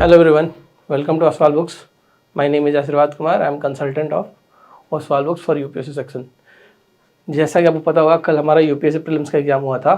Hello everyone, welcome to Oswal Books. My name is आशीर्वाद Kumar. I am consultant of Oswal Books for UPSC section. जैसा कि आपको पता होगा कल हमारा यूपीएससी प्रीलिम्स का एग्जाम हुआ था.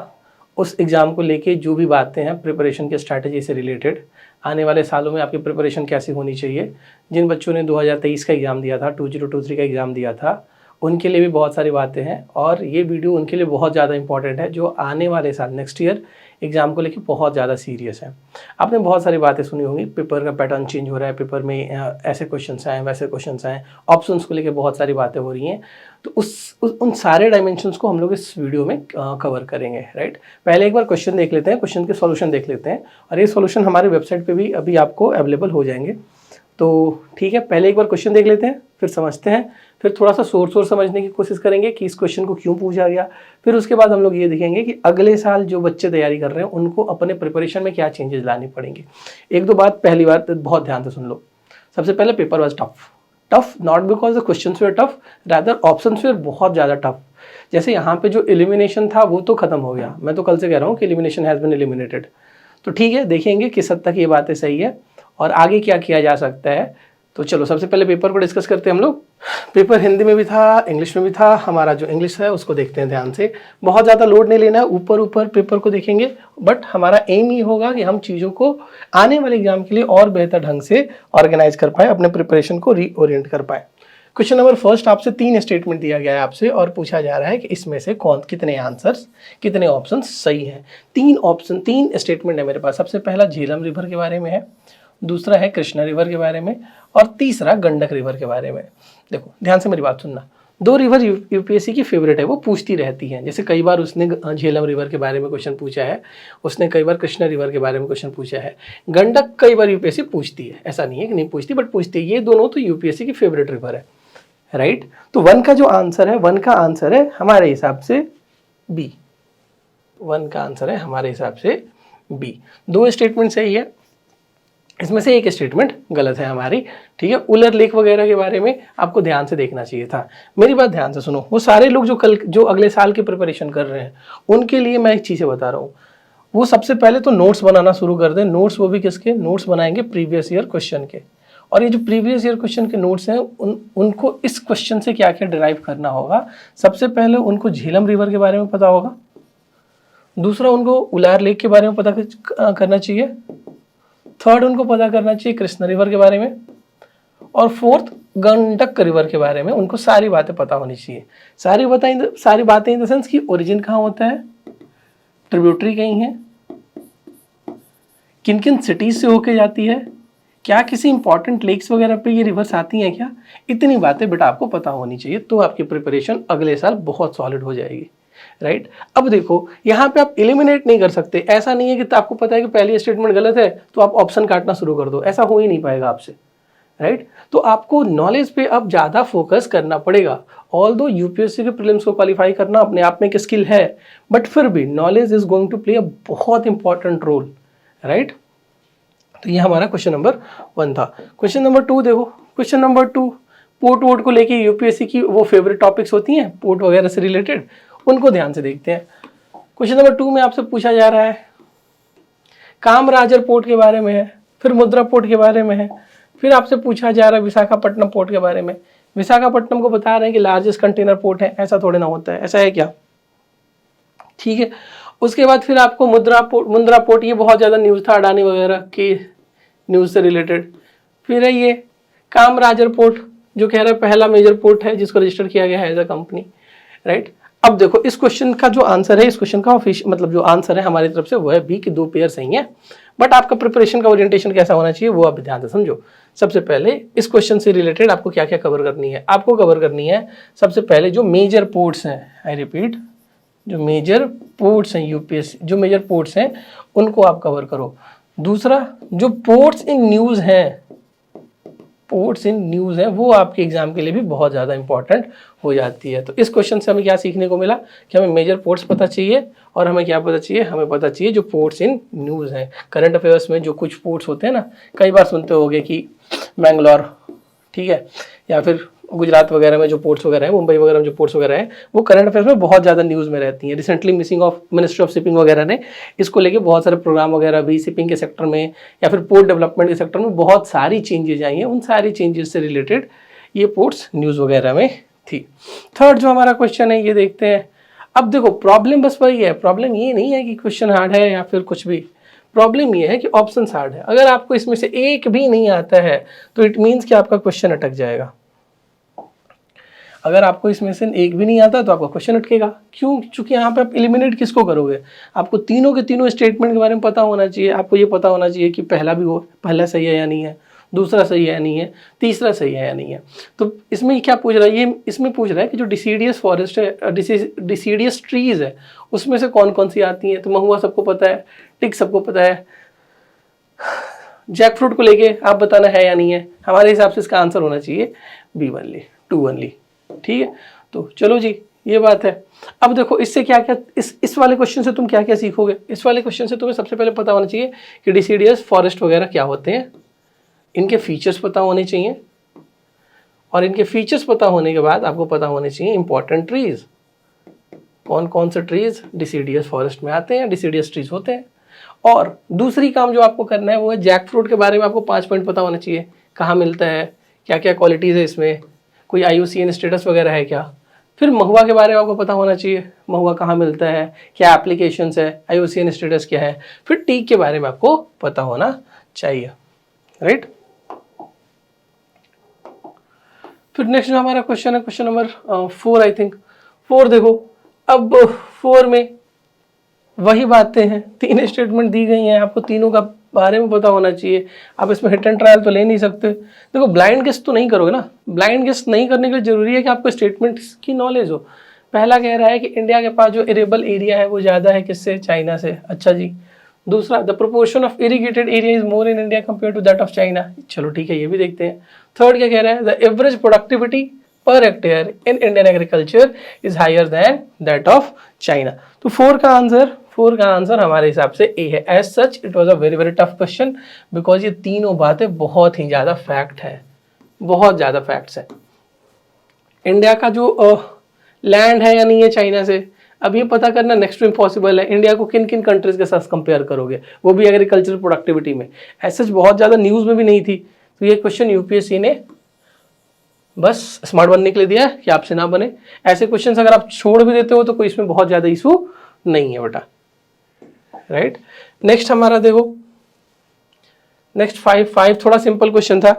उस एग्ज़ाम को लेके जो भी बातें हैं प्रिपरेशन के स्ट्रैटेजी से रिलेटेड, आने वाले सालों में आपकी प्रिपरेशन कैसी होनी चाहिए, जिन बच्चों ने 2023 का एग्ज़ाम दिया था, 2023 का एग्ज़ाम दिया था, उनके लिए भी बहुत सारी बातें हैं. और ये वीडियो उनके लिए बहुत ज़्यादा इंपॉर्टेंट है जो आने वाले साल नेक्स्ट ईयर एग्ज़ाम को लेके बहुत ज़्यादा सीरियस है. आपने बहुत सारी बातें सुनी होंगी, पेपर का पैटर्न चेंज हो रहा है, पेपर में ऐसे क्वेश्चंस आए, वैसे क्वेश्चंस आए, ऑप्शंस को लेके बहुत सारी बातें हो रही हैं. तो उन सारे डायमेंशंस को हम लोग इस वीडियो में कवर करेंगे. राइट, पहले एक बार क्वेश्चन देख लेते हैं, क्वेश्चन के सॉल्यूशन देख लेते हैं, और ये सॉल्यूशन हमारे वेबसाइट पे भी अभी आपको अवेलेबल हो जाएंगे. तो ठीक है, पहले एक बार क्वेश्चन देख लेते हैं, फिर समझते हैं, फिर थोड़ा सा सोर्स समझने की कोशिश करेंगे कि इस क्वेश्चन को क्यों पूछा गया. फिर उसके बाद हम लोग ये देखेंगे कि अगले साल जो बच्चे तैयारी कर रहे हैं उनको अपने प्रिपरेशन में क्या चेंजेस लानी पड़ेंगे. एक दो बात, पहली बात बहुत ध्यान से सुन लो. सबसे पहले paper was tough not because the questions were tough, rather options were बहुत ज़्यादा टफ. जैसे यहाँ पे जो एलिमिनेशन था वो तो खत्म हो गया, मैं तो कल से कह रहा हूँ कि एलिमिनेशन हैज़ बीन एलिमिनेटेड. तो ठीक है, देखेंगे किस हद तक ये बातें सही है और आगे क्या किया जा सकता है. तो चलो सबसे पहले पेपर को डिस्कस करते हैं हम लोग. पेपर हिंदी में भी था, इंग्लिश में भी था. हमारा जो इंग्लिश है उसको देखते हैं ध्यान से. बहुत ज़्यादा लोड नहीं लेना है, ऊपर पेपर को देखेंगे, बट हमारा एम ही होगा कि हम चीज़ों को आने वाले एग्जाम के लिए और बेहतर ढंग से ऑर्गेनाइज कर पाए, अपने प्रिपरेशन को रीओरिएंट कर पाए. क्वेश्चन नंबर फर्स्ट, आपसे 3 स्टेटमेंट दिया गया है आपसे और पूछा जा रहा है कि इसमें से कितने आंसर्स, कितने ऑप्शन सही हैं. 3 स्टेटमेंट है मेरे पास. सबसे पहला झेलम रिवर के बारे में है, दूसरा है कृष्णा रिवर के बारे में, और तीसरा गंडक रिवर के बारे में. देखो ध्यान से मेरी बात सुनना. 2 रिवर यूपीएससी की फेवरेट है, वो पूछती रहती हैं. जैसे कई बार उसने झेलम रिवर के बारे में क्वेश्चन पूछा है, उसने कई बार कृष्णा रिवर के बारे में क्वेश्चन पूछा है. गंडक कई बार यूपीएससी पूछती है, ऐसा नहीं है कि नहीं पूछती, बट पूछती है. ये दोनों तो यूपीएससी की फेवरेट रिवर है. राइट, तो 1 का जो आंसर है, 1 का आंसर है हमारे हिसाब से बी. 1 का आंसर है हमारे हिसाब से बी. 2 स्टेटमेंट सही है, इसमें से एक स्टेटमेंट गलत है हमारी. ठीक है, उलर लेक वगैरह के बारे में आपको ध्यान से देखना चाहिए था. मेरी बात ध्यान से सुनो. वो सारे लोग जो अगले साल की प्रिपरेशन कर रहे हैं उनके लिए मैं एक चीज़ें बता रहा हूँ. वो सबसे पहले तो नोट्स बनाना शुरू कर दें. नोट्स वो भी किसके नोट्स बनाएंगे? प्रीवियस ईयर क्वेश्चन के. और ये जो प्रीवियस ईयर क्वेश्चन के नोट्स हैं उनको इस क्वेश्चन से क्या क्या डिराइव करना होगा. सबसे पहले उनको झेलम रिवर के बारे में पता होगा, दूसरा उनको उलार लेक के बारे में पता करना चाहिए, थर्ड उनको पता करना चाहिए कृष्णा रिवर के बारे में, और फोर्थ गंडक रिवर के बारे में उनको सारी बातें पता होनी चाहिए. सारी बातें इन द सेंस कि ओरिजिन कहाँ होता है, ट्रिब्यूटरी कहीं है, किन किन सिटीज से होके जाती है, क्या किसी इंपॉर्टेंट लेक्स वगैरह पे ये रिवर्स आती हैं क्या. इतनी बातें बेटा आपको पता होनी चाहिए, तो आपकी प्रिपरेशन अगले साल बहुत सॉलिड हो जाएगी. राइट, अब देखो यहाँ पे आप एलिमिनेट नहीं कर सकते. ऐसा नहीं है कि आपको पता है कि पहली स्टेटमेंट गलत है तो आप ऑप्शन काटना शुरू कर दो, ऐसा हो ही नहीं पाएगा आपसे. राइट, तो आपको नॉलेज पे अब ज़्यादा फोकस करना पड़ेगा. ऑल्दो यूपीएससी के प्रीलिम्स को क्वालिफाई करना अपने आप में एक स्किल है, बट फिर भी knowledge is going to play a बहुत इंपॉर्टेंट रोल. राइट, तो ये हमारा क्वेश्चन नंबर 1 था. क्वेश्चन नंबर 2 देखो. क्वेश्चन नंबर 2 पोर्ट वोट को लेके यूपीएससी की वो फेवरेट टॉपिक्स होती हैं पोर्ट वगैरह से रिलेटेड, उनको ध्यान से देखते हैं. क्वेश्चन नंबर 2 में आपसे पूछा जा रहा है कामराजर पोर्ट के बारे में है, फिर मुद्रा पोर्ट के बारे में है, फिर आपसे पूछा जा रहा है विशाखापट्टनम पोर्ट के बारे में. विशाखापट्टनम को बता रहे हैं कि लार्जेस्ट कंटेनर पोर्ट है, ऐसा थोड़े ना होता है, ऐसा है क्या. ठीक है, उसके बाद फिर आपको मुंद्रा पोर्ट, ये बहुत ज़्यादा न्यूज़ था अडानी वगैरह के न्यूज़ से रिलेटेड. फिर है ये कामराजर पोर्ट जो कह रहा है पहला मेजर पोर्ट है जिसको रजिस्टर किया गया है एज अ कंपनी. राइट, अब देखो इस क्वेश्चन का जो आंसर है, इस क्वेश्चन का मतलब जो आंसर है हमारी तरफ से वो है बी कि 2 पेयर सही है. बट आपका प्रिपरेशन का ओरिएंटेशन कैसा होना चाहिए वो आप ध्यान से समझो. सबसे पहले इस क्वेश्चन से रिलेटेड आपको क्या क्या कवर करनी है. आपको कवर करनी है सबसे पहले जो मेजर पोर्ट्स हैं, आई रिपीट, जो मेजर पोर्ट्स हैं यूपीएससी, जो मेजर पोर्ट्स हैं उनको आप कवर करो. दूसरा जो पोर्ट्स इन न्यूज़ हैं, पोर्ट्स इन न्यूज़ हैं, वो आपके एग्जाम के लिए भी बहुत ज़्यादा इंपॉर्टेंट हो जाती है. तो इस क्वेश्चन से हमें क्या सीखने को मिला कि हमें मेजर पोर्ट्स पता चाहिए और हमें क्या पता चाहिए, हमें पता चाहिए जो पोर्ट्स इन न्यूज़ हैं. करंट अफेयर्स में जो कुछ पोर्ट्स होते हैं ना, कई बार सुनते होगे कि मैंगलोर, ठीक है, या फिर गुजरात वगैरह में जो पोर्ट्स वगैरह है, मुंबई वगैरह में जो पोर्ट्स वगैरह है, वो करंट अफेयर्स में बहुत ज़्यादा न्यूज़ में रहती हैं। रिसेंटली मिनिस्ट्री ऑफ शिपिंग वगैरह ने इसको लेके बहुत सारे प्रोग्राम वगैरह भी शिपिंग के सेक्टर में या फिर पोर्ट डेवलपमेंट के सेक्टर में बहुत सारी चेंजेज आई हैं। उन सारी चेंजेस से रिलेटेड ये पोर्ट्स न्यूज़ वगैरह में थी। थर्ड जो हमारा क्वेश्चन है ये देखते हैं। अब देखो प्रॉब्लम बस वही है, प्रॉब्लम ये नहीं है कि क्वेश्चन हार्ड है या फिर कुछ भी, प्रॉब्लम ये है कि ऑप्शन हार्ड है। अगर आपको इसमें से एक भी नहीं आता है तो इट मीन्स कि आपका क्वेश्चन अटक जाएगा। अगर आपको इसमें से एक भी नहीं आता तो आपका क्वेश्चन अटकेगा। क्यों? क्योंकि यहाँ पे आप एलिमिनेट किसको करोगे? आपको तीनों के तीनों स्टेटमेंट के बारे में पता होना चाहिए। आपको ये पता होना चाहिए कि पहला सही है या नहीं है, दूसरा सही है या नहीं है, तीसरा सही है या नहीं है। तो इसमें क्या पूछ रहा है? ये इसमें पूछ रहा है कि जो डिसीडियस फॉरेस्ट है, डिसीडियस ट्रीज है, उसमें से कौन कौन सी आती हैं। तो महुआ सबको पता है, टिक सबको पता है, जैक फ्रूट को लेके आप बताना है या नहीं है। हमारे हिसाब से इसका आंसर होना चाहिए बी ओनली, 2 ओनली। ठीक है, तो चलो जी ये बात है। अब देखो इससे क्या क्या इस वाले क्वेश्चन से तुम क्या क्या सीखोगे। इस वाले क्वेश्चन से तुम्हें सबसे पहले पता होना चाहिए कि डिसीडियस फॉरेस्ट वगैरह क्या होते हैं, इनके फीचर्स पता होने चाहिए, और इनके फीचर्स पता होने के बाद आपको पता होने चाहिए इंपॉर्टेंट ट्रीज, कौन कौन से ट्रीज डिसीडियस फॉरेस्ट में आते हैं, डिसीडियस ट्रीज होते हैं। और दूसरी काम जो आपको करना है वो है जैक फ्रूट के बारे में आपको 5 पॉइंट पता होना चाहिए, कहाँ मिलता है, क्या क्या क्वालिटीज़ है इसमें, कोई IUCN स्टेटस वगैरह है क्या। फिर महुआ के बारे में आपको पता होना चाहिए, महुआ कहाँ मिलता है, क्या एप्लीकेशंस है, IUCN स्टेटस क्या है। फिर टीक के बारे में आपको पता होना चाहिए, राइट। फिर नेक्स्ट जो हमारा क्वेश्चन है क्वेश्चन नंबर 4 आई थिंक। 4 देखो, अब 4 में वही बातें हैं, 3 स्टेटमेंट दी गई हैं, आपको तीनों का बारे में पता होना चाहिए। आप इसमें हिट एंड ट्रायल तो ले नहीं सकते। देखो ब्लाइंड गेस तो नहीं करोगे ना, ब्लाइंड गेस नहीं करने के लिए जरूरी है कि आपको स्टेटमेंट्स की नॉलेज हो। पहला कह रहा है कि इंडिया के पास जो एरेबल एरिया है वो ज़्यादा है किससे, चाइना से। अच्छा जी। दूसरा, the proportion of irrigated area is more in India compare to that of China. चलो ठीक है, ये भी देखते हैं। थर्ड क्या कह रहा है, the average productivity per hectare in Indian agriculture is higher than that of China. तो 4 का आंसर हमारे हिसाब से ए है। As such it was a very very tough question because ये तीनों बातें बहुत ही ज़्यादा फैक्ट है, बहुत ज़्यादा फैक्ट्स है। इंडिया का जो लैंड है या नहीं है चाइना से, अब ये पता करना नेक्स्ट टू इम्पॉसिबल है। इंडिया को किन किन कंट्रीज के साथ कंपेयर करोगे, वो भी एग्रीकल्चर प्रोडक्टिविटी में। ऐसे बहुत ज़्यादा न्यूज़ में भी नहीं थी। तो ये क्वेश्चन यूपीएससी ने बस स्मार्ट बनने के लिए दिया है कि आपसे ना बने। ऐसे क्वेश्चन अगर आप छोड़ भी देते हो तो कोई इसमें बहुत ज़्यादा इशू नहीं है बेटा, राइट। नेक्स्ट हमारा देखो, नेक्स्ट 5 थोड़ा सिंपल क्वेश्चन था।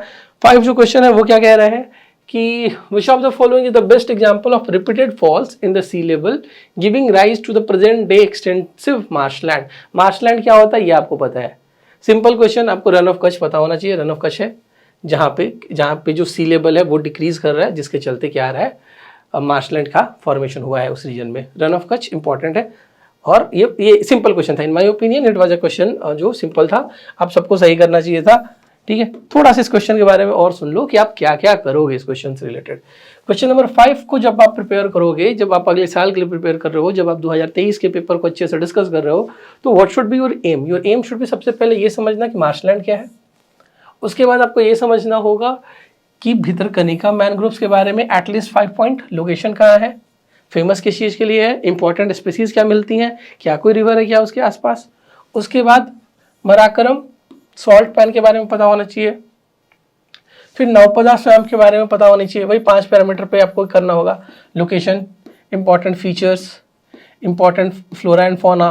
5 जो क्वेश्चन है वो क्या कह रहा है कि which of the following is the best example of repeated falls in the sea level giving rise to the present day extensive marshland. Marshland क्या होता है ये आपको पता है। सिंपल क्वेश्चन, आपको रन ऑफ कच्छ पता होना चाहिए। रन ऑफ कच्छ है जहाँ पे जो सी लेवल है वो डिक्रीज कर रहा है, जिसके चलते क्या आ रहा है, मार्शलैंड का फॉर्मेशन हुआ है उस रीजन में। रन ऑफ कच्छ इंपॉर्टेंट है। और ये सिंपल क्वेश्चन था, इन my opinion it was a question जो सिंपल था, आप सबको सही करना चाहिए था। ठीक है, थोड़ा सा इस क्वेश्चन के बारे में और सुन लो कि आप क्या क्या करोगे इस क्वेश्चन से रिलेटेड। क्वेश्चन नंबर 5 को जब आप प्रिपेयर करोगे, जब आप अगले साल के लिए प्रिपेयर कर रहे हो, जब आप 2023 के पेपर को अच्छे से डिस्कस कर रहे हो, तो what should be your aim. Your aim should be सबसे पहले ये समझना कि मार्शलैंड क्या है। उसके बाद आपको ये समझना होगा कि भितरकनिका मैनग्रोव्स के बारे में एटलीस्ट 5 पॉइंट, लोकेशन कहाँ है, फेमस किस चीज़ के लिए है, इंपॉर्टेंट स्पीसीज क्या मिलती हैं, क्या कोई रिवर है क्या उसके आसपास। उसके बाद मराकरम सॉल्ट पैन के बारे में पता होना चाहिए। फिर नवपदा स्वयं के बारे में पता होनी चाहिए। वही 5 पैरामीटर पे आपको करना होगा, location, important features, important flora and fauna,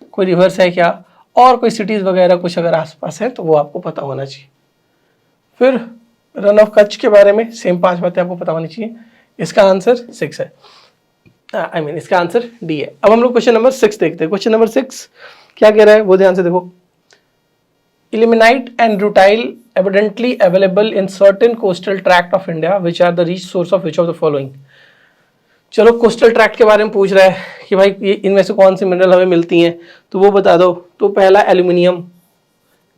कोई रिवर्स है क्या, और कोई सिटीज़ वगैरह कुछ अगर आसपास है तो वो आपको पता होना चाहिए। फिर रन ऑफ कच्छ के बारे में सेम 5 बातें आपको पता होनी चाहिए। इसका आंसर 6 है, इसका आंसर डी है। अब हम लोग क्वेश्चन नंबर 6 देखते हैं। क्वेश्चन नंबर 6 क्या कह रहा है वो ध्यान से देखो। Ilmenite and rutile evidently available in certain coastal tract of India, which are the rich source of which of the following। चलो कोस्टल ट्रैक्ट के बारे में पूछ रहा है कि भाई ये इनमें से कौन सी मिनरल हमें मिलती हैं, तो वो बता दो। तो पहला एल्यूमिनियम,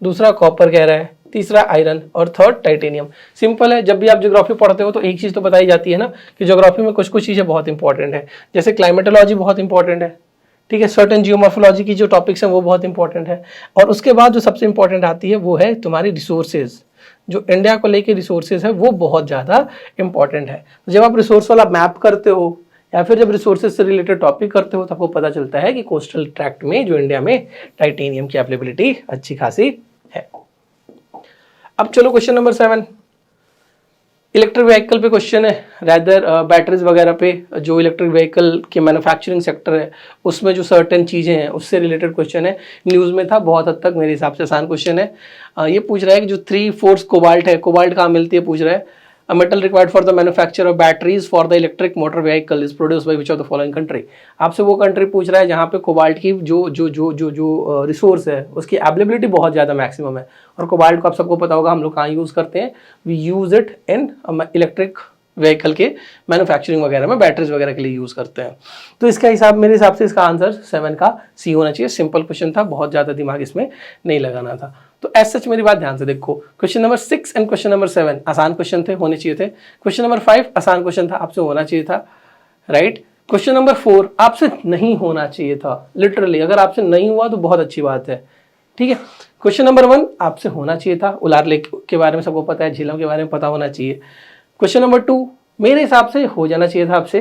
दूसरा कॉपर कह रहा है, तीसरा आयरन और थर्ड टाइटेनियम। सिंपल है, जब भी आप ज्योग्राफी पढ़ते हो तो एक चीज़ तो बताई जाती है ना कि ज्योग्राफी में कुछ कुछ चीज़ें बहुत इंपॉर्टेंट है। जैसे क्लाइमेटोलॉजी बहुत इंपॉर्टेंट है, ठीक है, सर्टेन जियोमॉर्फोलॉजी की जो टॉपिक्स हैं वो बहुत इंपॉर्टेंट है। और उसके बाद जो सबसे इंपॉर्टेंट आती है वो है तुम्हारी रिसोर्सेज। जो इंडिया को लेके रिसोर्सेज है वो बहुत ज़्यादा इंपॉर्टेंट है। तो जब आप रिसोर्स वाला मैप करते हो या फिर जब रिसोर्सेज से रिलेटेड टॉपिक करते हो तो आपको पता चलता है कि कोस्टल ट्रैक्ट में जो इंडिया में टाइटेनियम की अवेलेबिलिटी अच्छी खासी है। अब चलो क्वेश्चन नंबर 7, इलेक्ट्रिक व्हीकल पे क्वेश्चन है, रैदर बैटरीज वगैरह पे। जो इलेक्ट्रिक व्हीकल के मैन्युफैक्चरिंग सेक्टर है उसमें जो सर्टेन चीज़ें हैं उससे रिलेटेड क्वेश्चन है। न्यूज़ में था, बहुत हद तक मेरे हिसाब से आसान क्वेश्चन है। ये पूछ रहा है कि जो 3/4 कोबाल्ट है, कोबाल्ट कहाँ मिलती है पूछ रहा है। A metal required for the manufacture of batteries for the electric motor vehicle is produced by which of the following country? आपसे वो कंट्री पूछ रहा है जहाँ पे कोबाल्ट की जो रिसोर्स है उसकी अवेलेबिलिटी बहुत ज़्यादा मैक्सिमम है। और कोबाल्ट को आप सबको पता होगा हम लोग कहाँ यूज़ करते हैं, we use it in electric vehicle के मैन्युफैक्चरिंग वगैरह में, बैटरीज वगैरह के लिए यूज़ करते हैं। तो इसका हिसाब, मेरे हिसाब से इसका आंसर 7 का सी होना चाहिए। सिंपल क्वेश्चन था, बहुत ज़्यादा दिमाग इसमें नहीं लगाना था। तो एज सच मेरी बात ध्यान से देखो, question number 6 and question number 7 आसान क्वेश्चन थे, होने चाहिए थे। क्वेश्चन नंबर 5 आसान क्वेश्चन था, आपसे होना चाहिए था, राइट। क्वेश्चन नंबर 4 आपसे नहीं होना चाहिए था, लिटरली। अगर आपसे नहीं हुआ तो बहुत अच्छी बात है, ठीक है। क्वेश्चन नंबर 1 आपसे होना चाहिए था, उलार लेक के बारे में सबको पता है, झीलम के बारे में पता होना चाहिए। क्वेश्चन नंबर 2 मेरे हिसाब से हो जाना चाहिए था आपसे,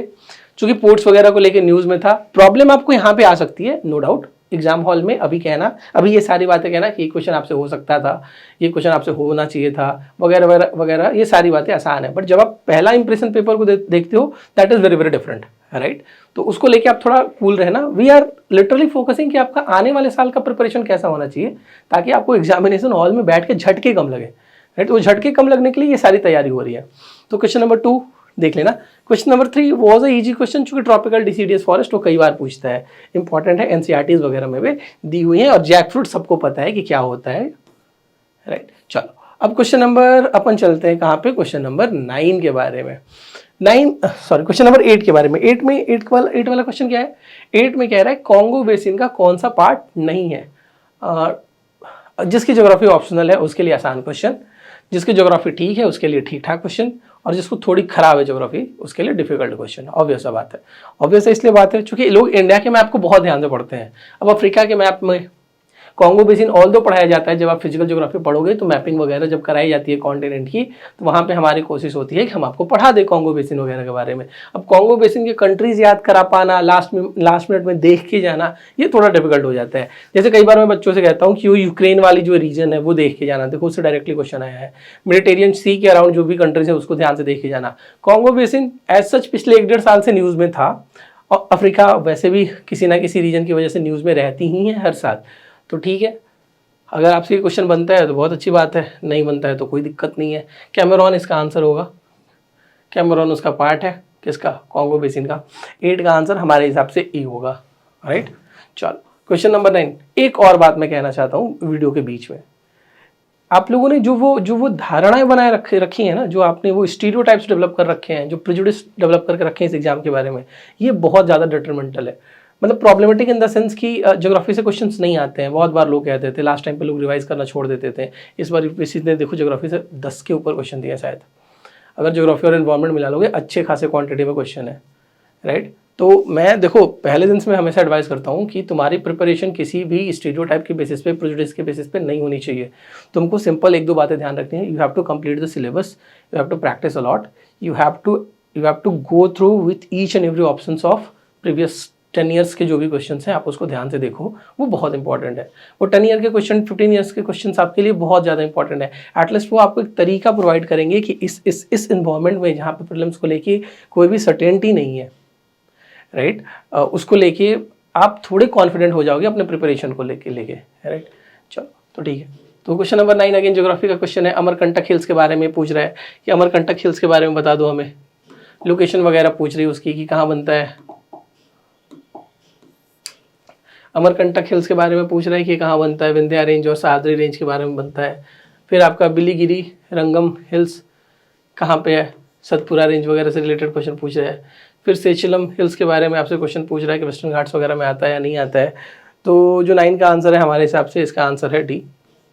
क्योंकि पोर्ट्स वगैरह को लेकर न्यूज़ में था। प्रॉब्लम आपको यहाँ पे आ सकती है, नो डाउट, एग्जाम हॉल में अभी कहना, अभी ये सारी बातें कहना कि ये क्वेश्चन आपसे हो सकता था, ये क्वेश्चन आपसे होना चाहिए था, वगैरह वगैरह वगैरह, ये सारी बातें आसान है। बट जब आप पहला इंप्रेशन पेपर को देखते हो that is very very different, right. तो उसको लेके आप थोड़ा कूल रहना। वी आर लिटरली फोकसिंग कि आपका आने वाले साल का प्रिपरेशन कैसा होना चाहिए, ताकि आपको एग्जामिनेशन हॉल में बैठ के झटके कम लगे, राइट। वो झटके कम लगने के लिए ये सारी तैयारी हो रही है। तो क्वेश्चन नंबर 2 देख लेना। Question number 3 was a easy question, चूंकि ट्रॉपिकल डिसीडियस फॉरेस्ट वो कई बार पूछता है, इंपॉर्टेंट है, एनसीईआरटीज वगैरह में भी दी हुई है। और जैक फ्रूट सबको पता है कि क्या होता है, राइट। चलो अब क्वेश्चन नंबर अपन चलते हैं कहाँ पे, क्वेश्चन नंबर 9 के बारे में, क्वेश्चन नंबर 8 के बारे में। 8 वाला क्वेश्चन क्या है, 8 में कह रहा है कॉन्गो बेसिन का कौन सा पार्ट नहीं है। जिसकी ज्योग्राफी ऑप्शनल है उसके लिए आसान क्वेश्चन, जिसकी ज्योग्राफी ठीक है उसके लिए ठीक ठाक क्वेश्चन, और जिसको थोड़ी खराब है ज्योग्राफी उसके लिए डिफिकल्ट क्वेश्चन। ऑब्वियस बात है, ऑब्वियस इसलिए बात है क्योंकि लोग इंडिया के मैप को बहुत ध्यान से पढ़ते हैं। अब अफ्रीका के मैप में कॉन्गो बेसिन ऑल दो पढ़ाया जाता है, जब आप फिजिकल ज्योग्राफी पढ़ोगे तो मैपिंग वगैरह जब कराई जाती है कॉन्टिनेंट की, तो वहाँ पे हमारी कोशिश होती है कि हम आपको पढ़ा दें कॉन्गो बेसिन वगैरह के बारे में। अब कॉन्गो बेसिन के कंट्रीज याद करा पाना, लास्ट मिनट में देख के जाना, ये थोड़ा डिफिकल्ट हो जाता है। जैसे कई बार मैं बच्चों से कहता हूँ कि वो यूक्रेन वाली जो रीजन है वो देख के जाना, देखो उससे डायरेक्टली क्वेश्चन आया है। मेडिटेरियन सी के अराउंड जो भी कंट्रीज है उसको ध्यान से देख के जाना। कॉन्गो बेसिन एज सच पिछले 1-1.5 साल से न्यूज़ में था, और अफ्रीका वैसे भी किसी ना किसी रीजन की वजह से न्यूज़ में रहती ही है हर साल। तो ठीक है, अगर आपसे क्वेश्चन बनता है तो बहुत अच्छी बात है, नहीं बनता है तो कोई दिक्कत नहीं है। कैमरून इसका आंसर होगा, कैमरून उसका पार्ट है किसका, कॉन्गो बेसिन का। 8 का आंसर हमारे हिसाब से ई होगा, राइट। चलो क्वेश्चन नंबर 9, एक और बात मैं कहना चाहता हूँ वीडियो के बीच में। आप लोगों ने जो वो धारणाएं बनाए रखी है ना, जो आपने वो स्टीरियोटाइप्स डेवलप कर रखे हैं, जो प्रेजुडिस डेवलप करके रखे हैं इस एग्जाम के बारे में, ये बहुत ज़्यादा डिटरमेंटल है। मतलब प्रॉब्लमेटिक इन द सेंस कि ज्योग्राफी से क्वेश्चंस नहीं आते हैं। बहुत बार लोग कहते थे, लास्ट टाइम पे लोग रिवाइज करना छोड़ देते थे, इस बार यूपीएससी ने देखो ज्योग्राफी से 10 के ऊपर क्वेश्चन दिए शायद। अगर ज्योग्राफी और एनवायरनमेंट मिला लोगे अच्छे खासे क्वांटिटी में क्वेश्चन है, राइट। तो मैं देखो पहले दिन से मैं हमेशा एडवाइस करता हूँ कि तुम्हारी प्रिपरेशन किसी भी स्टीरियोटाइप के बेसिस पे, प्रेजुडिस के बेसिस पे नहीं होनी चाहिए। तुमको सिंपल 1-2 बातें ध्यान रखनी है। You have to complete the syllabus, you have to practice a lot, you have to go through with each and every options of previous 10 years के जो भी क्वेश्चन हैं, आप उसको ध्यान से देखो, वो बहुत इंपॉर्टेंट है। वो 10 ईयर के क्वेश्चन, 15 ईयर्स के क्वेश्चन आपके लिए बहुत ज़्यादा इंपॉर्टेंट है। एटलीस्ट वो आपको एक तरीका प्रोवाइड करेंगे कि इस इन्वायरमेंट में जहाँ पे प्रीलिम्स को लेके कोई भी सर्टेनिटी नहीं है, राइट, उसको लेके आप थोड़े कॉन्फिडेंट हो जाओगे अपने प्रिपरेशन को लेके, राइट। चलो तो ठीक है। तो क्वेश्चन नंबर 9 अगेन ज्योग्राफी का क्वेश्चन है। अमरकंटक हिल्स के बारे में पूछ रहा है कि अमरकंटक हिल्स के बारे में बता दो हमें, लोकेशन वगैरह पूछ रही है उसकी कि कहाँ बनता है। अमरकंटक हिल्स के बारे में पूछ रहा है कि कहाँ बनता है, विंध्या रेंज और सह्याद्री रेंज के बारे में बनता है। फिर आपका बिलीगिरी रंगम हिल्स कहाँ पे है, सतपुरा रेंज वगैरह से रिलेटेड क्वेश्चन पूछ रहा है। फिर सेचिलम हिल्स के बारे में आपसे क्वेश्चन पूछ रहा है कि वेस्टर्न घाट्स वगैरह में आता है या नहीं आता है। तो जो 9 का आंसर है हमारे हिसाब से, इसका आंसर है डी।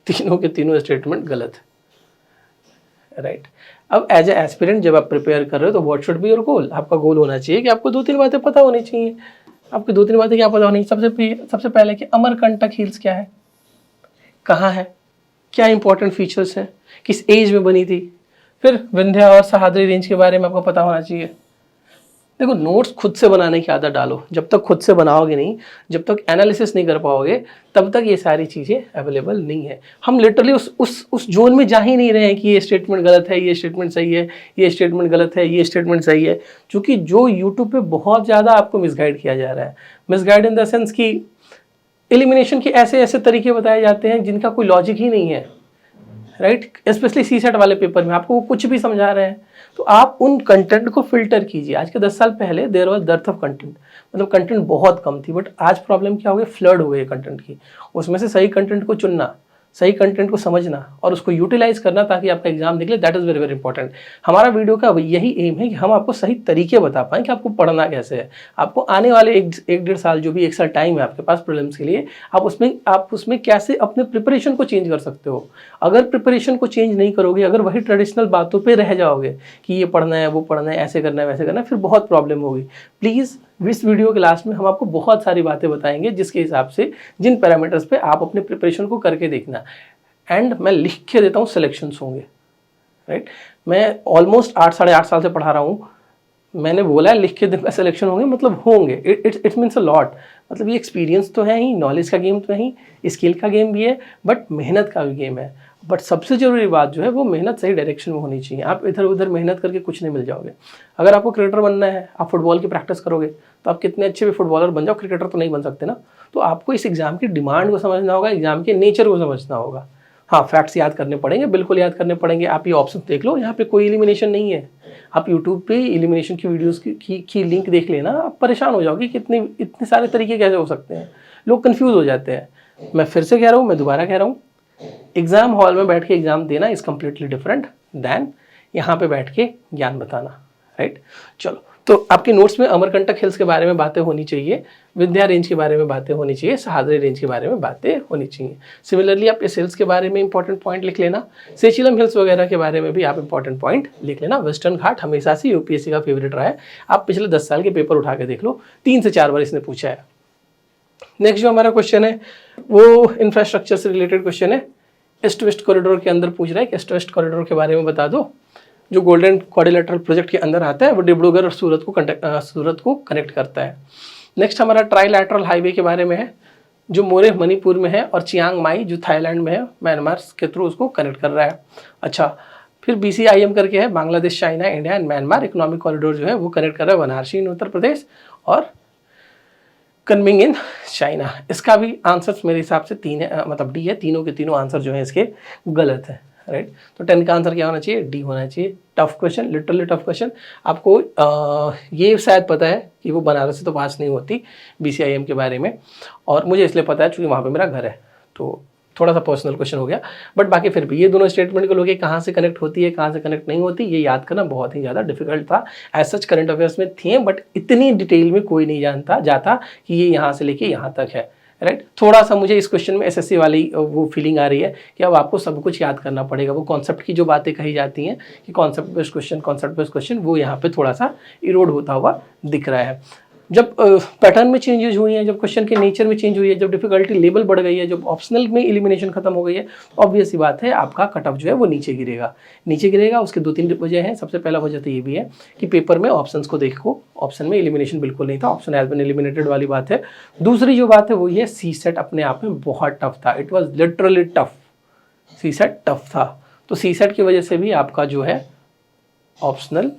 तीनों के तीनों स्टेटमेंट गलत है, राइट। अब एज ए एस्पिरेंट जब आप प्रिपेयर कर रहे हो तो what should be your goal, आपका गोल होना चाहिए कि आपको 2-3 बातें पता होनी चाहिए। आपको 2-3 बातें क्या पता होनी, सबसे पहले कि अमरकंटक हिल्स क्या है, कहाँ है, क्या इंपॉर्टेंट फीचर्स हैं, किस एज में बनी थी। फिर विंध्या और सहाद्री रेंज के बारे में आपको पता होना चाहिए। देखो, नोट्स खुद से बनाने की आदत डालो। जब तक खुद से बनाओगे नहीं, जब तक एनालिसिस नहीं कर पाओगे, तब तक ये सारी चीज़ें अवेलेबल नहीं है। हम लिटरली उस जोन में जा ही नहीं रहे हैं कि ये स्टेटमेंट गलत है, ये स्टेटमेंट सही है, ये स्टेटमेंट गलत है, ये स्टेटमेंट सही है। क्योंकि जो यूट्यूब पे बहुत ज़्यादा आपको मिसगाइड किया जा रहा है, मिसगाइड इन द सेंस कि एलिमिनेशन के ऐसे ऐसे तरीके बताए जाते हैं जिनका कोई लॉजिक ही नहीं है, राइट। स्पेशली सीसेट वाले पेपर में आपको वो कुछ भी समझा रहे हैं। तो आप उन कंटेंट को फिल्टर कीजिए। आज के 10 साल पहले देयर वाज डेarth ऑफ कंटेंट, मतलब कंटेंट बहुत कम थी, बट आज प्रॉब्लम क्या हो गई, फ्लड हो गई कंटेंट की। उसमें से सही कंटेंट को चुनना, सही कंटेंट को समझना और उसको यूटिलाइज करना ताकि आपका एग्जाम निकले, that is very very important. हमारा वीडियो का यही एम है कि हम आपको सही तरीके बता पाएँ कि आपको पढ़ना कैसे है। आपको आने वाले एक 1.5 साल, जो भी 1 साल टाइम है आपके पास प्रीलिम्स के लिए, आप उसमें कैसे अपने प्रिपरेशन को चेंज कर सकते हो। अगर प्रिपरेशन को चेंज नहीं करोगे, अगर वही ट्रेडिशनल बातों पर रह जाओगे कि ये पढ़ना है, वो पढ़ना है, ऐसे करना है, वैसे करना है, फिर बहुत प्रॉब्लम होगी। प्लीज़ इस वीडियो के लास्ट में हम आपको बहुत सारी बातें बताएंगे जिसके हिसाब से, जिन पैरामीटर्स पे आप अपने प्रिपरेशन को करके देखना। एंड मैं लिख के देता हूँ सिलेक्शंस होंगे, राइट। मैं ऑलमोस्ट 8 साढ़े 8 साल से पढ़ा रहा हूँ। मैंने बोला है लिख के देता सिलेक्शन होंगे, मतलब होंगे। It's means a lot. मतलब ये एक्सपीरियंस तो है ही, नॉलेज का गेम तो है ही, स्किल का गेम भी है, बट मेहनत का भी गेम है। बट सबसे ज़रूरी बात जो है वो मेहनत सही डायरेक्शन में होनी चाहिए। आप इधर उधर मेहनत करके कुछ नहीं मिल जाओगे। अगर आपको क्रिकेटर बनना है, आप फुटबॉल की प्रैक्टिस करोगे तो आप कितने अच्छे भी फुटबॉलर बन जाओ, क्रिकेटर तो नहीं बन सकते ना। तो आपको इस एग्ज़ाम की डिमांड को समझना होगा, एग्ज़ाम के नेचर को समझना होगा। हाँ, फैक्ट्स याद करने पड़ेंगे, बिल्कुल याद करने पड़ेंगे। आप ये ऑप्शन देख लो, यहाँ पे कोई एलिमिनेशन नहीं है। आप यूट्यूब पे एलिमिनेशन की वीडियोस की लिंक देख लेना, आप परेशान हो जाओगे कि इतने सारे तरीके कैसे हो सकते हैं। लोग कंफ्यूज हो जाते हैं। मैं फिर से कह रहा हूँ, मैं दोबारा कह रहा हूँ, एग्जाम हॉल में बैठ के एग्जाम देना इज़ कम्प्लीटली डिफरेंट दैन यहाँ पे बैठ के ज्ञान बताना, राइट। चलो, तो आपके नोट्स में अमरकंटक हिल्स के बारे में बातें होनी चाहिए, विंध्या रेंज के बारे में बातें होनी चाहिए, सहाद्री रेंज के बारे में बातें होनी चाहिए। सिमिलरली आप इस हिल्स के बारे में इंपॉर्टेंट पॉइंट लिख लेना। सेचिलम हिल्स वगैरह के बारे में भी आप इंपॉर्टेंट पॉइंट लिख लेना। वेस्टर्न घाट हमेशा से यूपीएससी का फेवरेट रहा है। आप पिछले 10 साल के पेपर उठा के देख लो, 3 से 4 बार इसने पूछा है। नेक्स्ट जो हमारा क्वेश्चन है वो इंफ्रास्ट्रक्चर से रिलेटेड क्वेश्चन है। ईस्ट वेस्ट कॉरिडोर के अंदर पूछ रहा है कि ईस्ट वेस्ट कॉरिडोर के बारे में बता दो। जो गोल्डन क्वाड्रिलेटरल प्रोजेक्ट के अंदर आता है वो डिब्रूगढ़ और सूरत को कनेक्ट करता है। नेक्स्ट हमारा ट्राईलैटरल हाईवे के बारे में है, जो मोरे मणिपुर में है और चियांग माई जो थाईलैंड में है, म्यांमार के थ्रू उसको कनेक्ट कर रहा है। अच्छा, फिर BCIM करके है, Bangladesh, China, India and Myanmar economic corridor जो है वो कनेक्ट कर रहा है बनारसी इन उत्तर प्रदेश और कन्मिंग इन चाइना। इसका भी आंसर मेरे हिसाब से 3 है, मतलब डी है। तीनों के तीनों आंसर जो है इसके गलत है, राइट। तो 10 का आंसर क्या होना चाहिए, डी होना चाहिए। Tough question, literally tough question. आपको ये शायद पता है कि वो बनारस से तो पास नहीं होती BCIM के बारे में, और मुझे इसलिए पता है क्योंकि वहाँ पे मेरा घर है। तो थोड़ा सा पर्सनल क्वेश्चन हो गया, बट बाकी फिर भी ये दोनों स्टेटमेंट को लोगे कहाँ से कनेक्ट होती है, कहाँ से कनेक्ट नहीं होती, ये याद करना बहुत ही ज़्यादा डिफिकल्ट था। एज सच करंट अफेयर्स में थे, बट इतनी डिटेल में कोई नहीं जाता कि ये यहाँ से लेके यहाँ तक है, राइट। थोड़ा सा मुझे इस क्वेश्चन में SSC वाली वो फीलिंग आ रही है कि अब आपको सब कुछ याद करना पड़ेगा। वो कॉन्सेप्ट की जो बातें कही जाती हैं कि कॉन्सेप्ट बेस्ड क्वेश्चन, वो यहाँ पे थोड़ा सा इरोड होता हुआ दिख रहा है। जब पैटर्न में चेंजेस हुई हैं, जब क्वेश्चन के नेचर में चेंज हुई है, जब डिफिकल्टी लेवल बढ़ गई है, जब ऑप्शनल में एलिमिनेशन खत्म हो गई है, तो ऑब्वियस सी बात है आपका कट ऑफ जो है वो नीचे गिरेगा। उसके 2-3 वजह हैं। सबसे पहला वजह तो ये भी है कि पेपर में ऑप्शंस को देखो, ऑप्शन में एलिमिनेशन बिल्कुल नहीं था, ऑप्शन हैज बीन एलिमिनेटेड वाली बात है। दूसरी जो बात है वो ये, सीसेट अपने आप में बहुत टफ था। It was literally tough, CSAT tough था। तो सीसेट की वजह से भी आपका जो है ऑप्शनल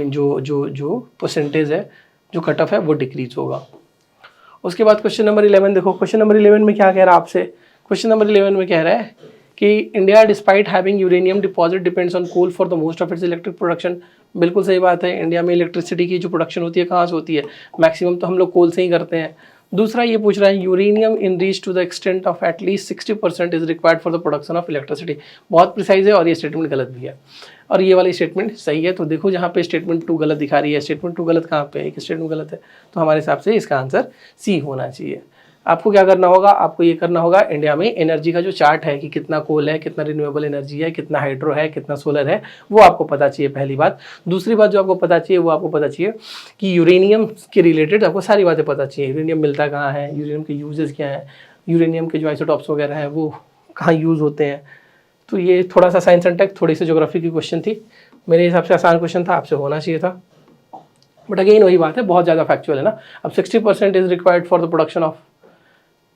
जो परसेंटेज है, जो कट ऑफ है, वो डिक्रीज होगा। उसके बाद क्वेश्चन नंबर 11 देखो। क्वेश्चन नंबर 11 में क्या कह रहा है आपसे, क्वेश्चन नंबर 11 में कह रहा है कि India despite having uranium deposit depends on coal for the most of its electric production. बिल्कुल सही बात है। इंडिया में इलेक्ट्रिसिटी की जो प्रोडक्शन होती है कहाँ से होती है, मैक्सिमम तो हम लोग कोल से ही करते हैं। दूसरा ये पूछ रहा है, uranium in reach to the extent of at least 60% is required for the production of electricity. बहुत प्रिसाइज है और ये स्टेटमेंट गलत भी है, और ये वाली स्टेटमेंट सही है। तो देखो जहाँ पे स्टेटमेंट 2 गलत दिखा रही है, स्टेटमेंट 2 गलत कहाँ पे है, एक स्टेटमेंट गलत है। तो हमारे हिसाब से इसका आंसर सी होना चाहिए। आपको क्या करना होगा, आपको ये करना होगा, इंडिया में एनर्जी का जो चार्ट है कि कितना कोल है, कितना रिन्यूएबल एनर्जी है, कितना हाइड्रो है, कितना सोलर है, वो आपको पता चाहिए, पहली बात। दूसरी बात जो आपको पता चाहिए वो आपको पता चाहिए कि यूरेनियम के रिलेटेड आपको सारी बातें पता चाहिए। यूरेनियम मिलता कहाँ है, यूरेनियम के यूजेस क्या है, यूरेनियम के जो आइसोटॉप्स वगैरह हैं वो कहाँ यूज़ होते हैं। तो ये थोड़ा सा साइंस एंड टेक, थोड़ी सी ज्योग्राफी की क्वेश्चन थी, मेरे हिसाब से आसान क्वेश्चन था, आपसे होना चाहिए था, बट अगेन वही बात है, बहुत ज़्यादा फैक्चुअल है ना। अब 60% is required for the production of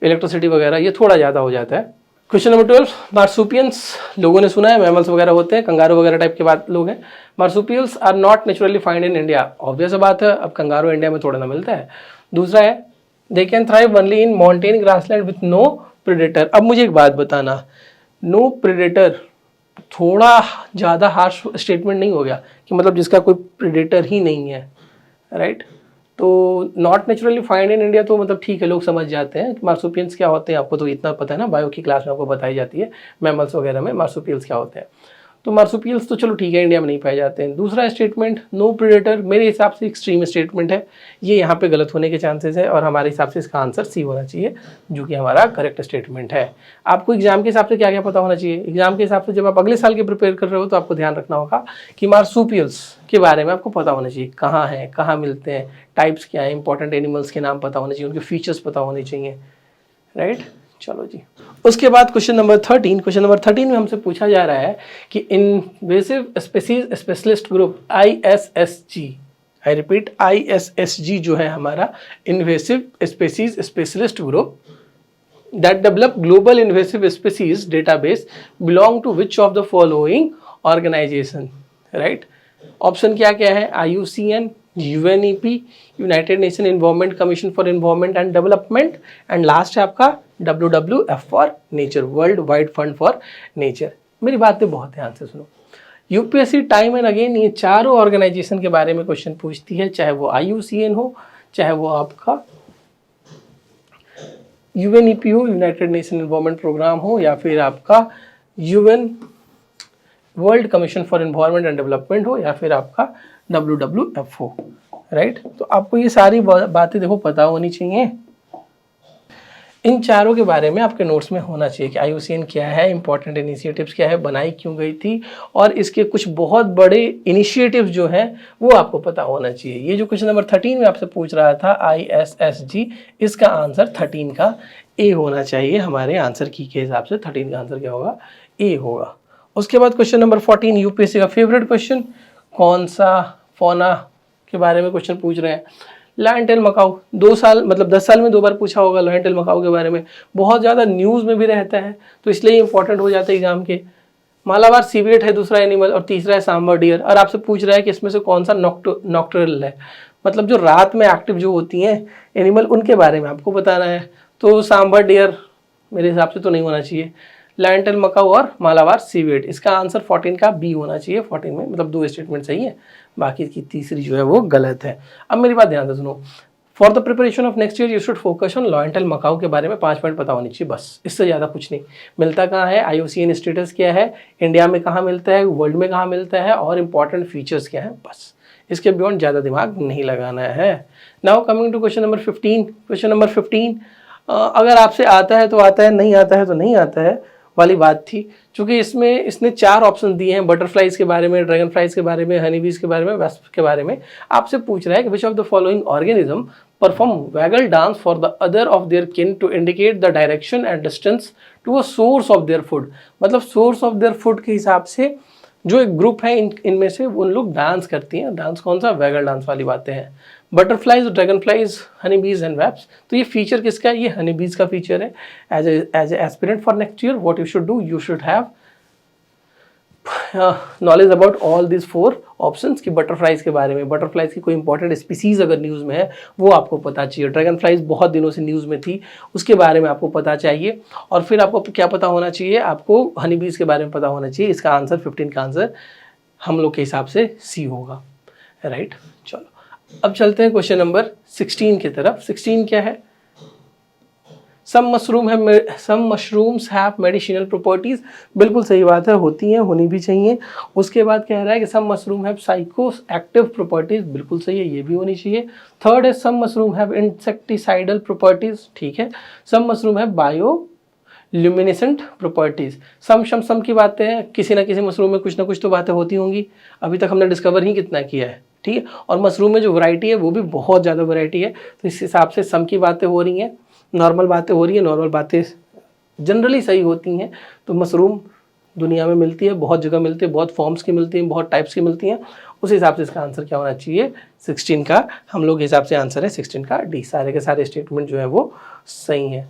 electricity वगैरह, ये थोड़ा ज़्यादा हो जाता है। क्वेश्चन नंबर 12, मार्सुपियंस लोगों ने सुना है, मैमल्स वगैरह होते हैं, कंगारू वगैरह टाइप के बात लोग हैं। Marsupials are not naturally find in India, obvious बात है, अब कंगारू इंडिया में थोड़ा ना मिलता है। दूसरा है they can thrive only in mountain grassland with no predator. अब मुझे एक बात बताना, नो प्रेडेटर थोड़ा ज़्यादा हार्श स्टेटमेंट नहीं हो गया कि मतलब जिसका कोई प्रेडेटर ही नहीं है, राइट। तो not naturally find in India तो मतलब ठीक है, लोग समझ जाते हैं मार्सुपियल्स क्या होते हैं, आपको तो इतना पता है ना, बायो की क्लास में आपको बताई जाती है मैमल्स वगैरह में मार्सुपियल्स क्या होते हैं। तो मार्सुपियल्स तो चलो ठीक है, इंडिया में नहीं पाए जाते हैं। दूसरा स्टेटमेंट नो प्रेडेटर, मेरे हिसाब से एक्सट्रीम स्टेटमेंट है, ये यहाँ पे गलत होने के चांसेस है, और हमारे हिसाब से इसका आंसर सी होना चाहिए, जो कि हमारा करेक्ट स्टेटमेंट है। आपको एग्जाम के हिसाब से क्या क्या पता होना चाहिए, एग्जाम के हिसाब से जब आप अगले साल के प्रिपेयर कर रहे हो तो आपको ध्यान रखना होगा कि मार्सुपियल्स के बारे में आपको पता होना चाहिए, कहाँ हैं, कहाँ मिलते हैं, टाइप्स क्या है, इंपॉर्टेंट एनिमल्स के नाम पता होने चाहिए, उनके फीचर्स पता होने चाहिए, राइट। चलो जी, उसके बाद क्वेश्चन नंबर 13 में हमसे पूछा जा रहा है कि invasive species specialist group ISSG, I repeat ISSG जो है हमारा invasive species specialist group that develop global invasive species database belong to which of the following organization, right. Option क्या क्या है, IUCN, UNEP, United Nation Environment Commission for Environment and Development, and last है आपका WWF for Nature, World Wide Fund for Nature. मेरी बातें बहुत ध्यान से सुनो, यूपीएससी टाइम एंड अगेन ये चारों ऑर्गेनाइजेशन के बारे में क्वेश्चन पूछती है, चाहे वो IUCN हो, चाहे वो आपका UNEP हो, यूनाइटेड नेशन इन्वायरमेंट प्रोग्राम हो, या फिर आपका UN world commission for environment and development हो, या फिर आपका WWF हो, राइट। तो आपको ये सारी बातें देखो पता होनी चाहिए, इन चारों के बारे में आपके नोट्स में होना चाहिए कि IUCN क्या है, इंपॉर्टेंट इनिशिएटिव्स क्या है, बनाई क्यों गई थी, और इसके कुछ बहुत बड़े इनिशिएटिव्स जो हैं वो आपको पता होना चाहिए। ये जो क्वेश्चन नंबर 13 में आपसे पूछ रहा था ISSG, इसका आंसर 13 का ए होना चाहिए, हमारे आंसर की के हिसाब से 13 का आंसर क्या होगा, ए होगा। उसके बाद क्वेश्चन नंबर 14 यूपीएससी का फेवरेट क्वेश्चन, कौन सा फौना के बारे में क्वेश्चन पूछ रहे हैं। लायन टेल मकाऊ 2 साल मतलब 10 साल में 2 बार पूछा होगा लायन टेल मकाऊ के बारे में, बहुत ज़्यादा न्यूज़ में भी रहता है, तो इसलिए इंपॉर्टेंट हो जाता है एग्जाम के। मालाबार सीवेट है दूसरा एनिमल, और तीसरा है सांबर डियर, और आपसे पूछ रहा है कि इसमें से कौन सा नॉक्टरल है, मतलब जो रात में एक्टिव जो होती हैं एनिमल, उनके बारे में आपको बताना है। तो सांबर डियर मेरे हिसाब से तो नहीं होना चाहिए, लायन टेल मकाऊ और मालाबार सीवेट, इसका आंसर 14 का बी होना चाहिए। 14 में मतलब 2 स्टेटमेंट सही है, बाकी की तीसरी जो है वो गलत है। अब मेरी बात ध्यान से सुनो, for the preparation of next year you should focus on lion tail macaque के बारे में 5 पॉइंट पता होनी चाहिए, बस, इससे ज़्यादा कुछ नहीं। मिलता कहाँ है, IUCN स्टेटस क्या है, इंडिया में कहाँ मिलता है, वर्ल्ड में कहाँ मिलता है, और इंपॉर्टेंट फीचर्स क्या है, बस, इसके बियॉन्ड ज़्यादा दिमाग नहीं लगाना है। Now coming to question number 15, question number 15 अगर आपसे आता है तो आता है, नहीं आता है तो नहीं आता है वाली बात थी, क्योंकि इसमें इसने 4 ऑप्शन दिए हैं, बटरफ्लाइज के बारे में, ड्रैगन फ्लाइज के बारे में, हनी बीज के बारे में, वेस्प के बारे में। आपसे पूछ रहा है कि which of the following organism perform waggle dance for the other of their kin to indicate the direction and distance to a source of their food, मतलब सोर्स ऑफ देयर फूड के हिसाब से जो एक ग्रुप है इनमें से उन लोग डांस करती हैं, डांस कौन सा, वैगल डांस वाली बातें हैं। बटरफ्लाइज, ड्रैगन फ्लाइज, हनी बीज एंड वेब्स, तो ये फीचर किसका है, ये हनी बीज का फीचर है। As aspirant for next year what you should do, you should have knowledge about all this 4 options की बटरफ्लाइज के बारे में, बटरफ्लाइज की कोई इंपॉर्टेंट स्पीसीज अगर न्यूज़ में है वो आपको पता चाहिए, ड्रैगन फ्लाइज बहुत दिनों से न्यूज़ में थी उसके बारे में आपको पता चाहिए, और फिर आपको क्या पता होना चाहिए, आपको हनी बीज के बारे में पता होना चाहिए। इसका आंसर 15 का आंसर हम लोग के हिसाब से सी होगा, राइट। चलो अब चलते हैं क्वेश्चन नंबर 16 की तरफ। 16 क्या है, सम मशरूम्स हैव मेडिसिनल प्रॉपर्टीज, बिल्कुल सही बात है, होती हैं, होनी भी चाहिए। उसके बाद कह रहा है कि some mushroom have psychoactive properties, बिल्कुल सही है, ये भी होनी चाहिए। थर्ड है some mushroom have insecticidal properties, ठीक है। Some mushroom have bioluminescent properties, some की बातें हैं, किसी ना किसी मशरूम में कुछ ना कुछ तो बातें होती होंगी, अभी तक हमने डिस्कवर ही कितना किया है, ठीक है। और मशरूम में जो वैरायटी है वो भी बहुत ज़्यादा वैरायटी है, तो इस हिसाब से सम की बातें हो रही हैं, नॉर्मल बातें हो रही हैं, नॉर्मल बातें जनरली सही होती हैं। तो मशरूम दुनिया में मिलती है, बहुत जगह मिलती है, बहुत फॉर्म्स की मिलती हैं, बहुत टाइप्स की मिलती हैं। उस हिसाब से इसका आंसर क्या होना चाहिए, 16 का हम लोग के हिसाब से आंसर है 16 का डी। सारे के सारे स्टेटमेंट जो है वो सही हैं।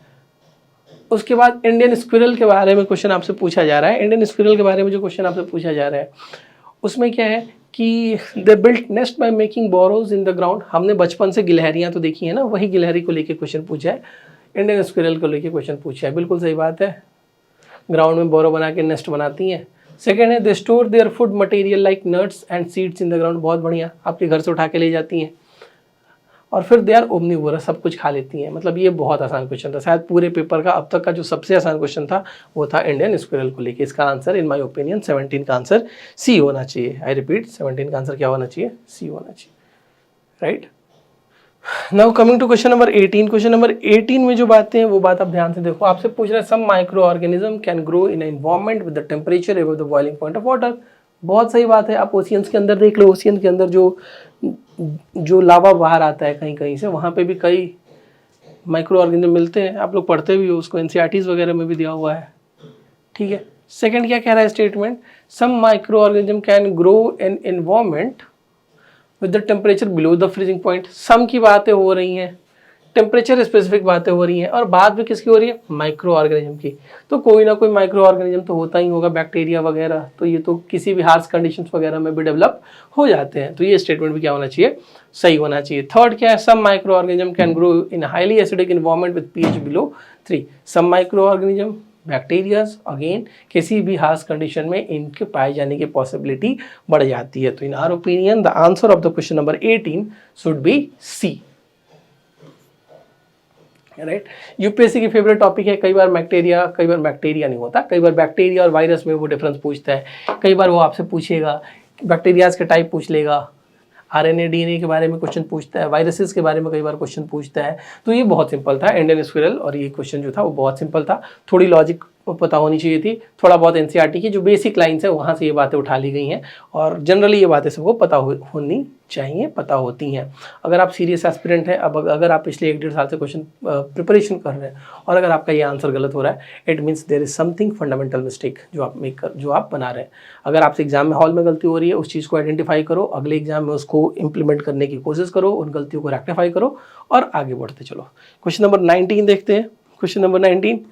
उसके बाद इंडियन स्क्विरल के बारे में क्वेश्चन आपसे पूछा जा रहा है। इंडियन स्क्विरल के बारे में जो क्वेश्चन आपसे पूछा जा रहा है उसमें क्या है कि they built nest by making borrows in the ground. हमने बचपन से गिलहरियां तो देखी है ना, वही गिलहरी को लेके क्वेश्चन पूछा है, इंडियन स्क्विरल को लेके क्वेश्चन पूछा है। बिल्कुल सही बात है, ग्राउंड में बोरो बना के नेस्ट बनाती हैं। सेकेंड है they store their food material like nuts and seeds in the ground. बहुत बढ़िया, आपके घर से उठा के ले जाती हैं। और फिर दे आर ओमनिवोरस, सब कुछ खा लेती हैं। मतलब ये बहुत आसान क्वेश्चन था, शायद पूरे पेपर का अब तक का जो सबसे आसान क्वेश्चन था वो था इंडियन स्क्विरल को लेके। इसका आंसर इन माय ओपिनियन 17 का आंसर सी होना चाहिए। आई रिपीट, 17 का आंसर क्या होना चाहिए, सी होना चाहिए, right. Now coming to question number 18। Question number 18 में जो बातें हैं वो बात आप ध्यान से देखो। आपसे पूछ रहा है some microorganism can grow in environment with the temperature above the boiling point of water. बहुत सही बात है। आप ओशियंस के अंदर देख लो, ओशियन के अंदर जो लावा बाहर आता है कहीं कहीं से, वहाँ पे भी कई माइक्रो ऑर्गेनिज्म मिलते हैं। आप लोग पढ़ते भी हो उसको, एनसीईआरटीज़ वगैरह में भी दिया हुआ है, ठीक है। सेकंड क्या कह रहा है statement, some microorganism can grow in environment with the temperature below the freezing point. Some की बातें हो रही हैं, टेम्परेचर स्पेसिफिक बातें हो रही हैं, और बात भी किसकी हो रही है, माइक्रो ऑर्गेनिज्म की। तो कोई ना कोई माइक्रो ऑर्गेनिज्म तो होता ही होगा, बैक्टीरिया वगैरह, तो ये तो किसी भी हार्श कंडीशंस वगैरह में भी डेवलप हो जाते हैं। तो ये स्टेटमेंट भी क्या होना चाहिए, सही होना चाहिए। थर्ड क्या है, some microorganism can grow in highly acidic environment with pH below 3। Some microorganism bacterias, again किसी भी हार्श कंडीशन में इनके पाए जाने की पॉसिबिलिटी बढ़ जाती है। तो in our opinion the answer of the question number 18 should be C, right. UPSC की फेवरेट टॉपिक है। कई बार बैक्टीरिया नहीं होता, कई बार बैक्टीरिया और वायरस में वो डिफरेंस पूछता है। कई बार वो आपसे पूछेगा बैक्टीरियाज के टाइप पूछ लेगा, आरएनए डीएनए के बारे में क्वेश्चन पूछता है, वायरसेस के बारे में कई बार क्वेश्चन पूछता है। तो ये बहुत सिंपल था इंडियन स्क्विरल, और ये क्वेश्चन जो था वो बहुत सिंपल था। थोड़ी लॉजिक पता होनी चाहिए थी, थोड़ा बहुत एनसीईआरटी की जो बेसिक लाइन्स है वहाँ से ये बातें उठा ली गई हैं, और जनरली ये बातें सबको पता होनी चाहिए, पता होती हैं। अगर आप सीरियस एस्पिरेंट हैं, अब अगर आप पिछले 1-1.5 साल से क्वेश्चन प्रिपरेशन कर रहे हैं और अगर आपका ये आंसर गलत हो रहा है, it means there is something fundamental mistake जो आप बना रहे हैं। अगर आपसे एग्जाम में हॉल में गलती हो रही है, उस चीज़ को आइडेंटिफाई करो, अगले एग्जाम में उसको इंप्लीमेंट करने की कोशिश करो, उन गलतियों को रेक्टिफाई करो और आगे बढ़ते चलो। क्वेश्चन नंबर 19 देखते हैं। क्वेश्चन नंबर 19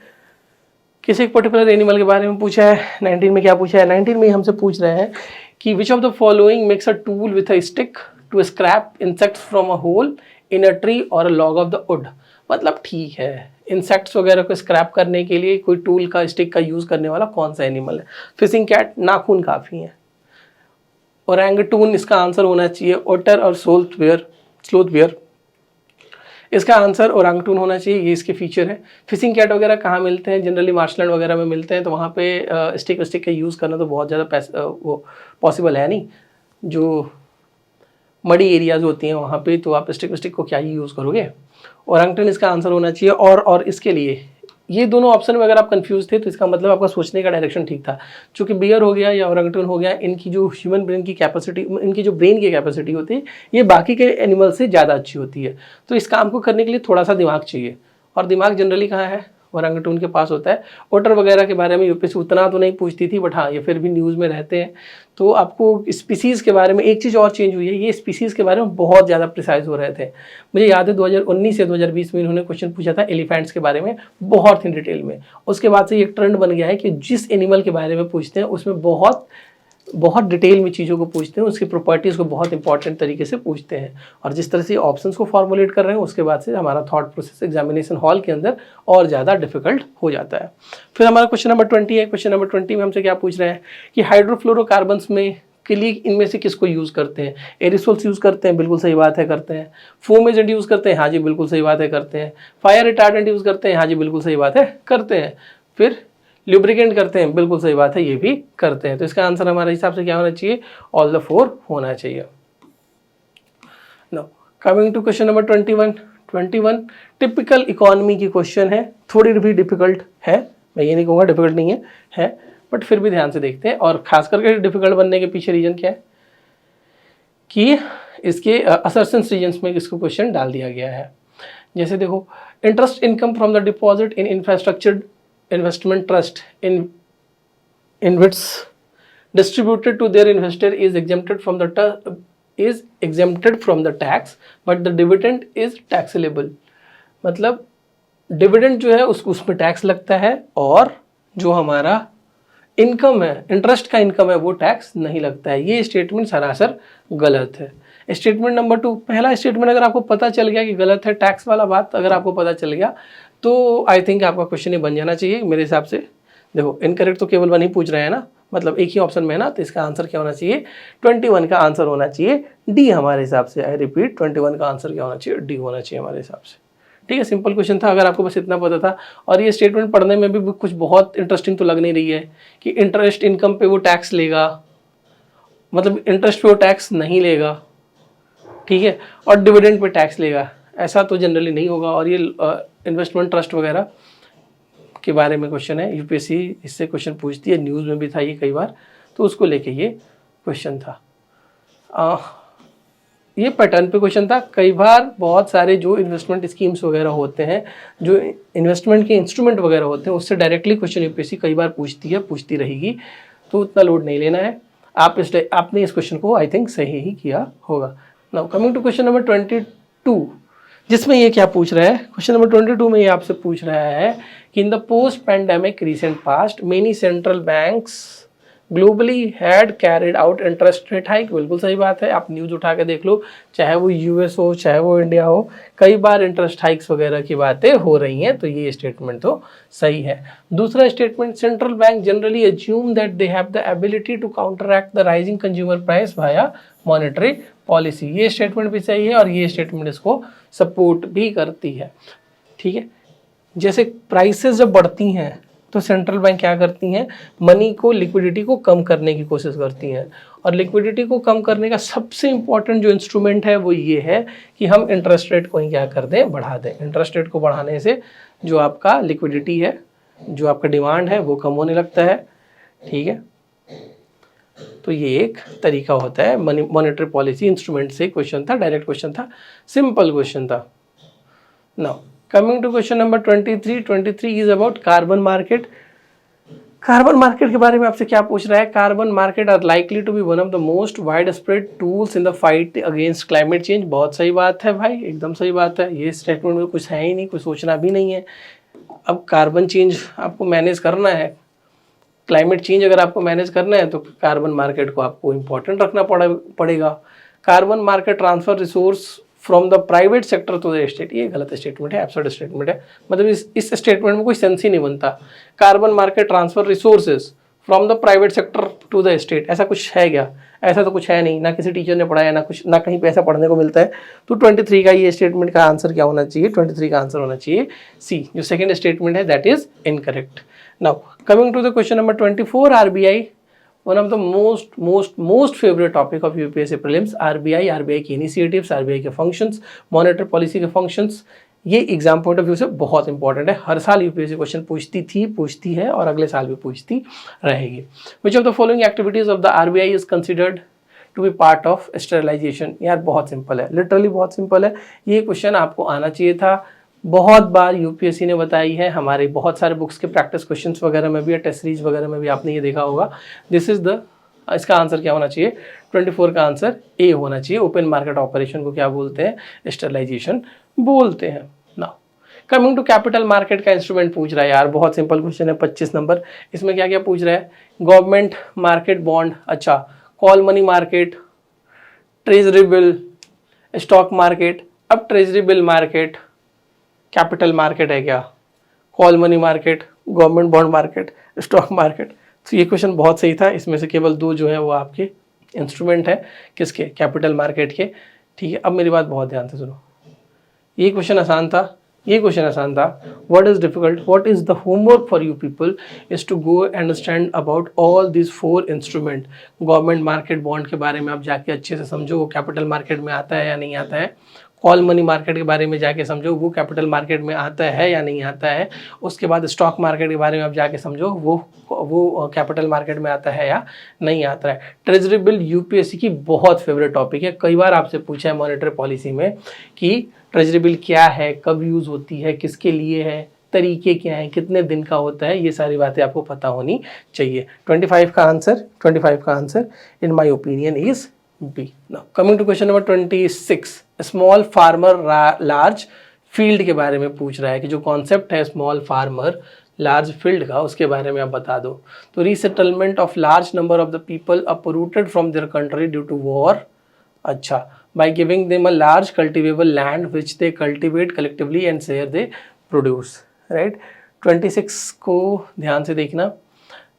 किसी एक पर्टिकुलर एनिमल के बारे में पूछा है। 19 में क्या पूछा है, 19 में हमसे पूछ रहे हैं कि which of the following makes a tool with a stick to scrap insects from a hole in a tree और a log of the wood. मतलब ठीक है, इंसेक्ट्स वगैरह को स्क्रैप करने के लिए कोई टूल का, स्टिक का यूज़ करने वाला कौन सा एनिमल है। फिशिंग कैट, नाखून काफ़ी है। ओरंगटून इसका आंसर होना चाहिए। ओटर और स्लोथ बेयर इसका आंसर ओरंगटून होना चाहिए, ये इसके फीचर है। फिशिंग कैट वगैरह कहाँ मिलते हैं, जनरली मार्शलैंड वगैरह में मिलते हैं, तो वहाँ पे स्टिक का यूज़ करना तो बहुत ज़्यादा वो पॉसिबल है नहीं। जो मडी एरियाज होती हैं वहाँ पे तो आप स्टिक को क्या ही यूज़ करोगे। ओरंगटन इसका आंसर होना चाहिए। और इसके लिए ये दोनों ऑप्शन में अगर आप कंफ्यूज थे तो इसका मतलब आपका सोचने का डायरेक्शन ठीक था। चूँकि बियर हो गया या ओरंगटन हो गया, इनकी जो ह्यूमन ब्रेन की कैपेसिटी, इनकी जो ब्रेन की कैपेसिटी होती है ये बाकी के एनिमल से ज़्यादा अच्छी होती है। तो इस काम को करने के लिए थोड़ा सा दिमाग चाहिए, और दिमाग जनरली कहाँ है, ओरंगटून के पास होता है। ओटर वगैरह के बारे में यूपीएससी उतना तो नहीं पूछती थी, बट हाँ ये फिर भी न्यूज़ में रहते हैं। तो आपको स्पीसीज़ के बारे में एक चीज़ और चेंज हुई है, ये स्पीसीज़ के बारे में बहुत ज़्यादा प्रिसाइज हो रहे थे। मुझे याद है 2019 या 2020 में इन्होंने क्वेश्चन पूछा था एलिफेंट्स के बारे में बहुत ही डिटेल में। उसके बाद से ये ट्रेंड बन गया है कि जिस एनिमल के बारे में पूछते हैं उसमें बहुत डिटेल में चीज़ों को पूछते हैं, उसकी प्रॉपर्टीज़ को बहुत इंपॉर्टेंट तरीके से पूछते हैं। और जिस तरह से ऑप्शंस को फॉर्मुलेट कर रहे हैं उसके बाद से हमारा थॉट प्रोसेस एग्जामिनेशन हॉल के अंदर और ज़्यादा डिफिकल्ट हो जाता है। फिर हमारा क्वेश्चन नंबर 20 है। क्वेश्चन नंबर 20 में हमसे क्या पूछ रहे हैं कि हाइड्रोफ्लोरोकार्बन्स में के लिए इनमें से किसको यूज़ करते हैं। एरिसोल्स यूज़ करते हैं, बिल्कुल सही बात है, करते हैं। फोम एजेंट यूज़ करते हैं, हाँ जी बिल्कुल सही बात है, करते हैं। फायर रिटार्डेंट यूज़ करते हैं, हाँ जी बिल्कुल सही बात है, करते हैं। फिर ल्यूब्रिकेंट करते हैं, बिल्कुल सही बात है, ये भी करते हैं। तो इसका आंसर हमारे हिसाब से क्या होना चाहिए, ऑल द 4 होना चाहिए। Now coming to question number 21 typical economy की क्वेश्चन है। थोड़ी भी डिफिकल्ट है, मैं ये नहीं कहूँगा डिफिकल्ट नहीं है, बट फिर भी ध्यान से देखते हैं। और खास करके डिफिकल्ट बनने के पीछे रीजन क्या है कि इसके असर्शंस रीजन्स में इसको क्वेश्चन डाल दिया गया है। जैसे देखो, interest income from the deposit in infrastructure investment trust in which distributed to their investor is exempted from the tax, but the dividend is taxable. मतलब डिविडेंड जो है उसमें टैक्स लगता है, और जो हमारा इनकम है, इंटरेस्ट का इनकम है, वो टैक्स नहीं लगता है। ये स्टेटमेंट सरासर गलत है। स्टेटमेंट नंबर 2, पहला स्टेटमेंट अगर आपको पता चल गया कि गलत है, टैक्स वाला बात अगर आपको पता चल गया, तो आई थिंक आपका क्वेश्चन ही बन जाना चाहिए मेरे हिसाब से। देखो इनकरेक्ट तो केवल 1 ही पूछ रहे हैं ना, मतलब एक ही ऑप्शन में है ना, तो इसका आंसर क्या होना चाहिए? 21 का आंसर होना चाहिए डी हमारे हिसाब से। आई रिपीट, 21 का आंसर क्या होना चाहिए? डी होना चाहिए हमारे हिसाब से। ठीक है, सिंपल क्वेश्चन था, अगर आपको बस इतना पता था। और ये स्टेटमेंट पढ़ने में भी कुछ बहुत इंटरेस्टिंग तो लग नहीं रही है कि इंटरेस्ट इनकम पे वो टैक्स लेगा, मतलब इंटरेस्ट पे वो टैक्स नहीं लेगा, ठीक है, और डिविडेंड पे टैक्स लेगा, ऐसा तो जनरली नहीं होगा। और ये इन्वेस्टमेंट ट्रस्ट वगैरह के बारे में क्वेश्चन है, यूपीएससी इससे क्वेश्चन पूछती है, न्यूज़ में भी था ये कई बार, तो उसको लेके ये क्वेश्चन था। ये पैटर्न पे क्वेश्चन था। कई बार बहुत सारे जो इन्वेस्टमेंट स्कीम्स वगैरह होते हैं, जो इन्वेस्टमेंट के इंस्ट्रूमेंट वगैरह होते हैं, उससे डायरेक्टली क्वेश्चन यूपीएससी कई बार पूछती है, पूछती रहेगी, तो उतना लोड नहीं लेना है। आपने इस क्वेश्चन को आई थिंक सही ही किया होगा। Now coming to question number 22, जिसमें ये क्या पूछ रहा है? क्वेश्चन नंबर 22 में ये आपसे पूछ रहा है कि in the post pandemic recent past many central banks globally had carried out interest rate hike. बिल्कुल सही बात है, आप न्यूज़ उठा के देख लो, चाहे वो यूएस हो चाहे वो इंडिया हो, कई बार इंटरेस्ट हाइक्स वगैरह की बातें हो रही हैं, तो ये स्टेटमेंट तो सही है। दूसरा statement, central bank generally assume that they have the ability to counteract the rising consumer price via monetary policy. ये स्टेटमेंट भी सही है, और ये स्टेटमेंट इसको सपोर्ट भी करती है। ठीक है, जैसे प्राइसेस जब बढ़ती हैं तो सेंट्रल बैंक क्या करती हैं? मनी को, लिक्विडिटी को कम करने की कोशिश करती हैं, और लिक्विडिटी को कम करने का सबसे इम्पॉर्टेंट जो इंस्ट्रूमेंट है वो ये है कि हम इंटरेस्ट रेट को ही क्या कर दें? बढ़ा दें। इंटरेस्ट रेट को बढ़ाने से जो आपका लिक्विडिटी है, जो आपका डिमांड है, वो कम होने लगता है। ठीक है, तो ये एक तरीका होता है। मॉनेटरी पॉलिसी इंस्ट्रूमेंट से क्वेश्चन था, डायरेक्ट क्वेश्चन था, सिंपल क्वेश्चन था। Now coming to question number 23 is about carbon market. Carbon market के बारे में आपसे क्या पूछ रहा है? Carbon market are likely to be one of the most widespread tools in the fight against climate change. बहुत सही बात है भाई, एकदम सही बात है। ये स्टेटमेंट में कुछ है ही नहीं, कुछ सोचना भी नहीं है। अब कार्बन चेंज आपको मैनेज करना है, क्लाइमेट चेंज अगर आपको मैनेज करना है, तो कार्बन मार्केट को आपको इंपॉर्टेंट रखना पड़ेगा। Carbon market transfer resource from the private sector to the state. ये गलत स्टेटमेंट है, एब्सर्ड स्टेटमेंट है, मतलब इस स्टेटमेंट में कोई सेंस ही नहीं बनता। Carbon market transfer resources from the private sector to the state, ऐसा कुछ है क्या? ऐसा तो कुछ है नहीं, ना किसी टीचर ने पढ़ाया, ना कुछ, ना कहीं पे ऐसा पढ़ने को मिलता है। तो 23 का ये स्टेटमेंट का आंसर क्या होना चाहिए? 23 का आंसर होना चाहिए सी। जो सेकेंड स्टेटमेंट है that is incorrect. Now coming to the question number 24, RBI, one of the most favourite topic of UPSC prelims. RBI की इनिशिएटिव्स, आरबीआई के फंक्शंस, मॉनेटरी पॉलिसी के फंक्शंस, ये एग्जाम पॉइंट ऑफ व्यू से बहुत important है। हर साल UPSC question पूछती है, और अगले साल भी पूछती रहेगी। Which of the following activities of the RBI is considered to be part of sterilization? यार बहुत सिंपल है, लिटरली बहुत सिंपल है। ये क्वेश्चन आपको आना चाहिए था, बहुत बार यूपीएससी ने बताई है, हमारे बहुत सारे बुक्स के प्रैक्टिस क्वेश्चंस वगैरह में भी, या टेस्ट सीरीज वगैरह में भी आपने ये देखा होगा। दिस इज द, इसका आंसर क्या होना चाहिए? 24 का आंसर ए होना चाहिए। ओपन मार्केट ऑपरेशन को क्या बोलते हैं? स्टेरिलाइजेशन बोलते हैं। Now coming to capital market का इंस्ट्रूमेंट पूछ रहा है। यार बहुत सिंपल क्वेश्चन है, 25 नंबर। इसमें क्या क्या पूछ रहा है? गवर्नमेंट मार्केट बॉन्ड, अच्छा, call money market, treasury bill, stock market. अब treasury bill market capital market है क्या? Call money market, government bond market, stock market. तो ये क्वेश्चन बहुत सही था। इसमें से केवल 2 जो है वो आपके इंस्ट्रूमेंट है, किसके? कैपिटल मार्केट के। ठीक है, अब मेरी बात बहुत ध्यान से सुनो। ये क्वेश्चन आसान था, What is difficult? What is the homework for you people is to go and understand about all these 4 instrument. Government market bond के बारे में आप जाके अच्छे से समझो, वो कैपिटल मार्केट में आता है या नहीं आता है। कॉल मनी मार्केट के बारे में जाके समझो, वो कैपिटल मार्केट में आता है या नहीं आता है। उसके बाद स्टॉक मार्केट के बारे में आप जाके समझो, वो कैपिटल मार्केट में आता है या नहीं आता है। ट्रेजरी बिल यूपीएससी की बहुत फेवरेट टॉपिक है। कई बार आपसे पूछा है मॉनेटरी पॉलिसी में कि ट्रेजरी बिल क्या है, कब यूज़ होती है, किसके लिए है, तरीके क्या हैं, कितने दिन का होता है, ये सारी बातें आपको पता होनी चाहिए। 25 का answer in my opinion is B. Now coming to question number 26, small farmer large field के बारे में पूछ रहा है कि जो कॉन्सेप्ट है स्मॉल फार्मर लार्ज फील्ड का, उसके बारे में आप बता दो। तो resettlement of large number of the people uprooted from their country due to war, अच्छा, by giving them a large cultivable land which they cultivate collectively and share they produce, right. 26 को ध्यान से देखना।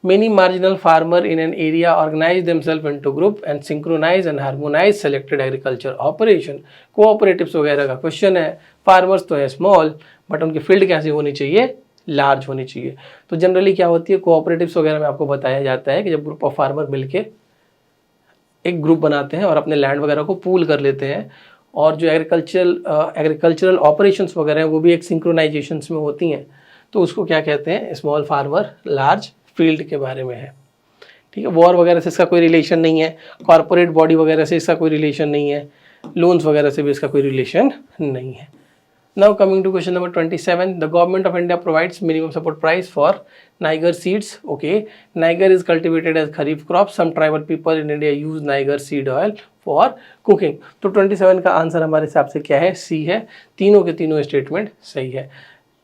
Many marginal farmer in an area organize themselves into group and synchronize and harmonize selected agriculture operation। Cooperatives वगैरह का question है। Farmers तो है small, but उनकी फील्ड कैसी होनी चाहिए, लार्ज होनी चाहिए। तो जनरली क्या होती है, कोऑपरेटिव्स वगैरह में आपको बताया जाता है कि जब ग्रुप ऑफ फार्मर मिलके एक ग्रुप बनाते हैं और अपने लैंड वगैरह को पूल कर लेते हैं, और जो एग्रीकल्चरल ऑपरेशंस वगैरह हैं वो भी एक सिंक्रोनाइजेशंस में होती हैं, तो उसको क्या कहते हैं, स्मॉल फार्मर लार्ज फील्ड के बारे में है। ठीक है, वॉर वगैरह से इसका कोई रिलेशन नहीं है, कॉर्पोरेट बॉडी वगैरह से इसका कोई रिलेशन नहीं है, लोन्स वगैरह से भी इसका कोई रिलेशन नहीं है। Now coming to question number 27, the government of India provides minimum support price for niger seeds. Okay, niger is cultivated as kharif crop, some tribal people in India use niger seed oil for cooking. तो 27 का answer हमारे हिसाब से क्या है, सी है। तीनों के तीनों स्टेटमेंट सही है।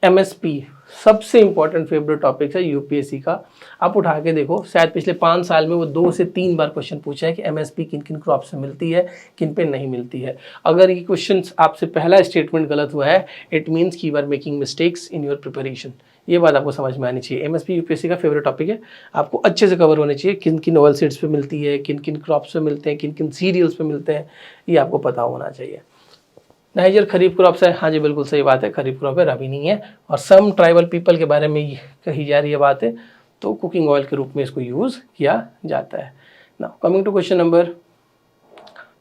एमएसपी सबसे इंपॉर्टेंट फेवरेट टॉपिक है यूपीएससी का। आप उठा के देखो, शायद पिछले 5 साल में वो 2 से 3 बार क्वेश्चन पूछा है कि एमएसपी किन किन क्रॉप से मिलती है, किन पे नहीं मिलती है। अगर ये क्वेश्चन आपसे पहला स्टेटमेंट गलत हुआ है, इट मीन्स कि you are making mistakes in your preparation. ये बात आपको समझ में आनी चाहिए। एमएसपी यूपीएससी का फेवरेट टॉपिक है, आपको अच्छे से कवर होने चाहिए। किन किन ऑयल सीड्स पे मिलती है, किन किन क्रॉप्स पे मिलते हैं, किन किन सीरियल्स पे मिलते हैं, ये आपको पता होना चाहिए। नाइजर खरीफ क्रॉप्स है, हाँ जी बिल्कुल सही बात है, खरीफ क्रॉप है, रबी नहीं है। और सम ट्राइबल पीपल के बारे में कही जा रही है बात है, तो कुकिंग ऑयल के रूप में इसको यूज़ किया जाता है। Now coming to question number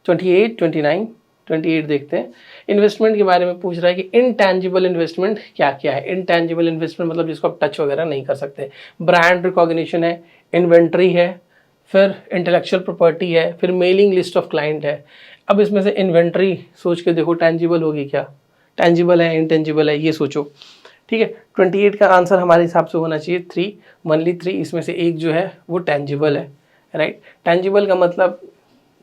28, 29, 28 देखते हैं। इन्वेस्टमेंट के बारे में पूछ रहा है कि इनटैंजिबल इन्वेस्टमेंट क्या क्या है। इनटैंजिबल इन्वेस्टमेंट मतलब जिसको आप टच वगैरह नहीं कर सकते। ब्रांड रिकॉग्निशन है, इन्वेंट्री है, फिर इंटेलेक्चुअल प्रॉपर्टी है, फिर मेलिंग लिस्ट ऑफ क्लाइंट है। अब इसमें से इन्वेंट्री सोच के देखो, टैंजिबल होगी क्या, टैंजिबल है इनटैंजिबल है, ये सोचो। ठीक है, 28 का आंसर हमारे हिसाब से होना चाहिए 3, मनली 3। इसमें से एक जो है वो टैंजिबल है, राइट। टैंजिबल का मतलब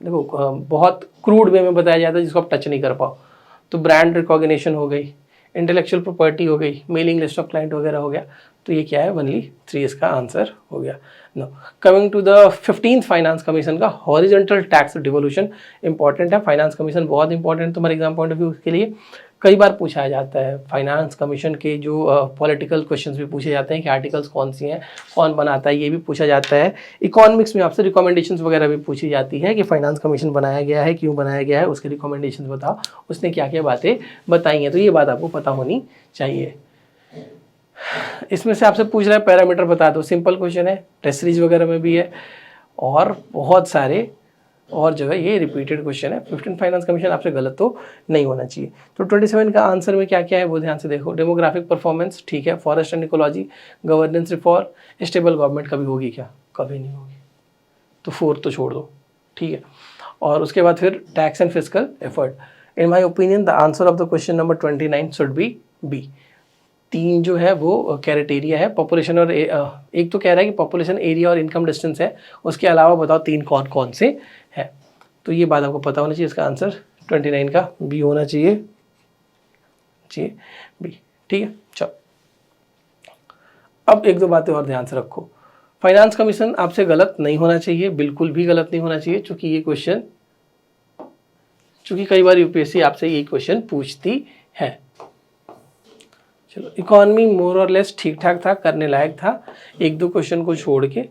देखो बहुत क्रूड वे में बताया जाता है, जिसको आप टच नहीं कर पाओ। तो ब्रांड रिकॉग्निशन हो गई, इंटेलेक्चुअल प्रॉपर्टी हो गई, मेलिंग लिस्ट ऑफ क्लाइंट वगैरह हो गया। तो ये क्या है, ओनली 3 इसका आंसर हो गया। No, coming to the 15th finance commission का हॉरिजॉन्टल टैक्स डिवोल्यूशन इंपॉर्टेंट है। फाइनेंस कमीशन बहुत इंपॉर्टेंट है तुम्हारे एग्जाम पॉइंट ऑफ व्यू के लिए। कई बार पूछा जाता है फाइनेंस कमीशन के जो पॉलिटिकल क्वेश्चंस भी पूछे जाते हैं कि आर्टिकल्स कौन सी हैं, कौन बनाता है, ये भी पूछा जाता है। इकोनॉमिक्स में आपसे रिकमेंडेशंस वगैरह भी पूछी जाती है कि फाइनेंस कमीशन बनाया गया है, क्यों बनाया गया है, उसके रिकमेंडेशंस बताओ, उसने क्या क्या बातें बताई हैं। तो ये बात आपको पता होनी चाहिए। इसमें से आपसे पूछ रहा है पैरामीटर बता दो, सिंपल क्वेश्चन है, टेस्ट सीरीज वगैरह में भी है और बहुत सारे और जगह ये रिपीटेड क्वेश्चन है। 15 फाइनेंस कमीशन आपसे गलत तो नहीं होना चाहिए। तो 27 का आंसर में क्या क्या है वो ध्यान से देखो। डेमोग्राफिक परफॉर्मेंस, ठीक है। Forest and ecology, governance reform, stable government कभी होगी क्या, कभी नहीं होगी, तो 4 तो छोड़ दो, ठीक है। और उसके बाद फिर tax and fiscal effort. In my opinion the answer of the question number 29 should be B. 3 जो है वो क्राइटेरिया है, पॉपुलेशन और एक तो कह रहा है कि पॉपुलेशन, एरिया और इनकम डिस्टेंस है, उसके अलावा बताओ 3 कौन कौन से है। तो ये बात आपको पता होना चाहिए। इसका आंसर 29 का बी होना चाहिए, जी बी, ठीक है। चलो अब 1-2 बातें और ध्यान से रखो। फाइनेंस कमीशन आपसे गलत नहीं होना चाहिए, बिल्कुल भी गलत नहीं होना चाहिए, चूंकि कई बार यूपीएससी आपसे ये क्वेश्चन पूछती है। चलो, इकोनॉमी मोर और लेस ठीक ठाक था, करने लायक था, 1-2 क्वेश्चन को छोड़ के।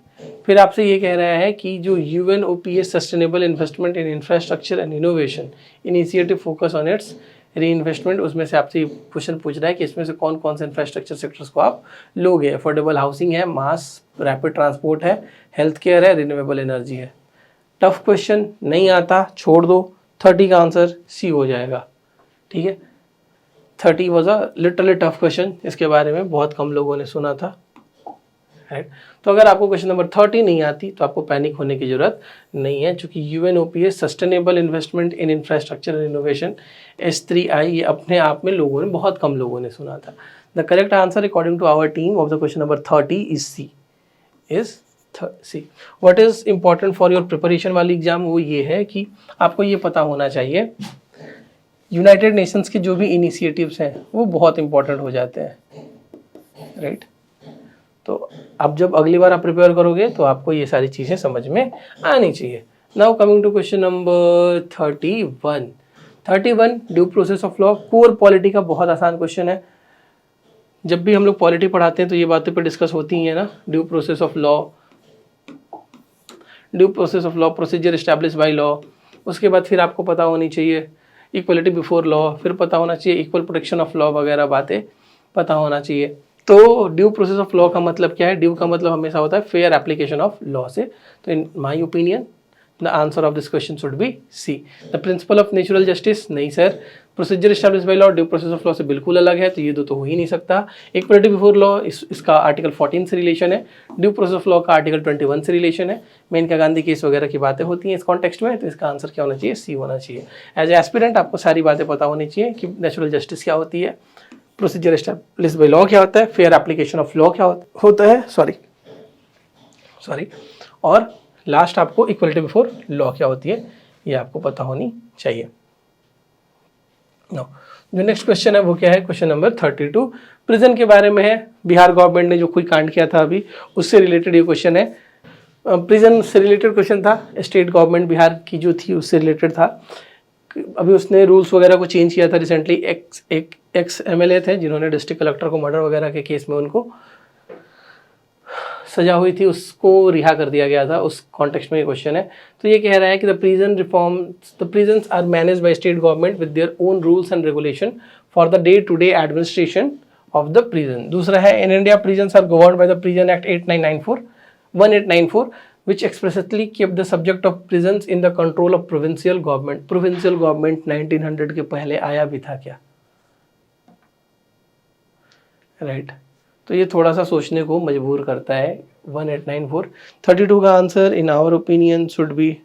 फिर आपसे ये कह रहा है कि जो UNOPS sustainable investment in infrastructure and innovation initiative focus on it's री इन्वेस्टमेंट, उसमें से आपसे क्वेश्चन पूछ रहा है कि इसमें से कौन कौन से इंफ्रास्ट्रक्चर सेक्टर्स को आप लोगे। अफोर्डेबल हाउसिंग है, मास रैपिड ट्रांसपोर्ट है, हेल्थ केयर है, रिन्यूएबल एनर्जी है। टफ क्वेश्चन नहीं आता, छोड़ दो। 30 का आंसर सी हो जाएगा, ठीक है। 30 was a literally tough question, इसके बारे में बहुत कम लोगों ने सुना था, राइट। तो अगर आपको क्वेश्चन नंबर 30 नहीं आती तो आपको पैनिक होने की जरूरत नहीं है, क्योंकि UNOPS sustainable investment in infrastructure and innovation S3I ये अपने आप में लोगों ने, बहुत कम लोगों ने सुना था। The correct answer according to our team of the question number 30 is C, is C. What is important for your preparation वाली एग्जाम, वो ये है कि आपको ये पता होना चाहिए यूनाइटेड नेशंस के जो भी इनिशिएटिव्स हैं वो बहुत इंपॉर्टेंट हो जाते हैं, राइट। तो अब जब अगली बार आप प्रिपेयर करोगे तो आपको ये सारी चीज़ें समझ में आनी चाहिए। Now coming to question number 31 due process of law, core polity का बहुत आसान क्वेश्चन है। जब भी हम लोग पॉलिटी पढ़ाते हैं तो ये बातें पे डिस्कस होती ही है ना, due process of law, due process of law, procedure establish by law. उसके बाद फिर आपको पता होनी चाहिए इक्वलिटी बिफोर लॉ, फिर पता होना चाहिए इक्वल प्रोटेक्शन ऑफ लॉ वगैरह बातें पता होना चाहिए। तो ड्यू प्रोसेस ऑफ लॉ का मतलब क्या है? ड्यू का मतलब हमेशा होता है फेयर एप्लीकेशन ऑफ लॉ से। तो in my opinion the answer of this question should be C. The principle of natural justice, नहीं sir. Procedure establish by law due process of law से बिल्कुल अलग है, तो ये दो तो हो ही नहीं सकता। इक्वलिटी बिफोर लॉ इसका आर्टिकल 14 से रिलेशन है, ड्यू प्रोसेस ऑफ लॉ का आर्टिकल 21 से रिलेशन है। मेनका गांधी केस वगैरह की बातें होती हैं इस कॉन्टेक्स्ट में, तो इसका आंसर क्या होना चाहिए? सी होना चाहिए। एज ए एस्पिरेंट आपको सारी बातें पता होनी चाहिए कि नेचुरल जस्टिस क्या होती है, प्रोसीजर एस्टैब्लिश बाय लॉ क्या होता है, फेयर एप्लीकेशन ऑफ लॉ क्या होता है, सॉरी, और लास्ट आपको इक्वलिटी बिफोर लॉ क्या होती है, ये आपको पता होनी चाहिए। नो, जो नेक्स्ट क्वेश्चन है वो क्या है? क्वेश्चन नंबर 32 प्रिजन के बारे में है। बिहार गवर्नमेंट ने जो कोई कांड किया था अभी, उससे रिलेटेड ये क्वेश्चन है। प्रिजन से रिलेटेड क्वेश्चन था, स्टेट गवर्नमेंट बिहार की जो थी उससे रिलेटेड था। अभी उसने रूल्स वगैरह को चेंज किया था रिसेंटली। एक्स एमएलए थे जिन्होंने डिस्ट्रिक्ट कलेक्टर को मर्डर वगैरह के केस में उनको सजा हुई थी, उसको रिहा कर दिया गया था। उस कॉन्टेक्स्ट में ये क्वेश्चन है। तो ये कह रहा है कि the prisons are manage by state government with their own rules and regulation for the day to day administration of the prison. दूसरा है in India prisons are governed by the prison act 1894 which expressly kept the subject of prisons in the control of provincial government। provincial government 1900 के पहले आया भी था क्या? Right तो ये थोड़ा सा सोचने को मजबूर करता है। 1894। 32 का answer in our opinion should be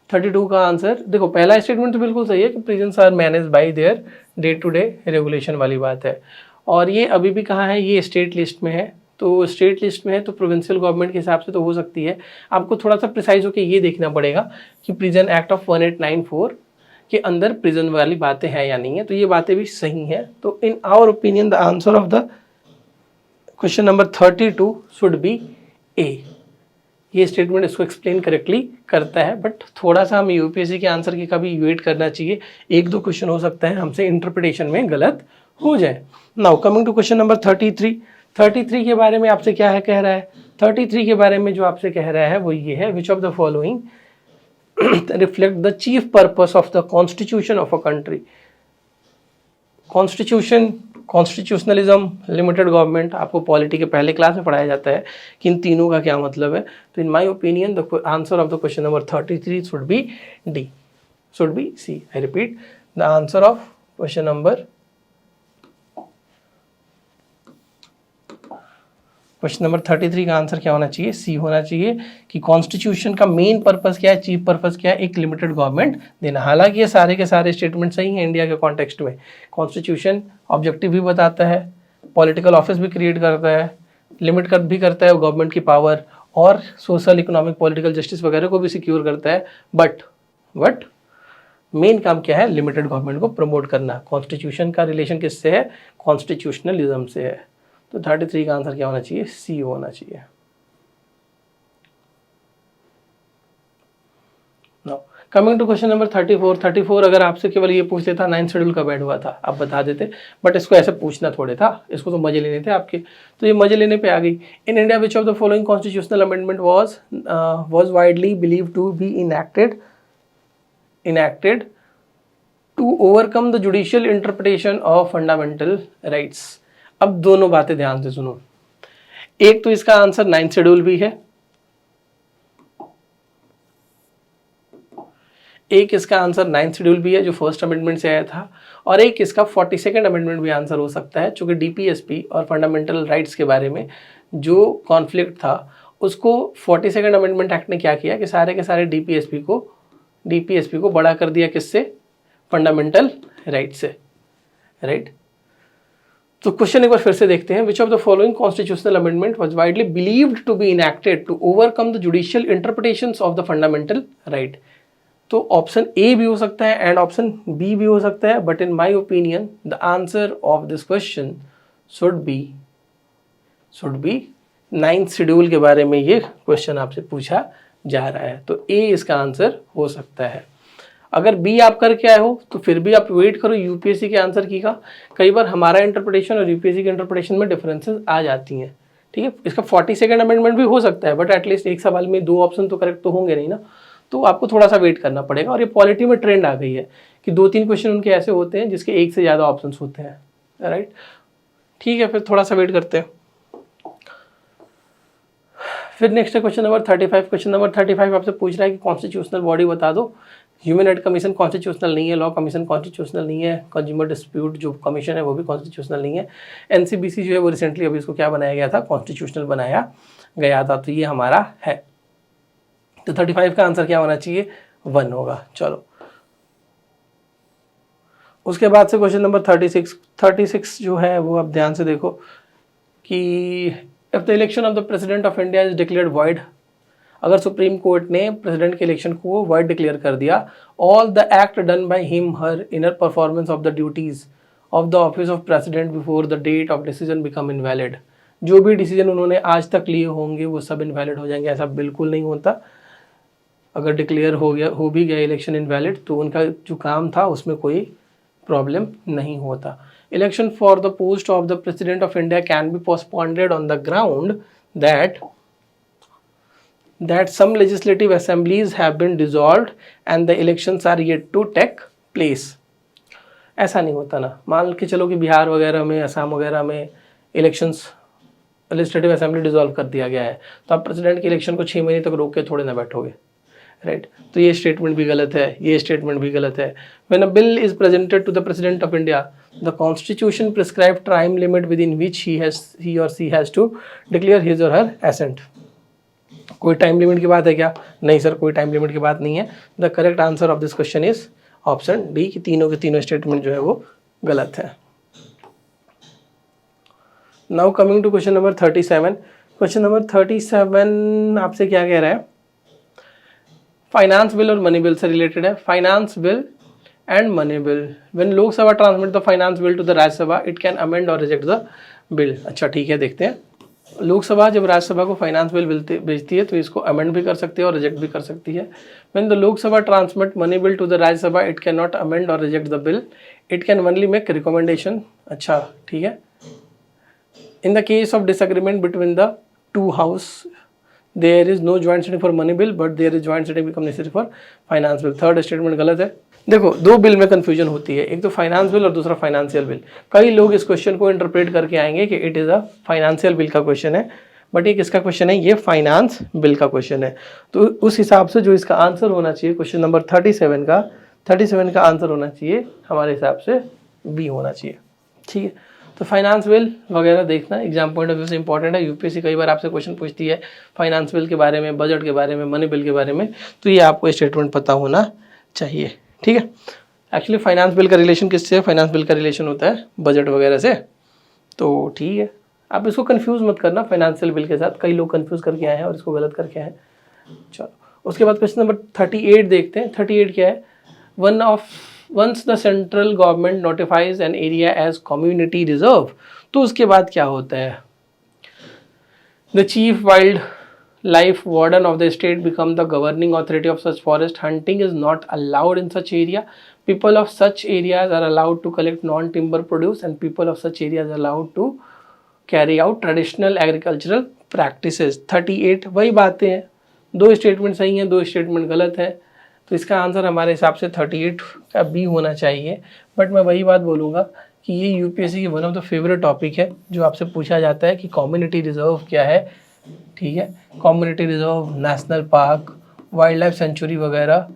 32 का आंसर। देखो पहला स्टेटमेंट तो बिल्कुल सही है कि prisons are manage by their day to day regulation वाली बात है, और ये अभी भी कहाँ है? ये स्टेट लिस्ट में है। तो स्टेट लिस्ट में है तो प्रोविंशियल गवर्नमेंट के हिसाब से तो हो सकती है। आपको थोड़ा सा प्रिसाइज होकर ये देखना पड़ेगा कि प्रिजन एक्ट ऑफ 1894 के अंदर प्रिजन वाली बातें हैं या नहीं है। तो ये बातें भी सही हैं। तो in our opinion the answer of the question number 32 should be A. ये स्टेटमेंट इसको एक्सप्लेन करेक्टली करता है, बट थोड़ा सा हमें यूपीएससी के आंसर की कभी वेट करना चाहिए। एक दो क्वेश्चन हो सकता है हमसे इंटरप्रिटेशन में गलत हो जाए। Now coming to question number 33 के बारे में आपसे क्या है कह रहा है? 33 के बारे में जो आपसे कह रहा है वो ये है, which of the following reflect the chief purpose of the Constitution of a country. Constitution, constitutionalism, limited government आपको पॉलिटी के पहले क्लास में पढ़ाया जाता है कि इन तीनों का क्या मतलब है। तो in my opinion the answer of the question number 33 should be D, should be C. I repeat, the answer of question number 33 का आंसर क्या होना चाहिए? सी होना चाहिए कि कॉन्स्टिट्यूशन का मेन पर्पस क्या है, चीफ पर्पस क्या है? एक लिमिटेड गवर्नमेंट देना। हालांकि ये सारे के सारे स्टेटमेंट सही हैं इंडिया के कॉन्टेक्स्ट में। कॉन्स्टिट्यूशन ऑब्जेक्टिव भी बताता है, पॉलिटिकल ऑफिस भी क्रिएट करता है, लिमिट कर भी करता है गवर्नमेंट की पावर, और सोशल इकोनॉमिक पॉलिटिकल जस्टिस वगैरह को भी सिक्योर करता है। बट मेन काम क्या है? लिमिटेड गवर्नमेंट को प्रमोट करना। कॉन्स्टिट्यूशन का रिलेशन किससे है? कॉन्स्टिट्यूशनलिज्म से है। तो 33 का आंसर क्या होना चाहिए? सी होना चाहिए। Now coming to question number 34 अगर आपसे केवल ये पूछ लेता 9th शेड्यूल कब ऐड हुआ था, आप बता देते, बट इसको ऐसे पूछना थोड़े था, इसको तो मजे लेने थे आपके, तो ये मजे लेने पे आ गई। In India which of the following constitutional amendment was widely believed to be enacted to overcome the judicial interpretation of fundamental rights. अब दोनों बातें ध्यान से सुनो। एक तो इसका आंसर 9th शेड्यूल भी है, एक इसका आंसर 9th शेड्यूल भी है जो फर्स्ट अमेंडमेंट से आया था, और एक इसका 42nd अमेंडमेंट भी आंसर हो सकता है, चूंकि डीपीएसपी और फंडामेंटल राइट्स के बारे में जो कॉन्फ्लिक्ट था उसको 42nd अमेंडमेंट एक्ट ने क्या किया कि सारे के सारे डीपीएसपी को बड़ा कर दिया। किससे? फंडामेंटल राइट से। राइट। तो क्वेश्चन एक बार फिर से देखते हैं, which of the following constitutional amendment was widely believed to be enacted to overcome the judicial interpretations of the fundamental right. तो ऑप्शन ए भी हो सकता है एंड ऑप्शन बी भी हो सकता है, but in my opinion the answer of this question should B 9th schedule के बारे में ये क्वेश्चन आपसे पूछा जा रहा है, तो ए इसका आंसर हो सकता है। अगर बी आप करके आए हो तो फिर भी आप वेट करो यूपीएससी के आंसर की का। कई बार हमारा इंटरप्रिटेशन और यूपीएससी के इंटरप्रिटेशन में डिफरेंसेस आ जाती हैं, ठीक है। इसका 42nd अमेंडमेंट भी हो सकता है, बट एटलीस्ट एक सवाल में 2 ऑप्शन तो करेक्ट तो होंगे नहीं ना, तो आपको थोड़ा सा वेट करना पड़ेगा। और ये पॉलिटी में ट्रेंड आ गई है कि 2-3 क्वेश्चन उनके ऐसे होते हैं जिसके एक से ज़्यादा ऑप्शन होते हैं, राइट। ठीक है, फिर थोड़ा सा वेट करते हैं। फिर नेक्स्ट है क्वेश्चन नंबर 35। क्वेश्चन नंबर 35 आपसे पूछ रहा है कि कॉन्स्टिट्यूशनल बॉडी बता दो। ह्यूमन राइट कमीशन कॉन्स्टिट्यूशनल नहीं है, लॉ कमीशन कॉन्स्टिट्यूशनल नहीं है, कंज्यूमर डिस्प्यूट जो कमीशन है वो भी कॉन्स्टिट्यूशनल नहीं है, एनसीबीसी जो है वो रिसेंटली अभी इसको क्या बनाया गया था, कॉन्स्टिट्यूशनल बनाया गया था, तो ये हमारा है। तो 35 का आंसर क्या होना चाहिए, 1 होगा। चलो उसके बाद से क्वेश्चन नंबर 36 जो है वो आप ध्यान से देखो कि if the election of the president of India is declared void, अगर सुप्रीम कोर्ट ने प्रेसिडेंट के इलेक्शन को वॉइड डिक्लेयर कर दिया, all the act done by him her inner performance of the duties of the office of president before the date of decision become invalid, जो भी decision उन्होंने आज तक लिए होंगे वो सब इनवैलिड हो जाएंगे। ऐसा बिल्कुल नहीं होता, अगर डिक्लेयर हो भी गया इलेक्शन इनवैलिड तो उनका जो काम था उसमें कोई प्रॉब्लम नहीं होता। Election for the post of the president of India can be postponed on the ground that some legislative assemblies have been dissolved and the elections are yet to take place। ऐसा नहीं होता ना, मान के चलो कि बिहार वगैरह में, असम वगैरह में इलेक्शंस लेजिस्लेटिव असेंबली डिसॉल्व कर दिया गया है, तो आप प्रेसिडेंट के इलेक्शन को 6 महीने तक रोक के थोड़े ना बैठोगे, राइट। तो ये स्टेटमेंट भी गलत है, ये स्टेटमेंट भी गलत है। When a bill is presented to the president of India the constitution prescribe time limit within which he or she has to declare his or her assent. कोई टाइम लिमिट की बात है क्या, नहीं sir, कोई time limit की बात नहीं है। The correct answer of this question is option D कि तीनों के तीनों स्टेटमेंट जो है वो गलत है। Now coming to question number 37। Question number 37 आपसे क्या कह रहा है, फाइनेंस बिल और मनी बिल से रिलेटेड है। Finance bill and money bill, when Lok Sabha transmit the finance bill to the Rajya Sabha it can amend or reject the bill. अच्छा ठीक है, देखते हैं। लोकसभा जब राज्यसभा को फाइनेंस बिल भेजती है तो इसको अमेंड भी कर सकती है और रिजेक्ट भी कर सकती है। When the Lok Sabha transmit money bill to the Rajya Sabha it can not amend or reject the bill, it can only make recommendation. अच्छा ठीक है। In the case of disagreement between the two house there is no joint sitting for money bill but there is joint sitting become necessary for finance bill. Third statement गलत है। देखो, 2 bill में confusion होती है, एक तो finance bill और दूसरा फाइनेंशियल बिल। कई लोग इस क्वेश्चन को इंटरप्रेट करके आएंगे कि it is a financial bill का क्वेश्चन है, बट ये किसका क्वेश्चन है, ये फाइनेंस बिल का क्वेश्चन है। तो उस हिसाब से जो इसका आंसर होना चाहिए क्वेश्चन नंबर 37 का आंसर होना चाहिए हमारे हिसाब से बी होना चाहिए, ठीक है। तो फाइनेंस बिल वगैरह देखना एग्जाम पॉइंट ऑफ व्यू से इंपॉर्टेंट है। यूपीएससी कई बार आपसे क्वेश्चन पूछती है फाइनेंस बिल के बारे में, बजट के बारे में, मनी बिल के बारे में, तो ये आपको स्टेटमेंट पता होना चाहिए, ठीक है। एक्चुअली फाइनेंस बिल का रिलेशन किससे है, फाइनेंस बिल का रिलेशन होता है बजट वगैरह से, तो ठीक है। आप इसको कंफ्यूज मत करना फाइनेंशियल बिल के साथ, कई लोग कंफ्यूज करके आए हैं और इसको गलत करके आए हैं। चलो उसके बाद क्वेश्चन नंबर 38 देखते हैं। 38 क्या है, once the central government notifies an area as community reserve, तो उसके बाद क्या होता है, the chief wildlife warden of the state become the governing authority of such forest. Hunting is not allowed in such area. People of such areas are allowed to collect non-timber produce and people of such areas are allowed to carry out traditional agricultural practices. 38 वही बातें हैं, 2 statement सही हैं, 2 statement गलत है, तो इसका answer हमारे हिसाब से 38 का बी होना चाहिए। बट मैं वही बात बोलूँगा कि ये यूपीएससी की one of the favourite topic है, जो आपसे पूछा जाता है कि कम्युनिटी रिजर्व क्या है, ठीक है। Community reserve, national park, wild life sanctuary वगैरह,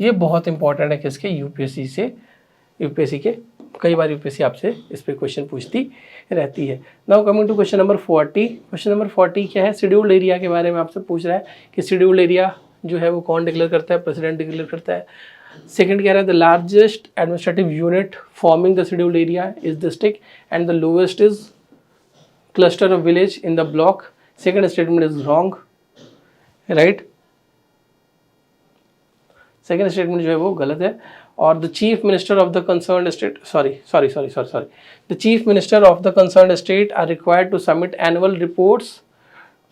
ये बहुत इंपॉर्टेंट है किसके, यूपीएससी के। कई बार यूपीएससी आपसे इस पे क्वेश्चन पूछती रहती है। Now coming to question number 40। Question number 40 क्या है, शेड्यूल्ड एरिया के बारे में आपसे पूछ रहा है कि शेड्यूल्ड एरिया जो है वो कौन डिक्लेयर करता है, प्रेसिडेंट डिक्लेयर करता है। सेकंड कह रहा है the largest administrative unit forming the scheduled area is district and the lowest is cluster of village in the block. Second statement is wrong, right. Second statement जो है वो गलत है. और the chief minister of the concerned state sorry the chief minister of the concerned state are required to submit annual reports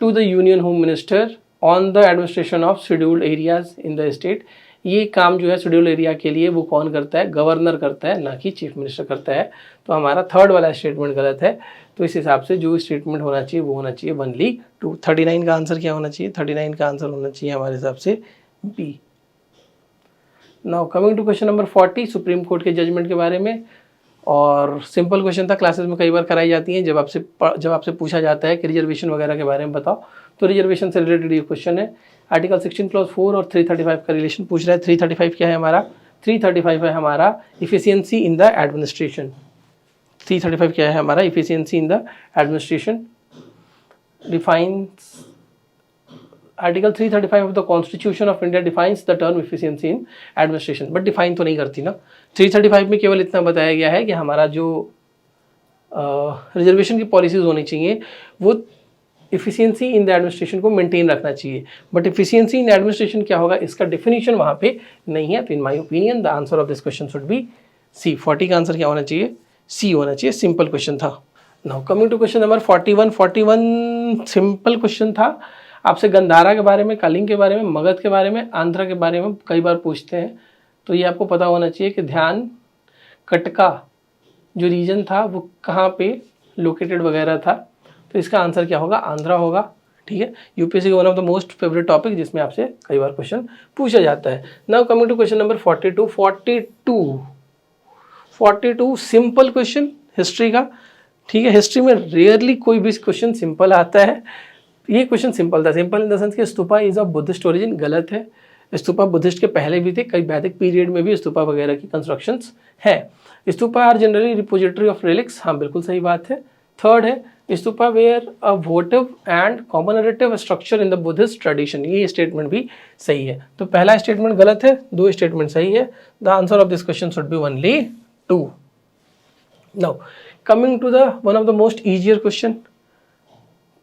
to the union home minister on the administration of scheduled areas in the state. ये काम जो है scheduled area के लिए वो कौन करता है? गवर्नर करता है, ना कि चीफ मिनिस्टर करता है. तो हमारा थर्ड वाला स्टेटमेंट गलत है. तो इस हिसाब से जो स्टेटमेंट होना चाहिए वो होना चाहिए वनली 2. 39 का आंसर क्या होना चाहिए? 39 का आंसर होना चाहिए हमारे हिसाब से B. Now coming to question number 40, Supreme Court के जजमेंट के बारे में. और सिंपल क्वेश्चन था, क्लासेस में कई बार कराई जाती हैं. जब आपसे पूछा जाता है कि रिजर्वेशन वगैरह के बारे में बताओ, तो रिजर्वेशन से रिलेटेड ये क्वेश्चन है. आर्टिकल 16 क्लॉज 4 और 335 का रिलेशन पूछ रहा है. 335 क्या है हमारा? 335 है हमारा इफिशियंसी इन द एडमिनिस्ट्रेशन. 335 क्या है हमारा? Efficiency in the administration. Defines article 335 of the Constitution of India defines the term efficiency in administration. But define तो नहीं करती ना. 335 में केवल इतना बताया गया है कि हमारा जो रिजर्वेशन की पॉलिसीज होनी चाहिए वो इफिशियंसी इन द एडमिनिस्ट्रेशन को मेंटेन रखना चाहिए. बट इफिशियंसी इन एडमिनिस्ट्रेशन क्या होगा, इसका डेफिनेशन वहाँ पे नहीं है. तो in my opinion the answer of this question should be C. 40 का आंसर क्या होना चाहिए? सी होना चाहिए. सिंपल क्वेश्चन था. Now coming to question number 41 simple question था. आपसे गंधारा के बारे में, कलिंग के बारे में, मगध के बारे में, आंध्रा के बारे में कई बार पूछते हैं. तो ये आपको पता होना चाहिए कि ध्यान कटका जो रीजन था वो कहाँ पे लोकेटेड वगैरह था. तो इसका आंसर क्या होगा? आंध्रा होगा. ठीक है. यूपीएससी का one of the most favourite topic जिसमें आपसे कई बार क्वेश्चन पूछा जाता है. Now coming to question number 42 simple question history का. ठीक है. हिस्ट्री में रेयरली कोई भी क्वेश्चन सिंपल आता है. ये क्वेश्चन सिंपल था. सिंपल इन द सेंस कि stupa is of Buddhist origin. गलत है. स्तूपा बुद्धिस्ट के पहले भी थे. कई वैदिक पीरियड में भी स्तूपा वगैरह की कंस्ट्रक्शंस है. Stupa are generally repository of relics. हाँ, बिल्कुल सही बात है. थर्ड है stupa were a votive and commemorative structure in the Buddhist tradition. ये स्टेटमेंट भी सही है. तो पहला स्टेटमेंट गलत है, 2 स्टेटमेंट सही है. The answer of this question should be only 2. Now coming to the one of the most easier question.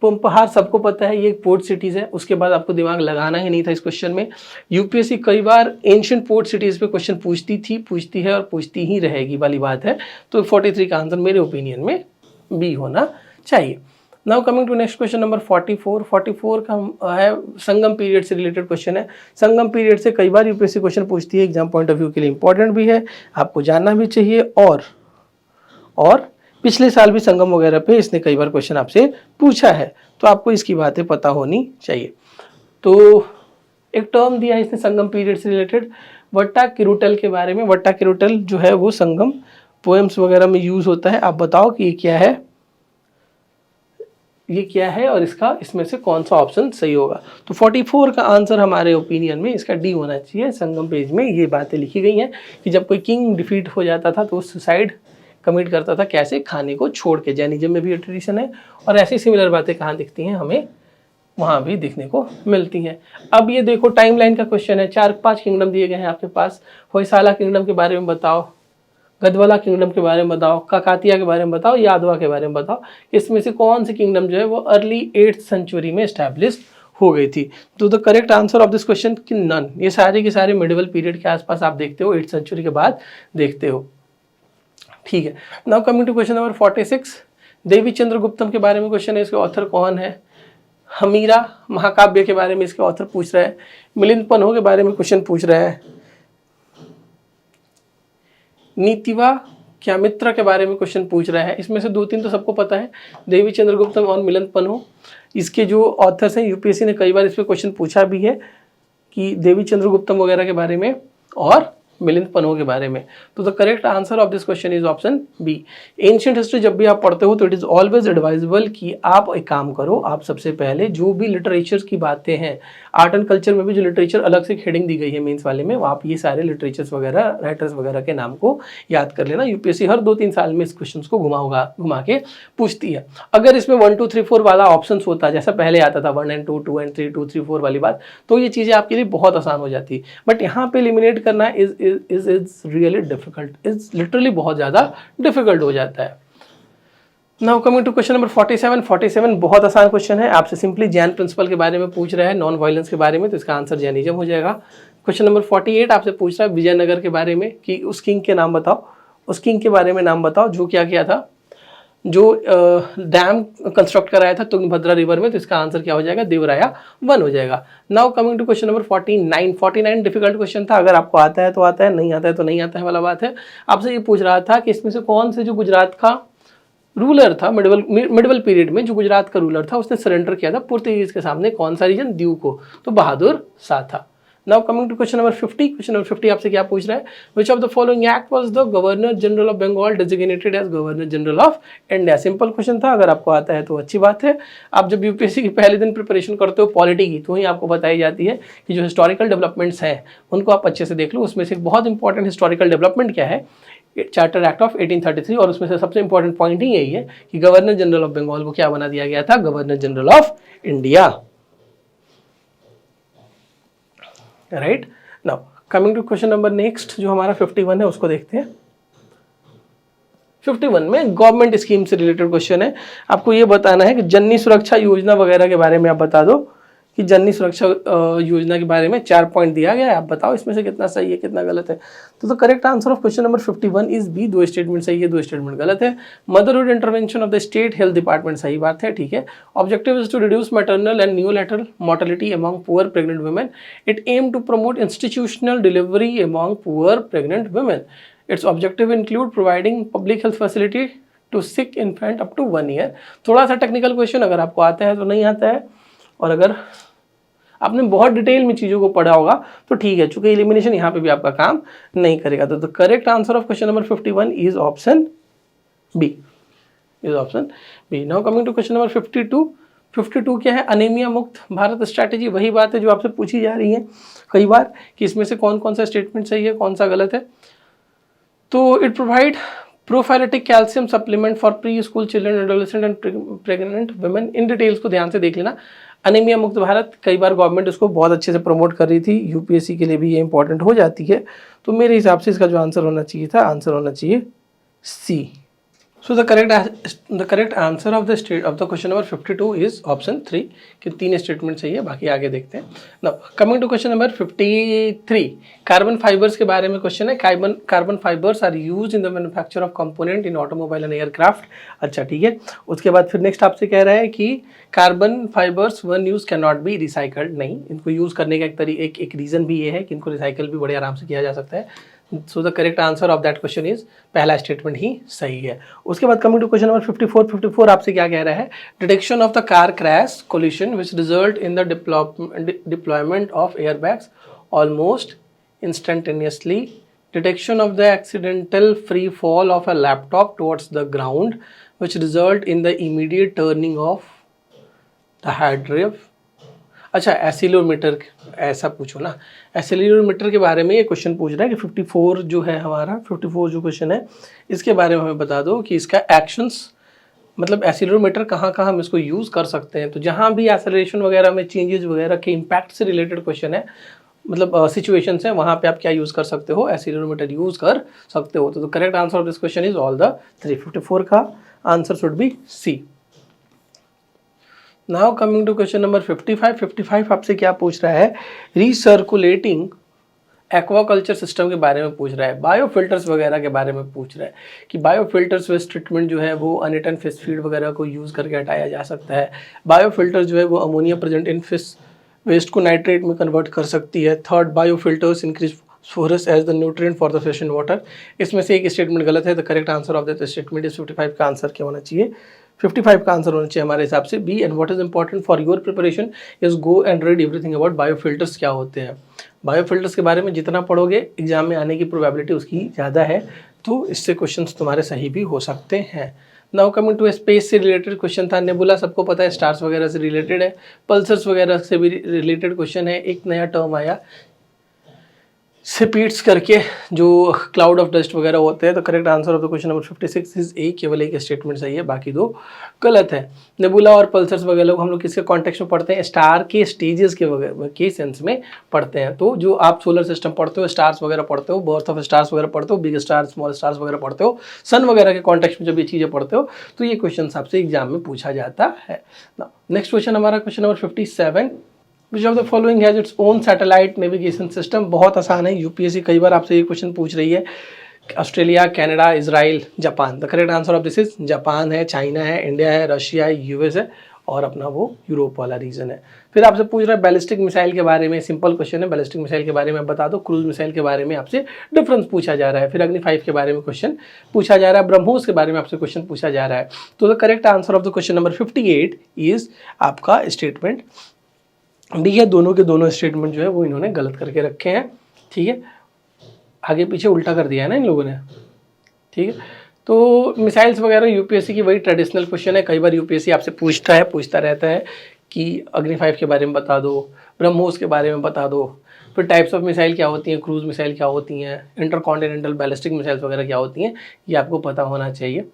Poompuhar सबको पता है, ये एक पोर्ट सिटीज है. उसके बाद आपको दिमाग लगाना ही नहीं था इस क्वेश्चन में. यूपीएससी कई बार एंशिएंट पोर्ट सिटीज पे क्वेश्चन पूछती थी, पूछती है और पूछती ही रहेगी वाली बात है. तो 43 का आंसर मेरे ओपिनियन में बी होना चाहिए. Now coming to next question number 44 का है संगम पीरियड से रिलेटेड क्वेश्चन है. संगम पीरियड से कई बार यूपीएससी क्वेश्चन पूछती है. एग्जाम पॉइंट ऑफ व्यू के लिए इंपॉर्टेंट भी है, आपको जानना भी चाहिए. और पिछले साल भी संगम वगैरह पे इसने कई बार क्वेश्चन आपसे पूछा है, तो आपको इसकी बातें पता होनी चाहिए. तो एक टर्म दिया है इसने संगम पीरियड से रिलेटेड, वट्टा किरुटल के बारे में. वट्टा किरुटल जो है वो संगम पोएम्स वगैरह में यूज होता है. आप बताओ कि ये क्या है और इसमें से कौन सा ऑप्शन सही होगा. तो 44 का आंसर हमारे ओपिनियन में इसका डी होना चाहिए. संगम पेज में ये बातें लिखी गई हैं कि जब कोई किंग डिफीट हो जाता था तो वो सुसाइड कमिट करता था. कैसे? खाने को छोड़ के. जैनिज्म में भी ये ट्रेडिशन है. और ऐसी सिमिलर बातें कहाँ दिखती हैं? हमें वहाँ भी दिखने को मिलती हैं. अब ये देखो टाइमलाइन का क्वेश्चन है. 4-5 किंगडम दिए गए हैं आपके पास. होयसाला किंगडम के बारे में बताओ, गदवाला किंगडम के बारे में बताओ, काकातिया के बारे में बताओ, यादवा के बारे में बताओ. इसमें से कौन सी किंगडम जो है वो अर्ली 8th सेंचुरी में एस्टैब्लिश हो गई थी? तो the correct answer of this question कि नन. ये सारे के सारे मिडिवल पीरियड के आसपास आप देखते हो, 8th सेंचुरी के बाद देखते हो. ठीक है. Now coming to question number 46. Devi Chandraguptam के बारे में क्वेश्चन है. इसके ऑथर कौन है? हमीरा महाकाव्य के बारे में इसके ऑथर पूछ रहा है. मिलिंद पन्हो के बारे में क्वेश्चन पूछ रहा है. नीतिवा क्यामित्रा के बारे में क्वेश्चन पूछ रहा है. इसमें से 2-3 तो सबको पता है, देवी चंद्रगुप्तम और मिलिंद पन्हो. इसके जो ऑथर्स हैं यूपीएससी ने कई बार इस पर क्वेश्चन पूछा भी है कि देवी चंद्रगुप्तम वगैरह के बारे में और मिलिंद पन्हो के बारे में. तो the correct answer of this question is option B. Ancient history जब भी आप पढ़ते हो तो इट इज ऑलवेज एडवाइजेबल कि आप एक काम करो, आप सबसे पहले जो भी लिटरेचर की बातें हैं, आर्ट एंड कल्चर में भी जो लिटरेचर अलग से हेडिंग दी गई है मेंस वाले में, आप ये सारे लिटरेचर्स वगैरह, राइटर्स वगैरह के नाम को याद कर लेना. यूपीएससी हर 2-3 साल में इस क्वेश्चन को घुमा के पूछती है. अगर इसमें 1 2 3 4 वाला ऑप्शन होता, जैसा पहले आता था 1 and 2, 2 and 3, 2 3 4 वाली बात, तो ये चीज़ें आपके लिए बहुत आसान हो जाती. बट यहाँ पे एलिमिनेट करना is is really difficult, is literally बहुत ज़्यादा डिफिकल्ट हो जाता है। Now coming to question number 47 बहुत आसान क्वेश्चन है, आपसे सिंपली जैन प्रिंसिपल के बारे में पूछ रहा है, नॉन वायलेंस के बारे में, तो इसका आंसर जैनिज्म हो जाएगा। क्वेश्चन नंबर 48 आपसे पूछ रहा है विजयनगर के बारे में कि उस किंग के नाम बताओ, उस किंग के बारे में नाम बताओ जो क्या किया था, जो डैम कंस्ट्रक्ट कराया था तुंगभद्रा रिवर में, तो इसका आंसर क्या हो जाएगा, देवराया 1 हो जाएगा। Now coming to question number 49 difficult question था, अगर आपको आता है तो आता है, नहीं आता है तो नहीं आता है वाला बात है। आपसे ये पूछ रहा था कि इसमें से कौन से जो गुजरात का रूलर था मिडवल पीरियड में, जो गुजरात का रूलर था, उसने सरेंडर किया था पुर्तगीज के सामने, कौन सा रीजन, दीव को, तो बहादुर शाह था। Now coming to question number 50, question number 50 आपसे क्या पूछ रहा है, which of the following act was the governor general of Bengal designated as governor general of India. Simple question था, अगर आपको आता है तो अच्छी बात है। आप जब यूपीएससी की पहले दिन प्रिपरेशन करते हो पॉलिटी की, तो ही आपको बताई जाती है कि जो हिस्टोरिकल डेवलपमेंट्स हैं उनको आप अच्छे से देख लो। उसमें से एक बहुत इंपॉर्टेंट हिस्टोरिकल डेवलपमेंट क्या है, चार्टर एक्ट ऑफ 1833, और उसमें से सबसे इंपॉर्टेंट पॉइंट ही यही है कि गवर्नर जनरल ऑफ बंगाल को क्या बना दिया गया था, governor general of India. Right, now coming to question number next, जो हमारा 51 है उसको देखते हैं। 51 में गवर्नमेंट स्कीम से रिलेटेड क्वेश्चन है, आपको ये बताना है कि जननी सुरक्षा योजना वगैरह के बारे में आप बता दो कि जननी सुरक्षा योजना के बारे में 4 पॉइंट दिया गया है, आप बताओ इसमें से कितना सही है कितना गलत है। तो correct answer of question number 51 is B, 2 statement सही है 2 स्टेटमेंट गलत है। Motherhood intervention of the state health department सही बात है, ठीक है। Objective is to reduce maternal and neonatal mortality among poor pregnant women, it aim to promote institutional delivery among poor pregnant women, its objective include providing public health facility to sick infant up to 1 year. थोड़ा सा technical question, अगर आपको आता है तो नहीं आता है, और अगर आपने बहुत डिटेल में चीज़ों को पढ़ा होगा तो ठीक है, चूंकि एलिमिनेशन यहाँ पे भी आपका काम नहीं करेगा। तो the correct answer of question number 51 is option B, is option B. Now coming to question number 52, 52 क्या है, अनेमिया मुक्त भारत स्ट्रैटेजी, वही बात है जो आपसे पूछी जा रही है कई बार कि इसमें से कौन कौन सा स्टेटमेंट सही है कौन सा गलत है। तो it provide prophylactic calcium supplement for preschool children adolescent and pregnant women, इन डिटेल्स को ध्यान से देख लेना। अनीमिया मुक्त भारत, कई बार गवर्नमेंट इसको बहुत अच्छे से प्रमोट कर रही थी, यूपीएससी के लिए भी ये इंपॉर्टेंट हो जाती है। तो मेरे हिसाब से इसका जो आंसर होना चाहिए था, आंसर होना चाहिए C. So the correct answer of the question number 52 is option 3 कि 3 स्टेटमेंट सही है, बाकी आगे देखते हैं। Now coming to question number 53, carbon fibres के बारे में क्वेश्चन है। Carbon fibres are used in the manufacture of component in automobile and aircraft. अच्छा ठीक है, उसके बाद फिर नेक्स्ट आपसे कह रहा है कि carbon fibres one use can not be recycled, नहीं, इनको यूज करने का एक रीजन भी ये है कि इनको रिसाइकल भी बड़े आराम से किया जा सकता है। So the correct answer of that question is, पहला स्टेटमेंट ही सही है। उसके बाद कमिंग टू क्वेश्चन नंबर 54 आपसे क्या कह रहा है, detection of the car crash collision which result in the deployment of airbags almost instantaneously, detection of the accidental free fall of a laptop towards the ground which result in the immediate turning off the hard drive. अच्छा, accelerometer, ऐसा पूछो ना, एसिलोमीटर के बारे में ये question पूछ रहा है कि 54 जो है हमारा 54 जो क्वेश्चन है इसके बारे में हमें बता दो कि इसका एक्शंस, मतलब एसिलोमीटर कहाँ कहाँ हम इसको यूज़ कर सकते हैं। तो जहाँ भी एसेलरेशन वगैरह में चेंजेस वगैरह के इम्पैक्ट से रिलेटेड क्वेश्चन है, मतलब सिचुएशंस हैं, वहाँ पे आप क्या यूज़ कर सकते हो, एसिलोमीटर यूज़ कर सकते हो। तो correct answer of this question is all the 354 का answer should be C. Now coming to question number 55 आपसे क्या पूछ रहा है, रिसर्कुलेटिंग एक्वाकल्चर सिस्टम के बारे में पूछ रहा है, बायोफिल्टर्स वगैरह के बारे में पूछ रहा है कि बायोफिल्टर्स वेस्ट ट्रीटमेंट जो है वो अनइटन फिश फीड वगैरह को यूज़ करके हटाया जा सकता है। बायोफिल्टर जो है वो ammonia present in fish waste को नाइट्रेट में कन्वर्ट कर सकती है। Third, biofilters increase phosphorus as the nutrient for the fish and water. इसमें से एक स्टेटमेंट गलत है। The correct answer of that statement is 55 का आंसर क्या होना चाहिए, 55 का आंसर होना चाहिए हमारे हिसाब से B. And what is important for your preparation is go and read everything about biofilters क्या होते हैं। बायोफिल्टर्स के बारे में जितना पढ़ोगे एग्जाम में आने की प्रोबेबिलिटी उसकी ज़्यादा है, तो इससे क्वेश्चंस तुम्हारे सही भी हो सकते हैं। नाउ कमिंग टू स्पेस से रिलेटेड क्वेश्चन था। नेबुला सबको पता है स्टार्स वगैरह से रिलेटेड है, पल्सर्स वगैरह से भी रिलेटेड क्वेश्चन है। एक नया टर्म आया सिपीट्स करके जो क्लाउड ऑफ डस्ट वगैरह होते हैं। तो correct answer of the question number 56 is a, केवल एक स्टेटमेंट सही है, बाकी दो गलत है। नेबुला और पल्सर्स वगैरह को हम लोग किसके कॉन्टेक्स्ट में पढ़ते हैं? स्टार के स्टेजेस के सेंस में पढ़ते हैं। तो जो आप सोलर सिस्टम पढ़ते हो, स्टार्स वगैरह पढ़ते हो, बर्थ ऑफ स्टार्स वगैरह पढ़ते हो, बिग स्टार स्मॉल स्टार्स वगैरह पढ़ते हो, सन वगैरह के कॉन्टेक्स्ट में जब ये चीज़ें पढ़ते हो तो ये क्वेश्चन आपसे एग्जाम में पूछा जाता है। नेक्स्ट क्वेश्चन हमारा question number 57, which of the following has its own satellite navigation system. बहुत आसान है, यूपीएससी कई बार आपसे ये क्वेश्चन पूछ रही है। Australia, Canada, Israel, Japan. The correct answer of this is Japan है, चाइना है, इंडिया है, रशिया है, यूएस है और अपना वो यूरोप वाला रीजन है। फिर आपसे पूछ रहा है बैलिस्टिक मिसाइल के बारे में, सिंपल क्वेश्चन है, बैलिस्टिक मिसाइल के बारे में बता दो। क्रूज मिसाइल के बारे में आपसे डिफरेंस पूछा जा रहा है। फिर अग्नि 5 के बारे में क्वेश्चन पूछा जा रहा है, ब्रह्मोस के बारे में आपसे क्वेश्चन पूछा जा रहा है। तो the correct answer of the question number 58 is आपका स्टेटमेंट डी है। दोनों के दोनों स्टेटमेंट जो है वो इन्होंने गलत करके रखे हैं। ठीक है, आगे पीछे उल्टा कर दिया है ना इन लोगों ने। ठीक है, तो मिसाइल्स वगैरह यूपीएससी की वही ट्रेडिशनल क्वेश्चन है। कई बार यूपीएससी आपसे पूछता रहता है कि अग्नि 5 के बारे में बता दो, ब्रह्मोस के बारे में बता दो, फिर टाइप्स ऑफ मिसाइल क्या होती हैं, क्रूज मिसाइल क्या होती हैं, इंटरकॉन्टिनेंटल बैलिस्टिक मिसाइल्स वगैरह क्या होती हैं, ये आपको पता होना चाहिए।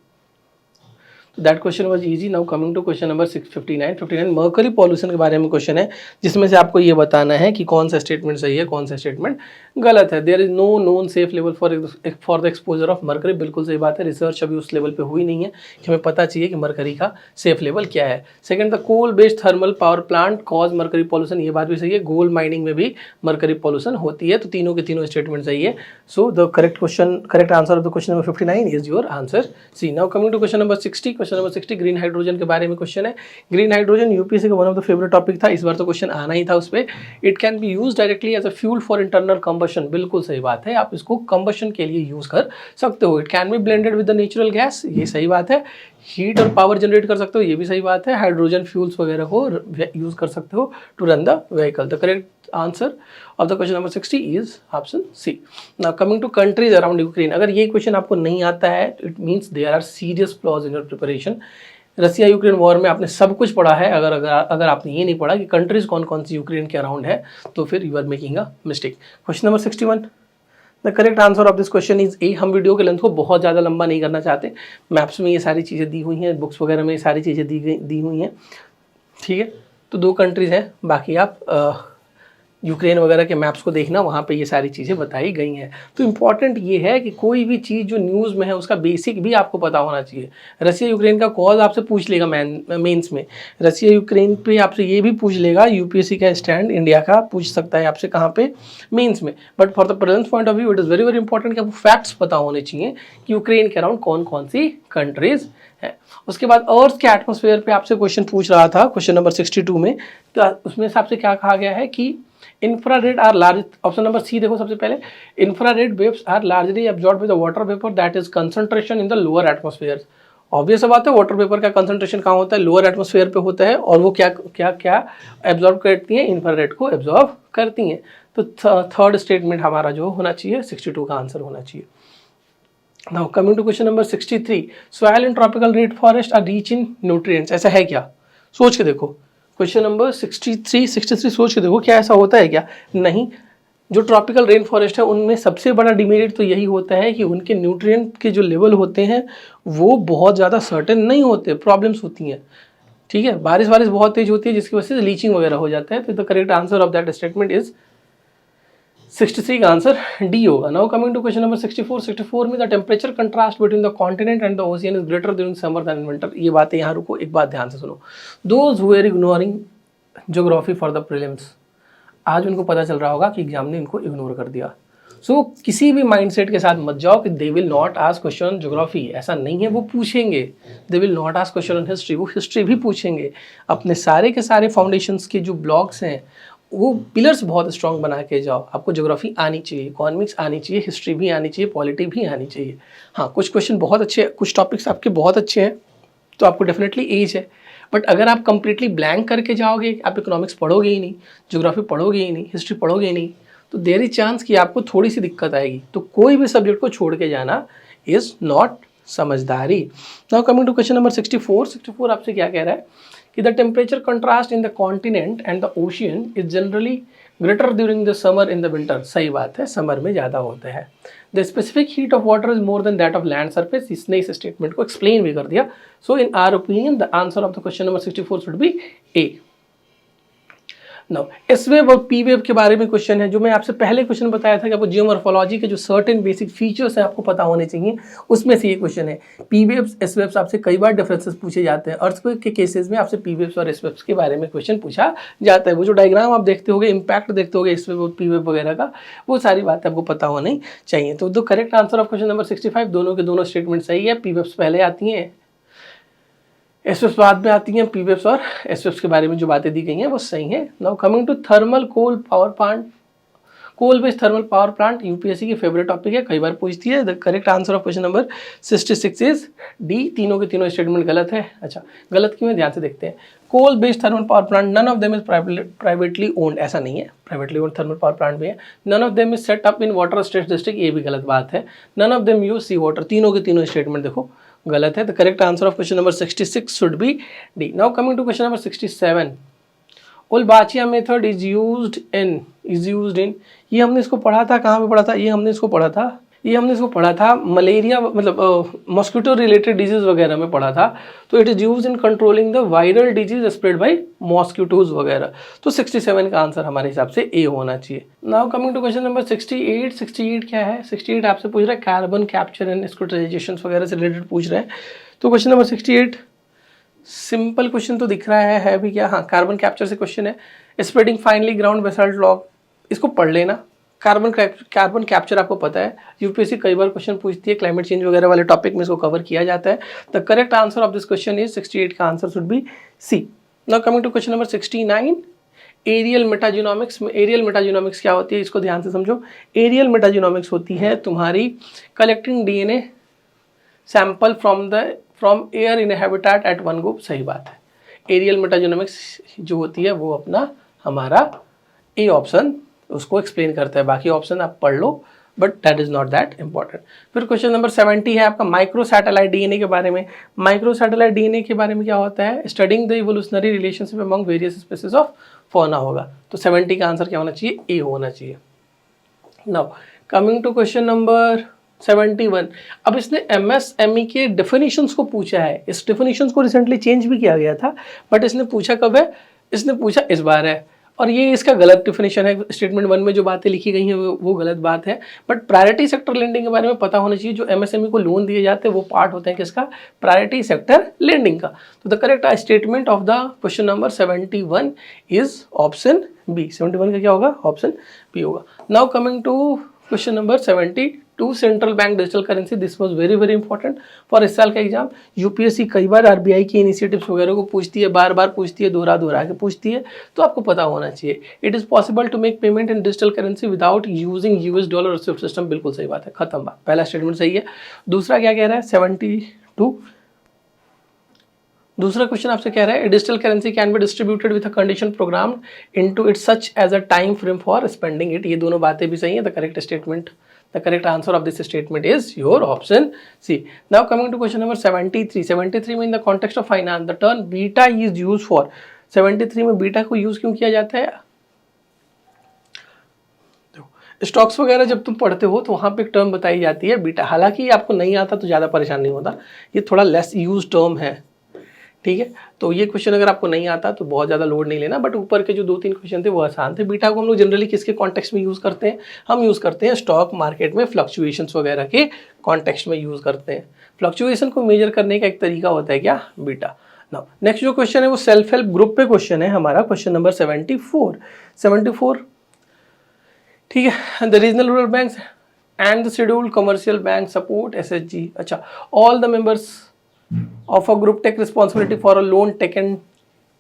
That question was easy. Now coming to question number 59 mercury pollution के बारे में क्वेश्चन है, जिसमें से आपको ये बताना है कि कौन सा स्टेटमेंट सही है, कौन सा स्टेटमेंट गलत है। There is no known safe level for the exposure of mercury. बिल्कुल सही बात है, रिसर्च अभी उस लेवल पे हुई नहीं है कि हमें पता चाहिए कि मर्करी का सेफ लेवल क्या है। Second, the coal based thermal power plant cause mercury pollution. ये बात भी सही है, गोल्ड माइनिंग में भी मर्करी पॉल्यूशन होती है। तो तीनों के तीनों स्टेटमेंट सही है। So the correct answer of the question number 59 is your answer C. Now coming to question number 60। Question number 60 green hydrogen के बारे में क्वेश्चन है। ग्रीन हाइड्रोजन यूपीएससी का one of the favourite topic था, इस बार तो क्वेश्चन आना ही था उस पे। It can be use directly as a fuel for internal combustion. बिल्कुल सही बात है, आप इसको कंबशन के लिए यूज कर सकते हो। It can B blended with the natural gas, ये सही बात है। हीट और पावर जनरेट कर सकते हो, ये भी सही बात है। हाइड्रोजन फ्यूल्स वगैरह को यूज कर सकते हो to run the vehicle. The correct answer of the question number 60 is option C. Now coming to countries around Ukraine. अगर ये क्वेश्चन आपको नहीं आता है, it means there are serious flaws in your preparation. Russia Ukraine war में आपने सब कुछ पढ़ा है, अगर आपने ये नहीं पढ़ा कि कंट्रीज कौन कौन सी यूक्रेन के अराउंड है, तो फिर you are making a mistake. Question number 61, the correct answer of this question is A. हम वीडियो के लेंथ को बहुत ज़्यादा लंबा नहीं करना चाहते, मैप्स में ये सारी चीज़ें दी हुई हैं, बुक्स वगैरह में ये सारी चीज़ें दी हुई हैं। ठीक है, तो 2 कंट्रीज़ हैं, बाकी आप यूक्रेन वगैरह के मैप्स को देखना, वहाँ पे ये सारी चीज़ें बताई गई हैं। तो इम्पॉर्टेंट ये है कि कोई भी चीज़ जो न्यूज़ में है उसका बेसिक भी आपको पता होना चाहिए। रसिया यूक्रेन का कॉज आपसे पूछ लेगा मेंस में, रसिया यूक्रेन पे आपसे ये भी पूछ लेगा, यूपीएससी का स्टैंड इंडिया का पूछ सकता है आपसे कहाँ पे, मेंस में। But for the present point of view it is very very important कि आपको फैक्ट्स पता होने चाहिए कि यूक्रेन के अराउंड कौन कौन सी कंट्रीज़ है। उसके बाद अर्थ के एटमॉस्फेयर पे आपसे क्वेश्चन पूछ रहा था क्वेश्चन नंबर 62 में, तो उसमें से आपसे क्या कहा गया है कि infrared are large, option number C देखो सबसे पहले, infrared waves are largely absorbed with the water vapour that is concentration in the lower atmosphere. Obvious बात है, वाटर वेपर का कंसंट्रेशन कहाँ होता है, लोअर एटमॉस्फेयर पे होता है, और वो क्या क्या क्या एब्जॉर्ब करती हैं, इंफ्रारेड को एब्जॉर्ब करती हैं। तो थर्ड स्टेटमेंट हमारा जो होना चाहिए 62 का आंसर होना चाहिए। Now coming to question number 63, soil in tropical red forest are rich in nutrients. ऐसा है क्या? सोच के देखो, क्वेश्चन नंबर 63 सोच के देखो, क्या ऐसा होता है क्या? नहीं। जो ट्रॉपिकल रेन फॉरेस्ट है उनमें सबसे बड़ा डिमेरिट तो यही होता है कि उनके न्यूट्रिएंट के जो लेवल होते हैं वो बहुत ज़्यादा सर्टेन नहीं होते, प्रॉब्लम्स होती हैं। ठीक है, बारिश बहुत तेज होती है जिसकी वजह से लीचिंग वगैरह हो जाता है। तो the correct answer of that statement is 63 का आंसर डी होगा। Now coming to question number 64 में the temperature contrast between the continent and the ocean is greater during summer than winter. ये बातें यहाँ रुको, एक बात ध्यान से सुनो। Those who are ignoring geography for the prelims, आज उनको पता चल रहा होगा कि एग्जाम ने इनको इग्नोर कर दिया। सो किसी भी माइंडसेट के साथ मत जाओ कि they will not ask question on geography, ऐसा नहीं है, वो पूछेंगे। They will not ask question on history, वो हिस्ट्री भी पूछेंगे। अपने सारे के सारे फाउंडेशंस के जो ब्लॉक्स हैं वो पिलर्स बहुत स्ट्रॉन्ग बना के जाओ। आपको ज्योग्राफी आनी चाहिए, इकोनॉमिक्स आनी चाहिए, हिस्ट्री भी आनी चाहिए, पॉलिटी भी आनी चाहिए। हाँ, कुछ क्वेश्चन बहुत अच्छे, कुछ टॉपिक्स आपके बहुत अच्छे हैं तो आपको डेफिनेटली एज है। बट अगर आप कंप्लीटली ब्लैंक करके जाओगे, आप इकोनॉमिक्स पढ़ोगे ही नहीं, ज्योग्राफी पढ़ोगे ही नहीं, हिस्ट्री पढ़ोगे ही नहीं, तो देयर इज चांस कि आपको थोड़ी सी दिक्कत आएगी। तो कोई भी सब्जेक्ट को छोड़ के जाना इज़ नॉट समझदारी। Now coming to question number 64 आपसे क्या कह रहा है कि the temperature contrast in the continent and the ocean is generally greater during the summer in the winter, सही बात है, समर में ज़्यादा होते हैं। The specific heat of water is more than that of land surface, इसने इस statement को एक्सप्लेन भी कर दिया। So in our opinion the answer of the question number 64 should be A. Now S wave और पी वेव के बारे में क्वेश्चन है, जो मैं आपसे पहले क्वेश्चन बताया था कि आपको जियोमॉर्फोलॉजी के जो सर्टेन बेसिक फीचर्स हैं आपको पता होने चाहिए, उसमें से ये क्वेश्चन है। पी वेव्स एस वेव्स आपसे कई बार डिफरेंसेस पूछे जाते हैं, अर्थक्वेक के केसेस में आपसे पी वेव्स और एस वेव्स के बारे में क्वेश्चन पूछा जाता है। वो जो डायग्राम आप देखते होगे, इंपैक्ट देखते होगे एस वेव और पी वेव वगैरह का, वो सारी बातें आपको पता होनी चाहिए। तो the correct answer of question number 65, दोनों के दोनों स्टेटमेंट सही है। पी वेव्स पहले आती हैं, एस वेव्स बाद में आती हैं। पी वेव्स और एस वेव्स के बारे में जो बातें दी गई हैं वो सही हैं। Now coming to thermal coal power plant, coal based thermal power plant UPSC की फेवरेट टॉपिक है, कई बार पूछती है। The correct answer of question number 66 is D. तीनों के तीनों स्टेटमेंट गलत है। अच्छा, गलत क्यों है, ध्यान से देखते हैं। Coal based thermal power plant, none of them is privately owned, ऐसा नहीं है, privately owned thermal power plant भी है। None of them is set up in water stretch district, ये भी गलत बात है। None of them use sea water, तीनों के तीनों स्टेटमेंट देखो गलत है। The correct answer of question number 66 should be D. Now coming to question number 67, उल्बाचिया method is used in, ये हमने इसको पढ़ा था, कहाँ पे पढ़ा था, ये हमने इसको पढ़ा था मलेरिया, मतलब मॉस्किटो रिलेटेड डिजीज वगैरह में पढ़ा था। तो it is used in controlling the viral disease spread by mosquitoes वगैरह। तो 67 का आंसर हमारे हिसाब से ए होना चाहिए। Now coming to question number 68, 68 क्या है, 68 आपसे पूछ रहा है कार्बन कैप्चर एंड स्क्रूटाइजेशन वगैरह से रिलेटेड पूछ रहे हैं। तो क्वेश्चन नंबर 68 सिंपल क्वेश्चन तो दिख रहा है भी क्या, हाँ कार्बन कैप्चर से क्वेश्चन है। Spreading finally ground basalt log, इसको पढ़ लेना। कार्बन कैप्चर आपको पता है, यूपीएससी कई बार क्वेश्चन पूछती है, क्लाइमेट चेंज वगैरह वाले टॉपिक में इसको कवर किया जाता है। The correct answer of this question is 68 का answer should be C. Now coming to question number 69, aerial metagenomics. Aerial metagenomics क्या होती है, इसको ध्यान से समझो। एरियल मेटाजिनोमिक्स होती है तुम्हारी collecting DNA sample from air in habitat at one go, सही बात है। एरियल मेटाजिनोमिक्स जो होती है वो अपना हमारा ए ऑप्शन उसको एक्सप्लेन करता है, बाकी ऑप्शन आप पढ़ लो, but that is not that important. फिर क्वेश्चन नंबर 70 है आपका माइक्रो सैटेलाइट डीएनए के बारे में। माइक्रो सैटेलाइट डीएनए के बारे में क्या होता है, studying the evolutionary relationship among various species of fauna होगा। तो 70 का आंसर क्या होना चाहिए, ए होना चाहिए। Now coming to question number 71, अब इसने एमएसएमई के डेफिनेशंस को पूछा है। इस डेफिनेशंस को रिसेंटली चेंज भी किया गया था, बट इसने पूछा कब है, इसने पूछा इस बार है, और ये इसका गलत डेफिनेशन है। स्टेटमेंट 1 में जो बातें लिखी गई हैं वो गलत बात है, बट प्रायोरिटी सेक्टर लेंडिंग के बारे में पता होना चाहिए। जो एमएसएमई को लोन दिए जाते हैं वो पार्ट होते हैं किसका, प्रायोरिटी सेक्टर लेंडिंग का। तो the correct statement of the question number 71 is option B. 71 का क्या होगा, ऑप्शन बी होगा। Now coming to question number 72, central bank digital currency. This was very very important for इस साल का एग्जाम। यूपीएससी कई बार आरबीआई की इनिशिएटिव्स वगैरह को पूछती है, बार बार पूछती है, दोहरा के पूछती है, तो आपको पता होना चाहिए। It is possible to make payment in digital currency without using US dollar SWIFT system, बिल्कुल सही बात है, खत्म बात, पहला स्टेटमेंट सही है। दूसरा क्या कह रहा है 72, दूसरा क्वेश्चन आपसे कह रहा है digital currency can be distributed with a condition program into it such as a time frame for spending it. ये दोनों बातें भी सही है। The correct statement, the correct answer of this statement is your option C. Now coming to question number 73, 73 में in the context of finance the term beta is use for. 73 में beta को use क्यों किया जाता है, stocks वगैरह जब तुम पढ़ते हो तो वहाँ पे एक टर्म बताई जाती है बीटा। हालांकि आपको नहीं आता तो ज़्यादा परेशान नहीं होता, ये थोड़ा लेस यूज टर्म है, ठीक है। तो ये क्वेश्चन अगर आपको नहीं आता तो बहुत ज़्यादा लोड नहीं लेना, बट ऊपर के जो 2-3 क्वेश्चन थे वो आसान थे। बीटा को हम लोग जनरली किसके कॉन्टेक्स्ट में यूज़ करते हैं, हम यूज़ करते हैं स्टॉक मार्केट में फ्लक्चुएशंस वगैरह के कॉन्टेक्स्ट में यूज़ करते हैं। फ्लक्चुएशन को मेजर करने का एक तरीका होता है क्या, बीटा। नाउ नेक्स्ट जो क्वेश्चन है वो सेल्फ हेल्प ग्रुप पे क्वेश्चन है हमारा, क्वेश्चन नंबर 74, ठीक है। The regional rural banks and the scheduled commercial bank support SHG. अच्छा, all the members of a group take responsibility for a loan taken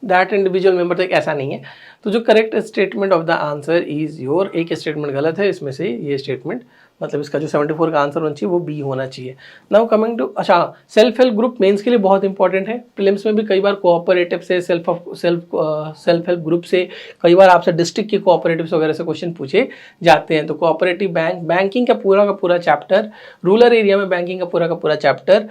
that individual member take, ऐसा नहीं है। तो जो correct statement of the answer is your, एक statement गलत है इसमें से, ये स्टेटमेंट मतलब इसका जो 74 का आंसर होना चाहिए वो बी होना चाहिए। नाउ कमिंग टू, अच्छा सेल्फ हेल्प ग्रुप मेंस के लिए बहुत इंपॉर्टेंट है। प्रीलिम्स में भी कई बार कोऑपरेटिव से सेल्फ हेल्प ग्रुप से कई बार आपसे डिस्ट्रिक्ट के कोऑपरेटिव्स वगैरह से क्वेश्चन पूछे जाते हैं। तो कोऑपरेटिव बैंक, बैंकिंग का पूरा चैप्टर, रूरल एरिया में बैंकिंग का पूरा चैप्टर,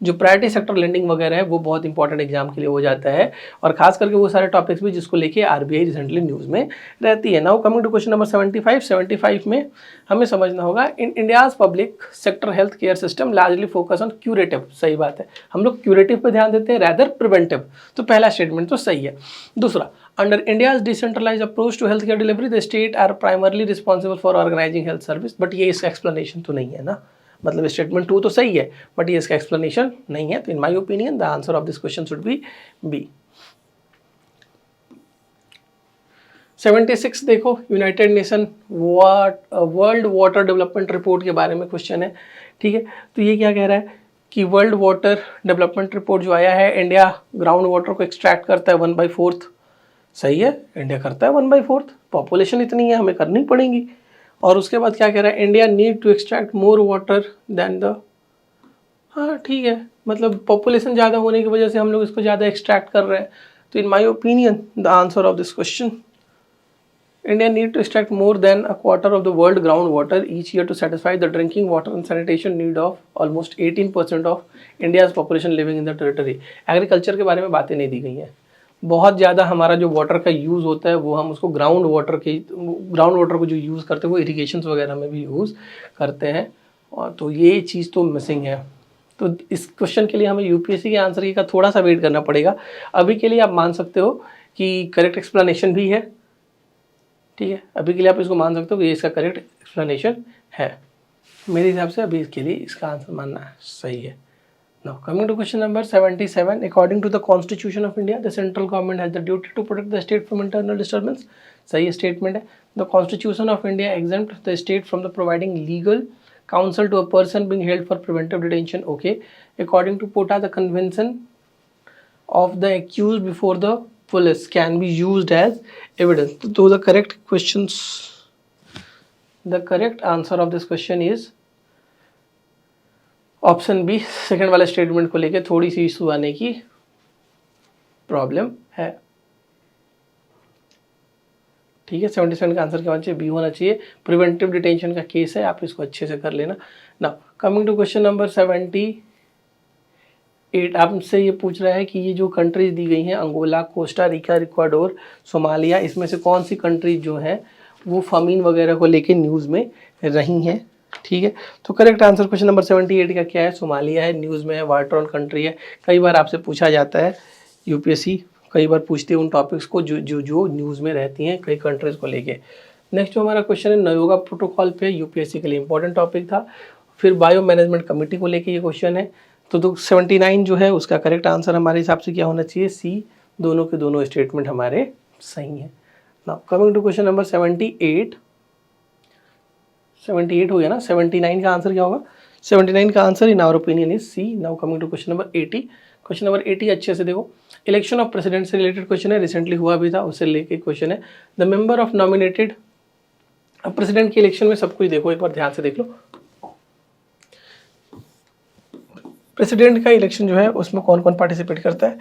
जो प्रायोरिटी सेक्टर लेंडिंग वगैरह है वो बहुत इंपॉर्टेंट एग्जाम के लिए हो जाता है, और खास करके वो सारे टॉपिक्स भी जिसको लेके आरबीआई रिसेंटली न्यूज़ में रहती है। Now coming to question number 75 में हमें समझना होगा, in India's public sector health care system largely focus on curative. सही बात है, हम लोग क्यूरेटिव पे ध्यान देते हैं रैदर प्रिवेंटिव, तो पहला स्टेटमेंट तो सही है। दूसरा, under India's decentralise approach to health care delivery the state are primarily responsible for organising health service, but ये इसका एक्सप्लेनेशन तो नहीं है ना, मतलब स्टेटमेंट 2 तो सही है बट ये इसका एक्सप्लेनेशन नहीं है। तो in my opinion the answer of this question should be B. 76 देखो, United Nation World Water Development Report के बारे में क्वेश्चन है, ठीक है। तो ये क्या कह रहा है कि वर्ल्ड वाटर डेवलपमेंट रिपोर्ट जो आया है, इंडिया ग्राउंड वाटर को एक्सट्रैक्ट करता है 1/4। सही है, इंडिया करता है 1/4, पॉपुलेशन इतनी है, हमें करनी पड़ेगी। और उसके बाद क्या कह रहा है, India need to extract more water than the, हाँ ठीक है, मतलब पॉपुलेशन ज़्यादा होने की वजह से हम लोग इसको ज़्यादा एक्सट्रैक्ट कर रहे हैं। तो in my opinion the answer of this question, India need to extract more than a quarter of the world groundwater each year to satisfy the drinking water and sanitation need of almost 18% of India's population living in the territory। Agriculture के बारे में बातें नहीं दी गई हैं। बहुत ज़्यादा हमारा जो वाटर का यूज़ होता है वो हम उसको ग्राउंड वाटर को जो यूज़ करते हैं वो इरीगेशंस वगैरह में भी यूज़ करते हैं, और तो ये चीज़ तो मिसिंग है। तो इस क्वेश्चन के लिए हमें यूपीएससी के आंसर का थोड़ा सा वेट करना पड़ेगा। अभी के लिए आप मान सकते हो कि करेक्ट एक्सप्लेनेशन भी है, ठीक है, अभी के लिए आप इसको मान सकते हो कि ये इसका करेक्ट एक्सप्लेनेशन है। मेरे हिसाब से अभी इसके लिए इसका आंसर मानना सही है। Now coming to question number 77, according to the Constitution of India the central government has the duty to protect the state from internal disturbance. सही स्टेटमेंट है। The Constitution of India exempt the state from the providing legal counsel to a person being held for preventive detention, okay, according to POTA the convention of the accused before the police can be used as evidence. So the correct questions, the correct answer of this question is option B. Second वाले statement को लेके थोड़ी सी issue आने की problem है, ठीक है। 77 का आंसर क्या होना चाहिए, बी होना चाहिए। प्रिवेंटिव डिटेंशन का केस है, आप इसको अच्छे से कर लेना। Now coming to question number 78, आपसे ये पूछ रहा है कि ये जो कंट्रीज दी गई हैं, Angola, Costa Rica, Ecuador, Somalia, इसमें से कौन सी कंट्रीज जो हैं वो फमीन वगैरह को लेके न्यूज़ में रही हैं, ठीक है। तो करेक्ट आंसर क्वेश्चन नंबर 78 का क्या है, सोमालिया है, न्यूज़ में है, वार टॉर्न कंट्री है। कई बार आपसे पूछा जाता है, यूपीएससी कई बार पूछती है उन टॉपिक्स को जो न्यूज़ में रहती हैं कई कंट्रीज़ को लेके। नेक्स्ट जो हमारा क्वेश्चन है नयोगा प्रोटोकॉल पे, यूपीएससी के लिए इंपॉर्टेंट टॉपिक था। फिर बायो मैनेजमेंट कमेटी को लेके ये क्वेश्चन है। तो 79 जो है उसका करेक्ट आंसर हमारे हिसाब से क्या होना चाहिए, सी। दोनों के दोनों स्टेटमेंट हमारे सही हैं। Now coming to question number 78 हो गया ना। 79 का आंसर क्या होगा, 79 का answer in our opinion is C. Now coming to question number 80। Question number 80 अच्छे से देखो, इलेक्शन ऑफ प्रेसिडेंट से रिलेटेड क्वेश्चन है, रिसेंटली हुआ भी था, उससे लेके क्वेश्चन है। द मेंबर ऑफ नॉमिनेटेड, अब प्रेसिडेंट के इलेक्शन में सब कुछ देखो, एक बार ध्यान से देख लो। प्रेसिडेंट का इलेक्शन जो है उसमें कौन कौन पार्टिसिपेट करता है,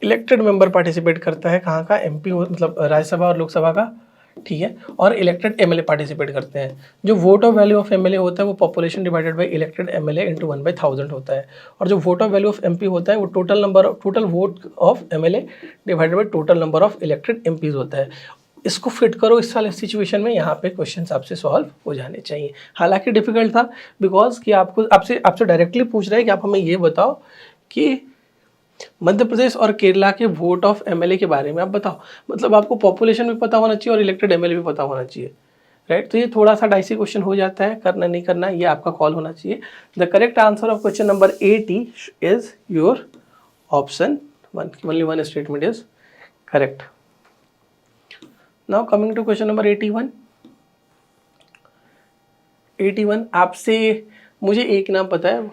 इलेक्टेड मेंबर पार्टिसिपेट करता है, कहाँ का, एमपी मतलब राज्यसभा और लोकसभा का, ठीक है, और इलेक्टेड एमएलए पार्टिसिपेट करते हैं। जो vote of value of MLA होता है वो population divided by elected MLA into 1/1000 होता है, और जो vote of value of MP होता है वो total vote of MLA divided by total number of elected MPs होता है। इसको फिट करो इस वाले सिचुएशन में, यहाँ पे क्वेश्चन आपसे सॉल्व हो जाने चाहिए। हालांकि डिफिकल्ट था बिकॉज कि आपसे डायरेक्टली पूछ रहे हैं कि आप हमें ये बताओ कि मध्य प्रदेश और केरला के वोट ऑफ एमएलए के बारे में आप बताओ, मतलब आपको पॉपुलेशन भी पता होना चाहिए और इलेक्टेड एमएलए भी पता होना चाहिए, राइट। तो ये थोड़ा सा डाइसी क्वेश्चन हो जाता है, करना नहीं करना ये आपका कॉल होना चाहिए। The correct answer of question number 80 is your option 1, only one statement is correct. Now coming to question number 81 आपसे मुझे एक नाम पता है,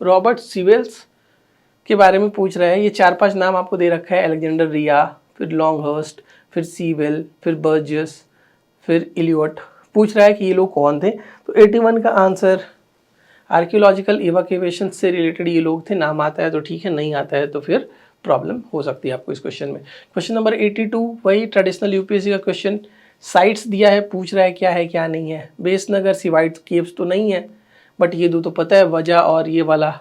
रॉबर्ट सीवेल्स के बारे में पूछ रहा है। ये 4-5 नाम आपको दे रखा है, अलेक्जेंडर रिया, फिर लॉन्गहर्स्ट, फिर सीवेल, फिर बर्जियस, फिर इलियट, पूछ रहा है कि ये लोग कौन थे, तो 81 का आंसर आर्कियोलॉजिकल इवैक्यूएशन से रिलेटेड ये लोग थे। नाम आता है तो ठीक है, नहीं आता है तो फिर प्रॉब्लम हो सकती है आपको इस क्वेश्चन में। क्वेश्चन नंबर 82 वही ट्रेडिशनल यूपीएससी का क्वेश्चन, साइट्स दिया है, पूछ रहा है क्या नहीं है। बेसनगर सिवाइट केव्स तो नहीं है, बट ये दो तो पता है, वजह और ये वाला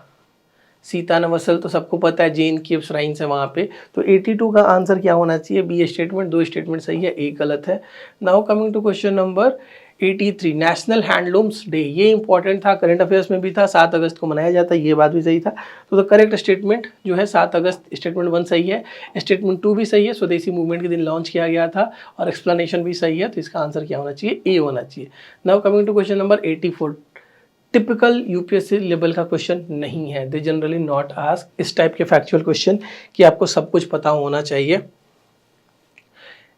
सीता नवसल तो सबको पता है, जैन केव श्राइन्स है वहाँ पे। तो 82 का आंसर क्या होना चाहिए, बी स्टेटमेंट। 2 स्टेटमेंट सही है, एक गलत है। Now coming to question number 83, national handlooms day, ये इंपॉर्टेंट था, करंट अफेयर्स में भी था, 7 अगस्त को मनाया जाता है, ये बात भी सही था। तो द करेक्ट स्टेटमेंट जो है 7 अगस्त, स्टेटमेंट 1 सही है, स्टेटमेंट 2 भी सही है, स्वदेशी मूवमेंट के दिन लॉन्च किया गया था, और एक्सप्लेनेशन भी सही है। तो इसका आंसर क्या होना चाहिए, ए होना चाहिए। Now coming to question number 84, typical UPSC level का क्वेश्चन नहीं है, दे जनरली नॉट आस्क इस टाइप के फैक्चुअल क्वेश्चन कि आपको सब कुछ पता होना चाहिए।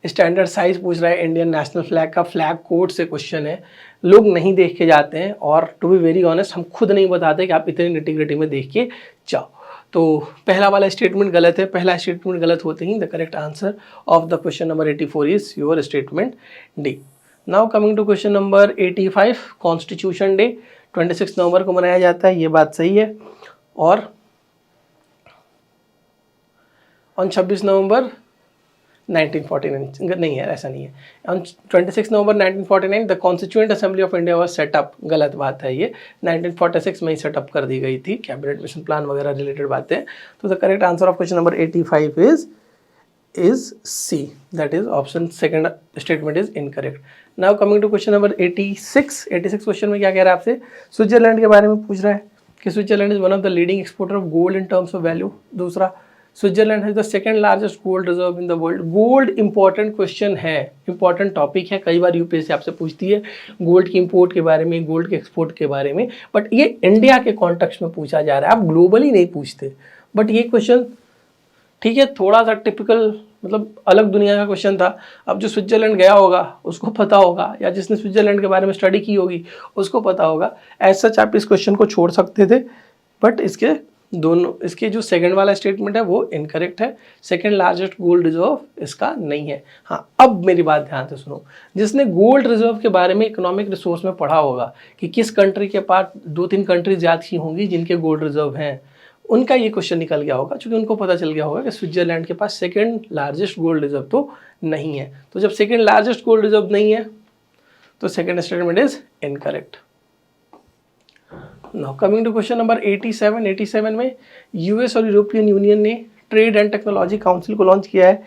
स्टैंडर्ड साइज पूछ रहा है, इंडियन नेशनल फ्लैग का फ्लैग कोड से क्वेश्चन है, लोग नहीं देख के जाते हैं, और टू बी वेरी ऑनेस्ट हम खुद नहीं बताते कि आप इतनी निटी-ग्रिटी में देख के जाओ। तो पहला वाला स्टेटमेंट गलत है, पहला स्टेटमेंट गलत होते ही the correct answer of the question number 84 is your statement D. Now coming to question number 85, constitution day 26 नवंबर को मनाया जाता है, ये बात सही है। और ऑन 26 नवंबर 1949 नहीं है, ऐसा नहीं है। On 26 November 1949 the constituent assembly of India was setup, गलत बात है, ये 1946 में ही सेटअप कर दी गई थी, कैबिनेट मिशन प्लान वगैरह रिलेटेड बातें। तो the correct answer of question number 85 is C, that is option second statement is incorrect. Now coming to question number 86 question में क्या कह रहा है आपसे, स्विट्जरलैंड के बारे में पूछ रहा है कि Switzerland is one of the leading exporter of gold in terms of value. दूसरा, Switzerland has the second largest gold reserve in the world. Gold important question है, इंपॉर्टेंट टॉपिक है, कई बार यूपीएससी आपसे पूछती है गोल्ड की इंपोर्ट के बारे में, गोल्ड के एक्सपोर्ट के बारे में, बट ये इंडिया के कॉन्टेक्स्ट में पूछा जा रहा है, आप ग्लोबली नहीं पूछते। बट ये क्वेश्चन ठीक है, थोड़ा सा टिपिकल, मतलब अलग दुनिया का क्वेश्चन था। अब जो स्विट्जरलैंड गया होगा उसको पता होगा, या जिसने स्विट्जरलैंड के बारे में स्टडी की होगी उसको पता होगा। ऐसा सच आप इस क्वेश्चन को छोड़ सकते थे, बट इसके जो सेकंड वाला स्टेटमेंट है वो इनकरेक्ट है, सेकंड लार्जेस्ट गोल्ड रिजर्व इसका नहीं है। हाँ, अब मेरी बात ध्यान से सुनो, जिसने गोल्ड रिजर्व के बारे में इकोनॉमिक रिसोर्स में पढ़ा होगा कि किस कंट्री के पास 2-3 कंट्रीज याद की होंगी जिनके गोल्ड रिजर्व हैं, उनका ये क्वेश्चन निकल गया होगा, क्योंकि उनको पता चल गया होगा कि स्विट्जरलैंड के पास सेकंड लार्जेस्ट गोल्ड रिजर्व तो नहीं है। तो जब सेकंड लार्जेस्ट गोल्ड रिजर्व नहीं है तो second statement is incorrect. Now coming to question number 87 में यूएस और यूरोपियन यूनियन ने ट्रेड एंड टेक्नोलॉजी काउंसिल को लॉन्च किया है।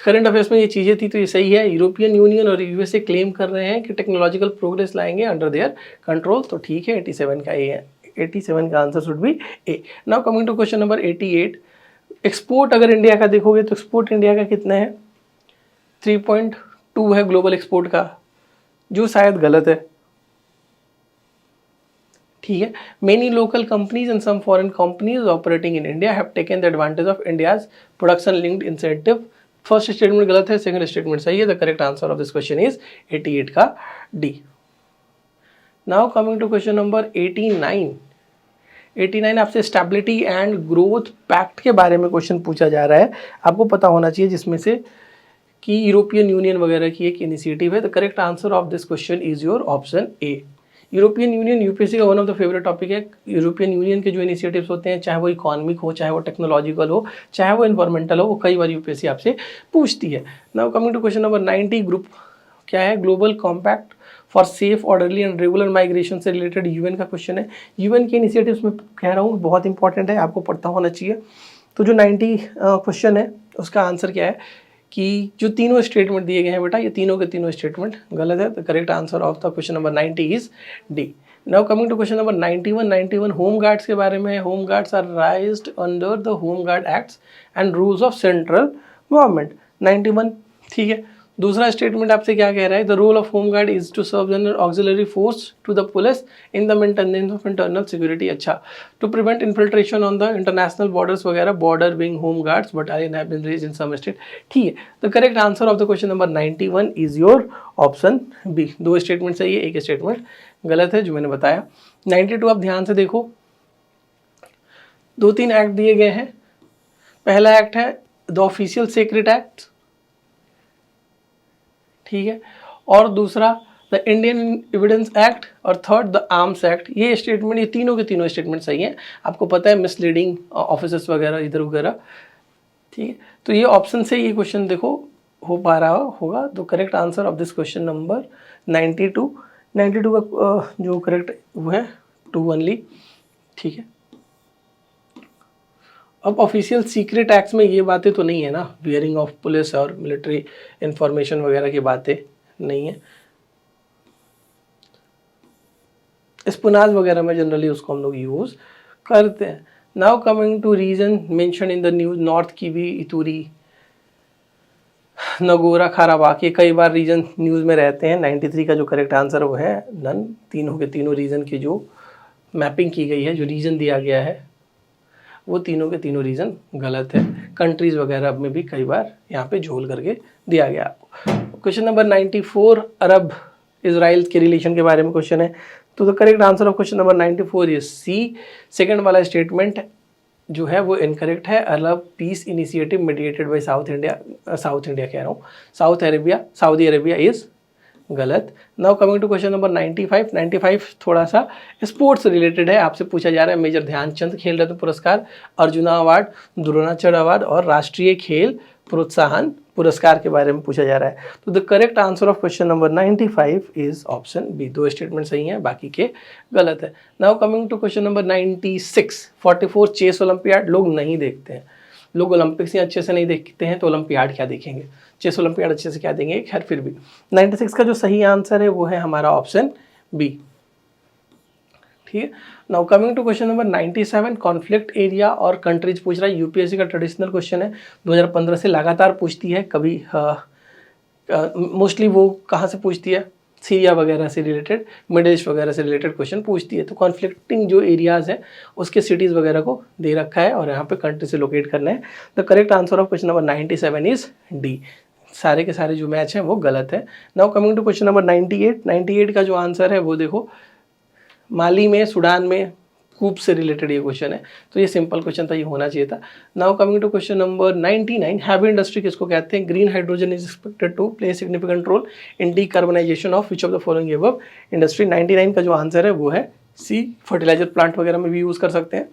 करंट अफेयर्स में ये चीज़ें थी तो ये सही है, यूरोपियन यूनियन और यूएसए क्लेम कर रहे हैं कि टेक्नोलॉजिकल प्रोग्रेस लाएंगे अंडर देयर कंट्रोल, तो ठीक है, 87 का ए है, 87 का answer should be A. Now coming to question number 88, export अगर इंडिया का देखोगे तो एक्सपोर्ट इंडिया का कितना है, 3.2 है ग्लोबल एक्सपोर्ट का, जो शायद गलत है। ठीक है, many local companies and some foreign companies operating in India have taken the advantage of India's production linked incentive. First statement गलत है, सेकंड स्टेटमेंट सही है। The correct answer of this question is 88 का D. Now coming to question number 89 आपसे stability and growth pact के बारे में question पूछा जा रहा है, आपको पता होना चाहिए, जिसमें से कि यूरोपियन यूनियन वगैरह की एक इनिशिएटिव है। The correct answer of this question is your option A. European Union UPSC का one of the favourite topic है। यूरोपियन यूनियन के जो इनिशिएटिव्स होते हैं, चाहे वो इकोनॉमिक हो, चाहे वो टेक्नोलॉजिकल हो, चाहे वो इन्वायरमेंटल हो, वो कई बार यूपीएससी आपसे पूछती है। Now coming to question number 90, group क्या है, global compact for safe orderly and regular migration से रिलेटेड यूएन का क्वेश्चन है। यूएन के इनिशिएटिव्स में कह रहा हूँ बहुत इंपॉर्टेंट है, आपको पता होना चाहिए। तो जो 90 क्वेश्चन है उसका आंसर क्या है कि जो तीनों स्टेटमेंट दिए गए हैं बेटा, ये तीनों के तीनों स्टेटमेंट गलत है। The correct answer of the question number 90 is D. Now coming to question number 91 home guards के बारे में है। Home guards are raised under the home guard acts and rules of central government, 91 ठीक है। दूसरा statement आपसे क्या कह रहा है, the role of home guard is to serve an auxiliary force to the police in the maintenance of internal security. अच्छा, to prevent infiltration on the international borders वगैरह, border wing home guards battalion have been raised in some state. ठीक है, the correct answer of the question number 91 is your option B. 2 statement सही है, 1 statement गलत है जो मैंने बताया। 92 आप ध्यान से देखो, 2-3 एक्ट दिए गए हैं। पहला एक्ट है द ऑफिशियल सीक्रेट एक्ट, ठीक है, और दूसरा द इंडियन एविडेंस एक्ट, और थर्ड द आर्म्स एक्ट। ये स्टेटमेंट, ये तीनों के तीनों स्टेटमेंट सही हैं। आपको पता है मिसलीडिंग ऑफिसर्स वगैरह इधर वगैरह, ठीक है। तो ये ऑप्शन से ये क्वेश्चन देखो हो पा रहा होगा। तो correct answer of this question number 92 का जो करेक्ट वो है 2 ओनली, ठीक है। अब ऑफिशियल सीक्रेट एक्ट्स में ये बातें तो नहीं है ना, बियरिंग ऑफ पुलिस और मिलिट्री इंफॉर्मेशन वगैरह की बातें नहीं है। स्पुनाज वगैरह में जनरली उसको हम लोग यूज करते हैं। Now coming to region mention in the news, North Kivu, Ituri, Nagorno, Karabakh, ये कई बार रीजन न्यूज़ में रहते हैं। 93 का जो करेक्ट आंसर वो है नन। तीनों के तीनों रीजन की जो मैपिंग की गई है, जो रीजन दिया गया है, वो तीनों के तीनों रीजन गलत है। कंट्रीज़ वगैरह में भी कई बार यहाँ पे झोल करके दिया गया आपको। क्वेश्चन नंबर 94 अरब इसराइल के रिलेशन के बारे में क्वेश्चन है। तो the correct answer of question number 94 is C. Second वाला स्टेटमेंट जो है वो इनकरेक्ट है। Arab peace initiative mediated by south India कह रहा हूँ, सऊदी अरेबिया इज गलत। Now coming to question number 95 थोड़ा सा स्पोर्ट्स रिलेटेड है। आपसे पूछा जा रहा है मेजर ध्यानचंद खेल रत्न पुरस्कार, अर्जुना अवार्ड, द्रोणाचार्य अवार्ड और राष्ट्रीय खेल प्रोत्साहन पुरस्कार के बारे में पूछा जा रहा है। तो the correct answer of question number 95 is option B. 2 statement सही हैं, बाकी के गलत है। Now coming to question number 96 44 chess olympiad लोग नहीं देखते हैं। लोग ओलंपिक्स ही अच्छे से नहीं देखते हैं तो ओलंपियाड क्या देखेंगे, चेस ओलंपियाड अच्छे से क्या देंगे। खैर फिर भी 96 का जो सही आंसर है वो है हमारा ऑप्शन बी, ठीक है। Now coming to question number 97 conflict area और कंट्रीज पूछ रहा है। यूपीएससी का ट्रेडिशनल क्वेश्चन है, 2015 से लगातार पूछती है। कभी मोस्टली वो कहाँ से पूछती है, सीरिया वगैरह से रिलेटेड, मिडिल ईस्ट वगैरह से रिलेटेड क्वेश्चन पूछती है। तो कॉन्फ्लिक्टिंग जो एरियाज है उसके सिटीज़ वगैरह को दे रखा है और यहाँ पे कंट्री से लोकेट करना है। The correct answer of question number 97 is D. सारे के सारे जो मैच हैं वो गलत है। Now coming to question number 98 का जो आंसर है वो देखो, माली में, सूडान में कूप से रिलेटेड ये क्वेश्चन है। तो ये सिंपल क्वेश्चन था, ये होना चाहिए था। Now coming to question number 99 heavy industry किसको कहते हैं। Green hydrogen is expected to play significant role in decarbonisation of which of the following above industry. 99 का जो आंसर है वो है सी। फर्टिलाइजर प्लांट वगैरह में भी यूज़ कर सकते हैं,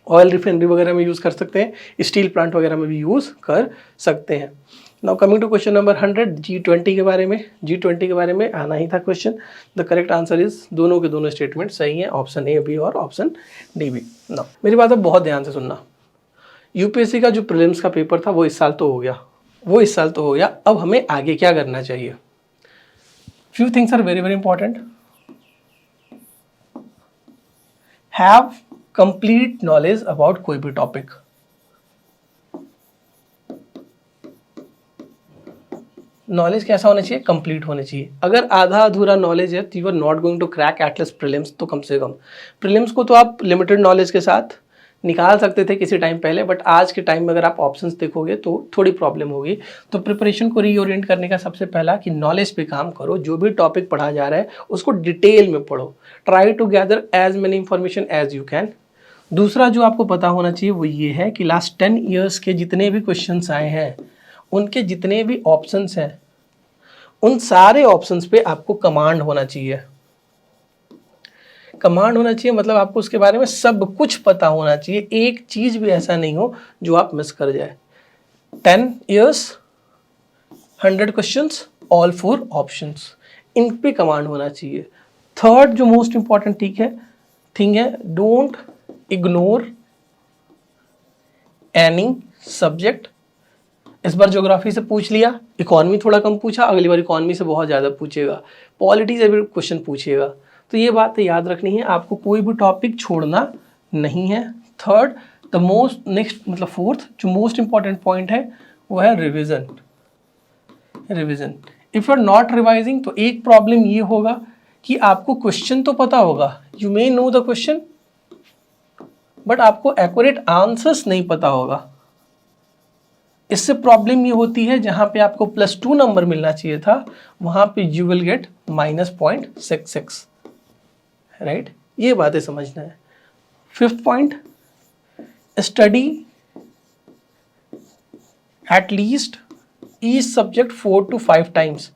ऑयल रिफाइनरी वगैरह में यूज़ कर सकते हैं, स्टील प्लांट वगैरह में भी यूज़ कर सकते हैं। Now coming to question number 100 G20 के बारे में। G20 के बारे में आना ही था question. The correct answer is, दोनों के दोनों स्टेटमेंट सही हैं, ऑप्शन ए भी और ऑप्शन डी भी। नाउ मेरी बात अब बहुत ध्यान से सुनना। यूपीएससी का जो प्रीलिम्स का पेपर था वो इस साल तो हो गया, अब हमें आगे क्या करना चाहिए। Few things are very very important. Have complete knowledge about कोई भी टॉपिक। नॉलेज कैसा होना चाहिए, कंप्लीट होना चाहिए। अगर आधा अधूरा नॉलेज है तो you are not going to crack at least prelims. तो कम से कम प्रीलिम्स को तो आप लिमिटेड नॉलेज के साथ निकाल सकते थे किसी टाइम पहले, बट आज के टाइम में अगर आप ऑप्शंस देखोगे तो थोड़ी प्रॉब्लम होगी। तो प्रिपरेशन को रीओरिएंट करने का सबसे पहला कि नॉलेज पे काम करो। जो भी टॉपिक पढ़ा जा रहा है उसको डिटेल में पढ़ो। Try to gather as many information as you can. दूसरा जो आपको पता होना चाहिए वो ये है कि लास्ट 10 ईयर्स के जितने भी क्वेश्चंस आए हैं उनके जितने भी ऑप्शंस हैं उन सारे ऑप्शंस पे आपको कमांड होना चाहिए। कमांड होना चाहिए मतलब आपको उसके बारे में सब कुछ पता होना चाहिए। एक चीज भी ऐसा नहीं हो जो आप मिस कर जाए। 10 ईयर्स 100 क्वेश्चंस ऑल 4 ऑप्शंस, इन पे कमांड होना चाहिए। थर्ड जो मोस्ट इंपॉर्टेंट थिंग है, डोंट इग्नोर एनी सब्जेक्ट। इस बार ज्योग्राफी से पूछ लिया, इकोनॉमी थोड़ा कम पूछा, अगली बार इकोनॉमी से बहुत ज़्यादा पूछेगा, पॉलिटी से भी क्वेश्चन पूछेगा। तो ये बात याद रखनी है, आपको कोई भी टॉपिक छोड़ना नहीं है। थर्ड फोर्थ जो मोस्ट इंपॉर्टेंट पॉइंट है वो है revision. If you are not revising तो एक प्रॉब्लम ये होगा कि आपको क्वेश्चन तो पता होगा, you may know the question, but आपको एक्यूरेट आंसर्स नहीं पता होगा। इससे प्रॉब्लम ये होती है जहां पे आपको +2 नंबर मिलना चाहिए था वहां पे यू विल गेट -0.66, राइट। ये बातें समझना है। 5th point, study at least each subject 4 to 5 times।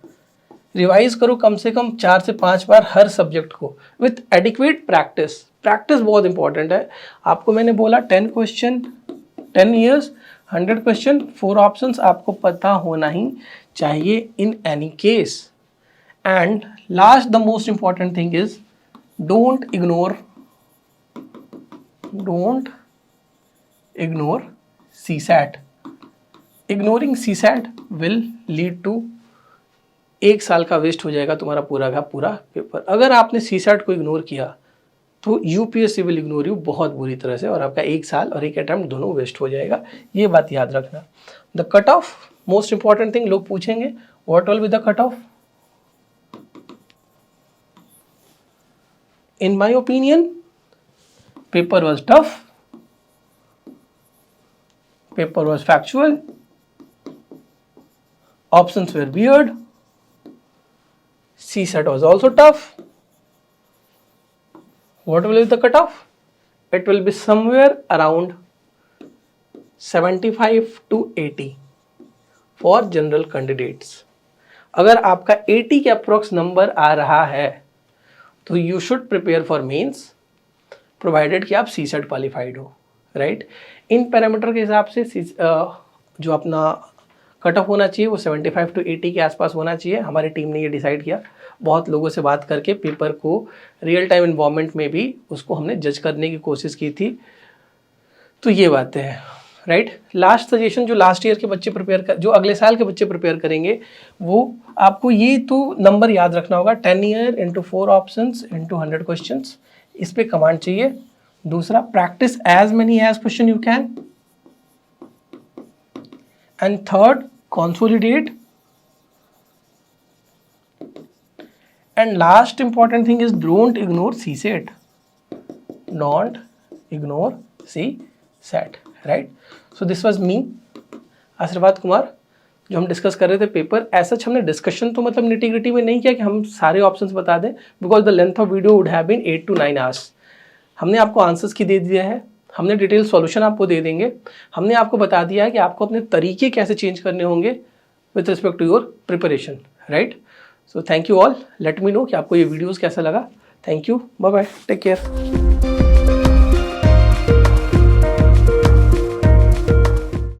Revise करो कम से कम 4 से 5 बार हर सब्जेक्ट को विथ एडिक्वेट प्रैक्टिस। प्रैक्टिस बहुत इंपॉर्टेंट है। आपको मैंने बोला 10 क्वेश्चन 10 ईयर्स 100 क्वेश्चन 4 ऑप्शंस आपको पता होना ही चाहिए in any case. And last the most important thing is don't ignore CSAT। Ignoring CSAT will lead to 1 साल का वेस्ट हो जाएगा तुम्हारा पूरा का पूरा पेपर। अगर आपने CSAT को इग्नोर किया तो UPSC विल इग्नोर यू बहुत बुरी तरह से, और आपका 1 साल और 1 अटेम्प्ट दोनों वेस्ट हो जाएगा। ये बात याद रखना। The cut off, most important thing, लोग पूछेंगे what will be the cut off. In my opinion paper was tough, paper was factual, options were weird, CSAT was also tough. What will be the cutoff? It will be somewhere around 75 to 80 for general candidates. अगर आपका 80 के approx number आ रहा है तो you should prepare for mains, provided कि आप CSAT qualified हो, right. इन पैरामीटर के हिसाब से जो अपना कट ऑफ होना चाहिए वो 75 to 80 के आसपास होना चाहिए। हमारी टीम ने ये डिसाइड किया, बहुत लोगों से बात करके पेपर को रियल टाइम इन्वॉल्वमेंट में भी उसको हमने जज करने की कोशिश की थी। तो ये बातें हैं, राइट। लास्ट सजेशन, जो लास्ट ईयर के बच्चे प्रिपेयर कर, जो अगले साल के बच्चे प्रिपेयर करेंगे, वो आपको ये तो नंबर याद रखना होगा, 10 year into 4 options into 100 question, इस पे कमांड चाहिए। दूसरा, practice as many as question you can. And third, consolidate. And last important thing is don't ignore CSAT. Don't ignore CSAT, right? So this was me, आशीर्वाद कुमार, जो हम discuss कर रहे थे पेपर। ऐसा हमने डिस्कशन तो मतलब निटी-ग्रिटी में नहीं किया कि हम सारे ऑप्शंस बता दें, because the length of video would have been 8 to 9 hours। हमने आपको आंसर्स की दे दिया है, हमने डिटेल सॉल्यूशन आपको दे देंगे, हमने आपको बता दिया है कि आपको अपने तरीके कैसे चेंज करने होंगे with respect to your preparation, right. So thank you all, let me know कि आपको ये वीडियोस कैसा लगा। Thank you, bye bye, take care.